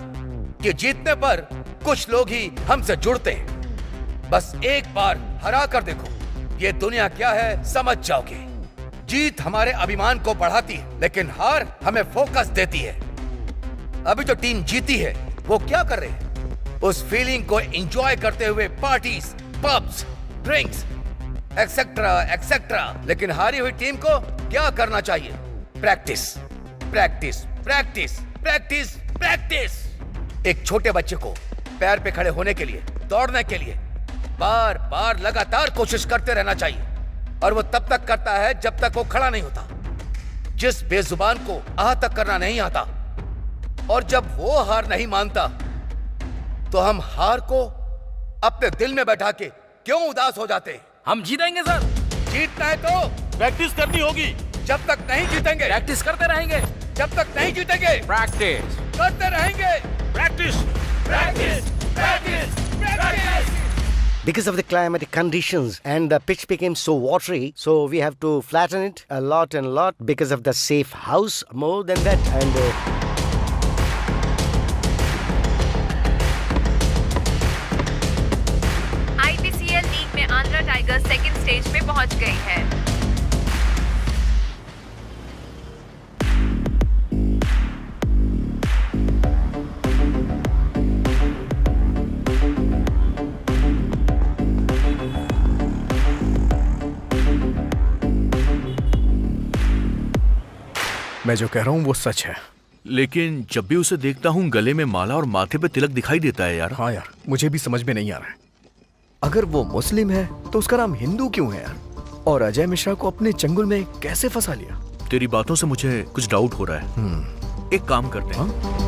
कि जीतने पर कुछ लोग ही हमसे जुड़ते हैं। बस एक बार हरा कर देखो, ये दुनिया क्या है समझ जाओगे। जीत हमारे अभिमान को बढ़ाती है, लेकिन हार हमें फोकस देती है। अभी जो टीम जीती है वो क्या कर रहे हैं? उस फीलिंग को एंजॉय करते हुए parties, pubs, drinks, etcetera etcetera. लेकिन हारी हुई टीम को क्या करना चाहिए? Practice, practice, practice, practice, practice. एक छोटे बच्चे को पैर पे खड़े होने के लिए, दौड़ने के लिए बार बार लगातार कोशिश करते रहना चाहिए, और वो तब तक करता है जब तक वो खड़ा नहीं होता। जिस बेजुबान को आह तक करना नहीं आता और जब वो हार नहीं मानता, तो हम हार को अपने दिल में बैठा के क्यों उदास हो जाते हैं? हम जीतेंगे सर। जीतना है तो प्रैक्टिस करनी होगी। जब तक नहीं जीतेंगे प्रैक्टिस करते रहेंगे। जब तक नहीं जीतेंगे प्रैक्टिस करते रहेंगे। Practice, practice, practice, practice. Because of the climatic conditions and the pitch became so watery, so we have to flatten it a lot and lot because of the safe house more than that. And IPCL league में आंध्रा टाइगर्स सेकंड स्टेज में पहुंच गई है। मैं जो कह रहा हूँ वो सच है। लेकिन जब भी उसे देखता हूँ गले में माला और माथे पे तिलक दिखाई देता है यार। हाँ यार, मुझे भी समझ में नहीं आ रहा है। अगर वो मुस्लिम है तो उसका नाम हिंदू क्यों है यार? और अजय मिश्रा को अपने चंगुल में कैसे फंसा लिया? तेरी बातों से मुझे कुछ डाउट हो रहा है। एक काम करते हैं।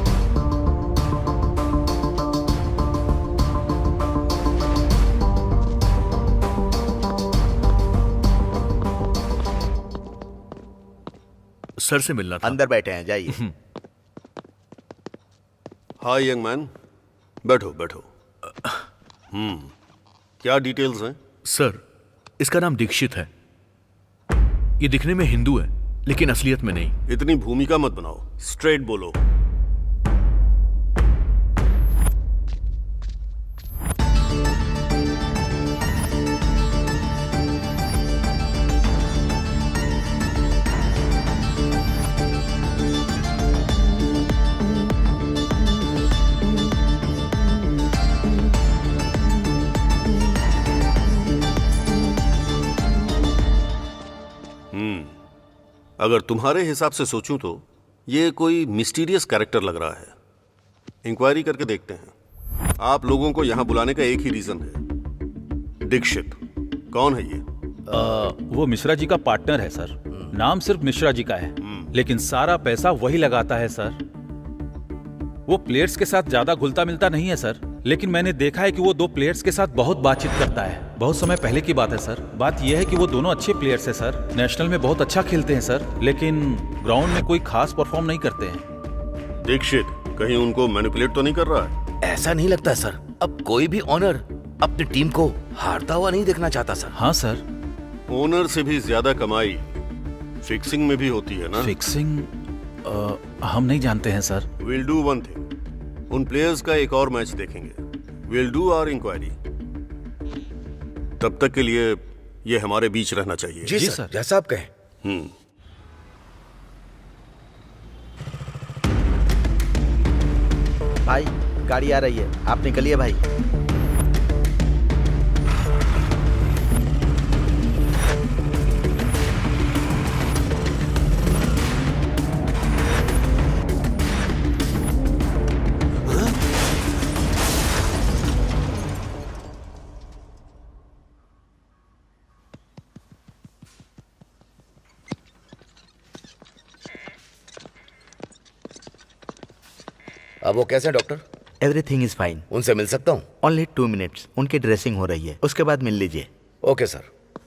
सर से मिलना था। अंदर बैठे हैं, जाइए। हाय यंग मैन, बैठो बैठो। क्या डिटेल्स हैं? सर, इसका नाम दीक्षित है। ये दिखने में हिंदू है, लेकिन असलियत में नहीं। इतनी भूमिका मत बनाओ, स्ट्रेट बोलो। अगर तुम्हारे हिसाब से सोचूं तो ये कोई मिस्टीरियस कैरेक्टर लग रहा है। इंक्वायरी करके देखते हैं। आप लोगों को यहां बुलाने का एक ही रीजन है, दीक्षित। कौन है ये? वो मिश्रा जी का पार्टनर है सर। नाम सिर्फ मिश्रा जी का है, लेकिन सारा पैसा वही लगाता है सर। वो प्लेयर्स के साथ ज्यादा घुलता मिलता नहीं है सर, लेकिन मैंने देखा है कि वो 2 प्लेयर्स के साथ बहुत बातचीत करता है। बहुत समय पहले की बात है सर। बात यह है कि वो दोनों अच्छे प्लेयर्स हैं सर, नेशनल में बहुत अच्छा खेलते हैं सर, लेकिन ग्राउंड में कोई खास परफॉर्म नहीं करते हैं। दीक्षित कहीं उनको मैनिपुलेट तो नहीं कर रहा है? ऐसा नहीं लगता सर। अब कोई भी ओनर अपनी टीम को हारता हुआ नहीं देखना चाहता सर। हाँ सर। ओनर से भी ज्यादा कमाई फिक्सिंग में भी होती है ना? फिक्सिंग हम नहीं जानते हैं sir. Will do one thing, उन प्लेयर्स का एक और मैच देखेंगे। Will do our inquiry. तब तक के लिए ये हमारे बीच रहना चाहिए। जी सर, जैसा आप कहें। भाई गाड़ी आ रही है, आप निकलिए भाई। अब वो कैसे हैं डॉक्टर? Everything is fine. उनसे मिल सकता हूँ? Only 2 minutes. उनकी ड्रेसिंग हो रही है, उसके बाद मिल लीजिए। Okay sir.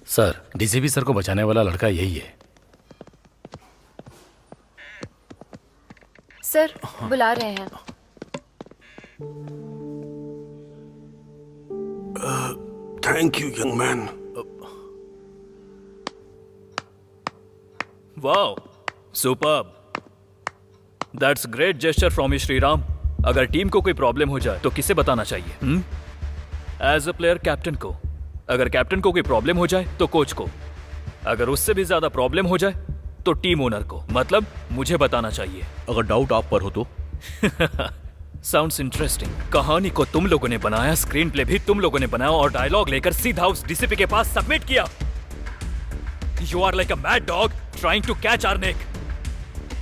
Sir, DCP sir को बचाने वाला लड़का यही है। सर, बुला रहे हैं। Thank you young man. Wow, superb. That's great gesture from you Shriram. अगर टीम को कोई प्रॉब्लम हो जाए तो किसे बताना चाहिए? एज अ प्लेयर कैप्टन को। अगर कैप्टन को कोई प्रॉब्लम हो जाए तो कोच को। अगर उससे भी ज्यादा प्रॉब्लम हो जाए तो टीम ओनर को, मतलब मुझे बताना चाहिए। अगर डाउट आप पर हो तो? Sounds interesting. कहानी को तुम लोगों ने बनाया, स्क्रीन प्ले भी तुम लोगों ने बनाया और डायलॉग लेकर सीधा उस डीसीपी के पास सबमिट किया। You are like a mad dog trying to catch our neck.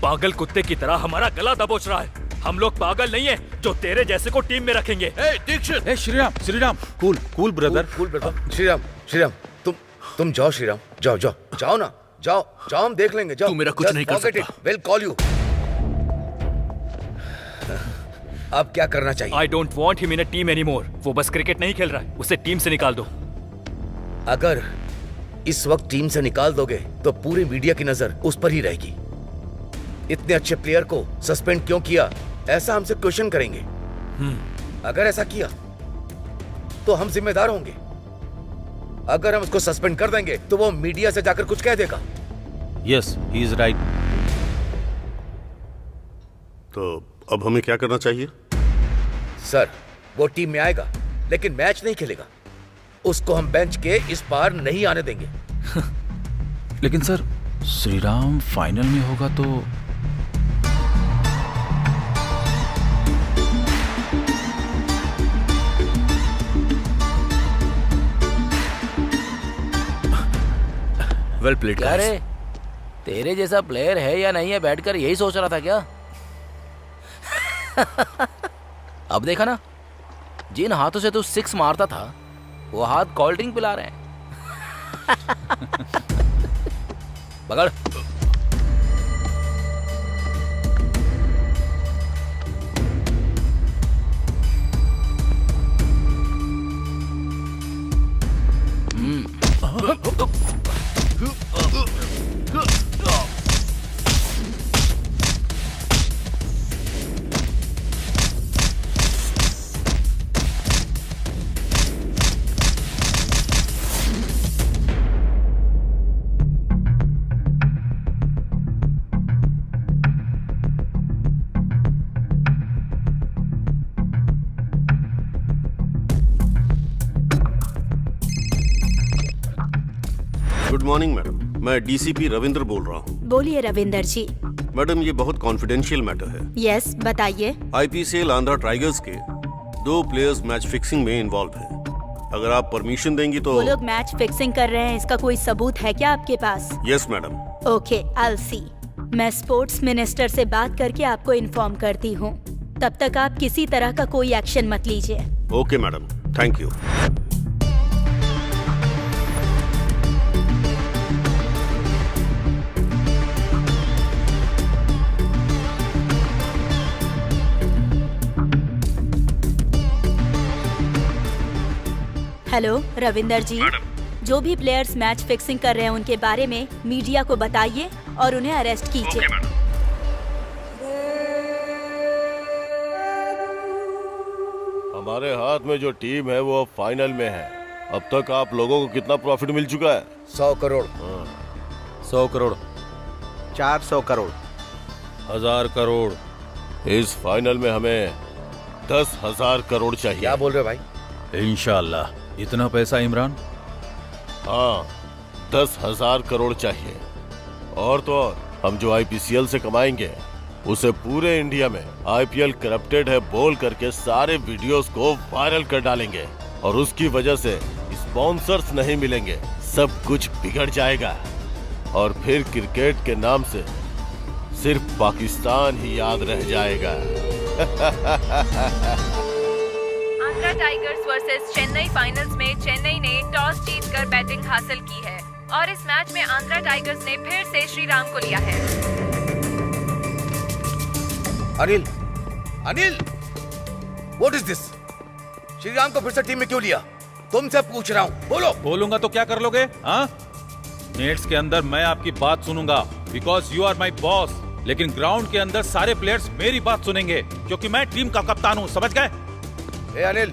पागल कुत्ते की तरह हमारा गला दबोच रहा है। हम लोग पागल नहीं है जो तेरे जैसे को टीम में रखेंगे। Dikshit, Shriram, Shriram, cool cool brother. Cool brother. Shriram, Shriram, तुम जाओ श्रीराम, जाओ जाओ जाओ ना, जाओ जाओ, हम देख लेंगे। जाओ। तू मेरा कुछ नहीं कर सकता। Will call you. अब क्या करना चाहिए? I don't want him in a team anymore. वो बस क्रिकेट नहीं खेल रहा है, उसे टीम से निकाल दो। अगर इस वक्त टीम से निकाल दोगे तो पूरी मीडिया की नजर उस पर ही रहेगी। इतने अच्छे प्लेयर को सस्पेंड क्यों किया, ऐसा हमसे क्वेश्चन करेंगे। अगर ऐसा किया तो हम जिम्मेदार होंगे। अगर हम उसको सस्पेंड कर देंगे तो वो मीडिया से जाकर कुछ कह देगा। Yes, he is right. तो अब हमें क्या करना चाहिए? सर, वो टीम में आएगा लेकिन मैच नहीं खेलेगा। उसको हम बेंच के इस पार नहीं आने देंगे। लेकिन सर, श्रीराम फाइनल में होगा तो? Well played. अरे तेरे जैसा प्लेयर है या नहीं है बैठकर यही सोच रहा था क्या? अब देखा ना, जिन हाथों से तू 6 मारता था वो हाथ कोल्ड ड्रिंक पिला रहे हैं। पकड़। मॉर्निंग मैडम, मैं डीसीपी रविंद्र बोल रहा हूँ। बोलिए रविंदर जी। मैडम ये बहुत कॉन्फिडेंशियल मैटर है। यस बताइए। आईपीसीएल आंध्रा टाइगर्स के 2 प्लेयर्स मैच फिक्सिंग में इन्वॉल्व हैं। अगर आप परमिशन देंगी तो। वो लोग मैच फिक्सिंग कर रहे हैं, इसका कोई सबूत है क्या आपके पास? Yes madam. Okay, I will see. मैं स्पोर्ट्स मिनिस्टर से बात करके आपको इन्फॉर्म करती हूँ। तब तक आप किसी तरह का कोई एक्शन मत लीजिए। Okay madam, thank you. Hello Ravinder ji, जो भी प्लेयर्स मैच फिक्सिंग कर रहे हैं उनके बारे में मीडिया को बताइए और उन्हें अरेस्ट कीजिए। हमारे हाथ में जो टीम है वो अब फाइनल में है। अब तक आप लोगों को कितना प्रॉफिट मिल चुका है? 100 करोड़। 100 करोड़, 400 करोड़, 1000 करोड़। इस फाइनल में हमें 10,000 करोड़ चाहिए। क्या बोल रहे हो भाई? इंशाल्लाह। इतना पैसा इमरान? हाँ, 10,000 करोड़ चाहिए। और तो और हम जो आईपीसीएल से कमाएंगे उसे पूरे इंडिया में आईपीएल करप्टेड है बोल करके सारे वीडियोस को वायरल कर डालेंगे और उसकी वजह से स्पॉन्सर्स नहीं मिलेंगे, सब कुछ बिगड़ जाएगा और फिर क्रिकेट के नाम से सिर्फ पाकिस्तान ही याद रह जाएगा। Andhra tigers versus Chennai finals में चेन्नई ने टॉस जीतकर बैटिंग हासिल की है और इस मैच में आंध्रा टाइगर्स ने फिर से श्रीराम को लिया है। Anil, Anil, what is this? Shriram को फिर से टीम में क्यों लिया? तुमसे पूछ रहा हूँ, बोलो। बोलूंगा तो क्या कर लोगे? हाँ, नेट्स के अंदर मैं आपकी बात सुनूंगा because you are my boss, लेकिन ग्राउंड के अंदर सारे प्लेयर्स मेरी बात सुनेंगे क्योंकि मैं टीम का कप्तान हूँ, समझ गए? ए अनिल,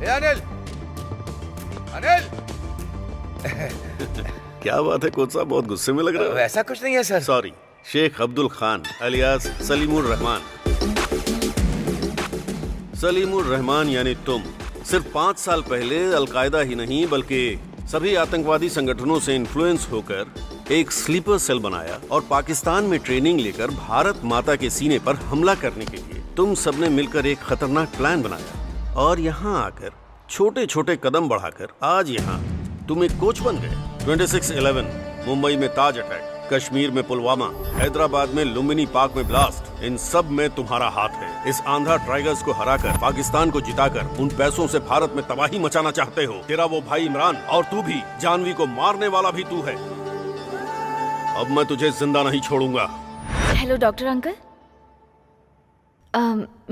ए अनिल, अनिल। क्या बात है कोच साहब, बहुत गुस्से में लग रहा है। वैसा कुछ नहीं है sir. Sorry, Sheikh Abdul Khan alias Salimur Rahman. Salimur Rahman यानी तुम सिर्फ 5 साल पहले अलकायदा ही नहीं बल्कि सभी आतंकवादी संगठनों से इन्फ्लुएंस होकर एक स्लीपर सेल बनाया और पाकिस्तान में ट्रेनिंग लेकर भारत माता के सीने पर हमला करने के लिए तुम सबने मिलकर एक खतरनाक प्लान बनाया और यहाँ आकर छोटे छोटे कदम बढ़ाकर आज यहाँ तुम एक कोच बन गए। 26/11 मुंबई में ताज अटैक, कश्मीर में पुलवामा, हैदराबाद में लुम्बिनी पार्क में ब्लास्ट, इन सब में तुम्हारा हाथ है। इस आंध्रा टाइगर्स को हराकर पाकिस्तान को जिताकर उन पैसों से भारत में तबाही मचाना चाहते हो। तेरा वो भाई इमरान और तू भी, जानवी को मारने वाला भी तू है। अब मैं तुझे जिंदा नहीं छोड़ूंगा। हेलो डॉक्टर अंकल,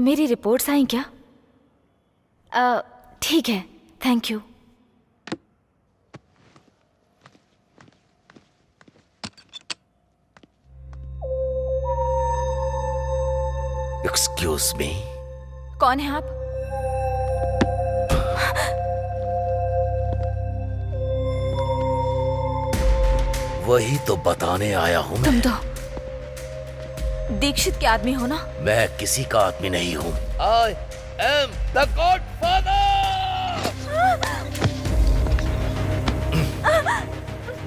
मेरी रिपोर्ट्स आई क्या? ठीक है, थैंक यू। Excuse me. कौन है आप? वही तो बताने आया हूँ मैं। तुम तो दीक्षित के आदमी हो ना? मैं किसी का आदमी नहीं हूँ। I am the godfather.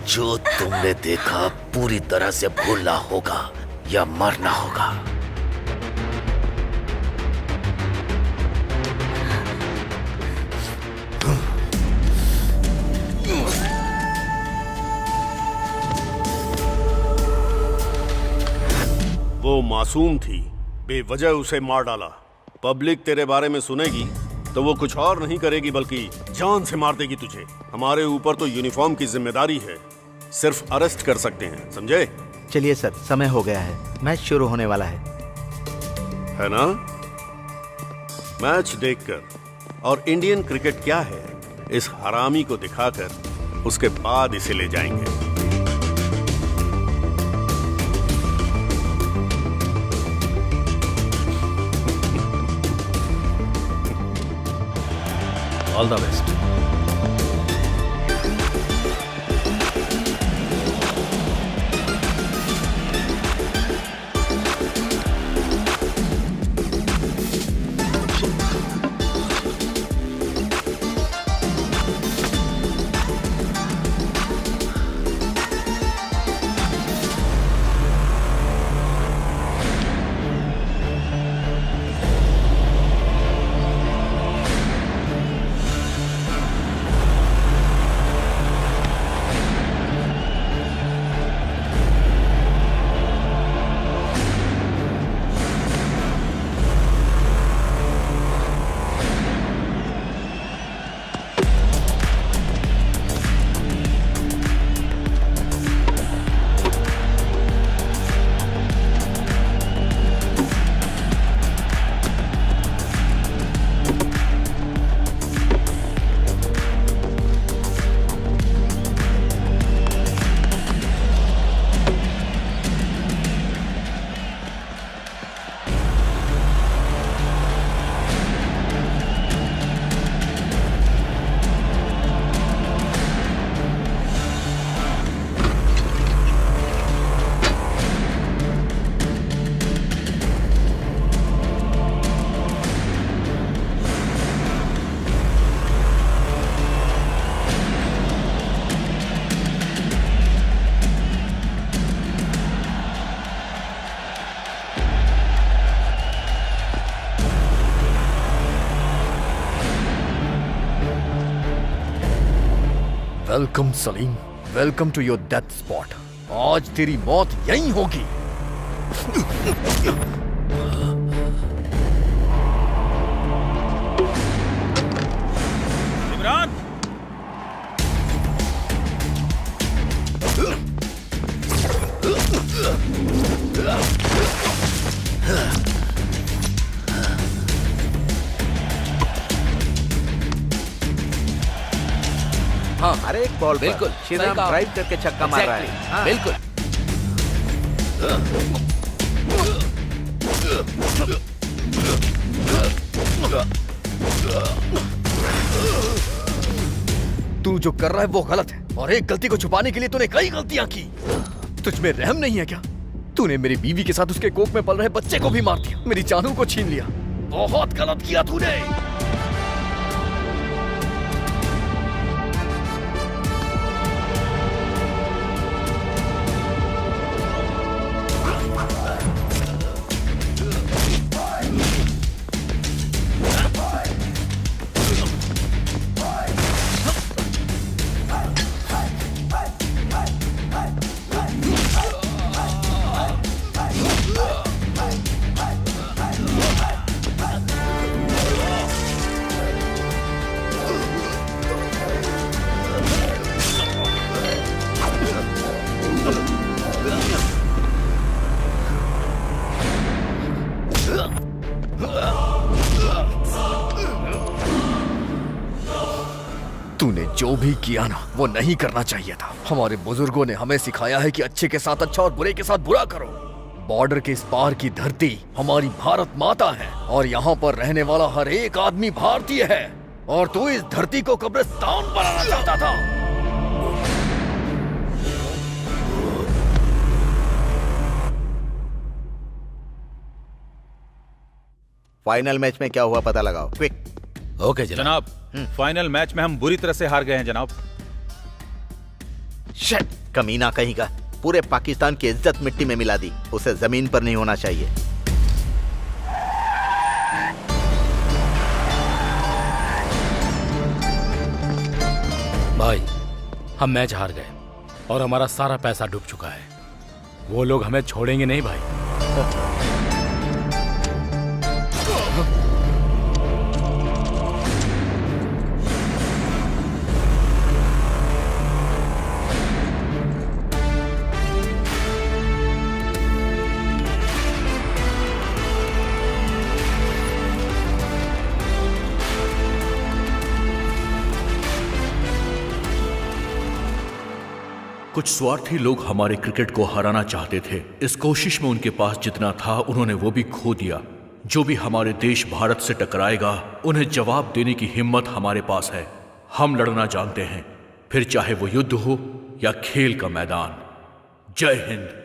जो तुमने देखा पूरी तरह से भूलना होगा या मरना होगा। वो मासूम थी, बेवजह उसे मार डाला। पब्लिक तेरे बारे में सुनेगी तो वो कुछ और नहीं करेगी बल्कि जान से मार देगी तुझे। हमारे ऊपर तो यूनिफॉर्म की जिम्मेदारी है, सिर्फ अरेस्ट कर सकते हैं, समझे? चलिए सर, समय हो गया है, मैच शुरू होने वाला है ना? मैच देखकर और इंडियन क्रिकेट क्या है इस हरामी को दिखाकर उसके बाद इसे ले जाएंगे। All the best. Welcome Salim, welcome to your death spot. आज तेरी मौत यहीं होगी। इमरान, हाँ, हर एक बॉल पर बिल्कुल, श्रीराम सही कहा। ड्राइव करके छक्का मार रहा है। Exactly, हाँ। बिल्कुल। तू जो कर रहा है वो गलत है, और एक गलती को छुपाने के लिए तूने कई गलतियां की। तुझ में रहम नहीं है क्या? तूने मेरी बीवी के साथ उसके कोख में पल रहे बच्चे को भी मार दिया, मेरी जानू को छीन लिया। बहुत गलत किया तूने। तूने जो भी किया ना वो नहीं करना चाहिए था। हमारे बुजुर्गों ने हमें सिखाया है कि अच्छे के साथ अच्छा और बुरे के साथ बुरा करो। बॉर्डर के इस पार की धरती हमारी भारत माता है, और यहाँ पर रहने वाला हर एक आदमी भारतीय है, और तू इस धरती को कब्रिस्तान बनाना चाहता था। फाइनल मैच में क्या हुआ पता लगाओ, क्विक। ओके जनाब, फाइनल मैच में हम बुरी तरह से हार गए हैं जनाब। शिट, कमीना कहीं का, पूरे पाकिस्तान की इज्जत मिट्टी में मिला दी। उसे जमीन पर नहीं होना चाहिए। भाई, हम मैच हार गए और हमारा सारा पैसा डूब चुका है। वो लोग हमें छोड़ेंगे नहीं भाई। कुछ स्वार्थी लोग हमारे क्रिकेट को हराना चाहते थे। इस कोशिश में उनके पास जितना था उन्होंने वो भी खो दिया। जो भी हमारे देश भारत से टकराएगा उन्हें जवाब देने की हिम्मत हमारे पास है। हम लड़ना जानते हैं, फिर चाहे वो युद्ध हो या खेल का मैदान। जय हिंद।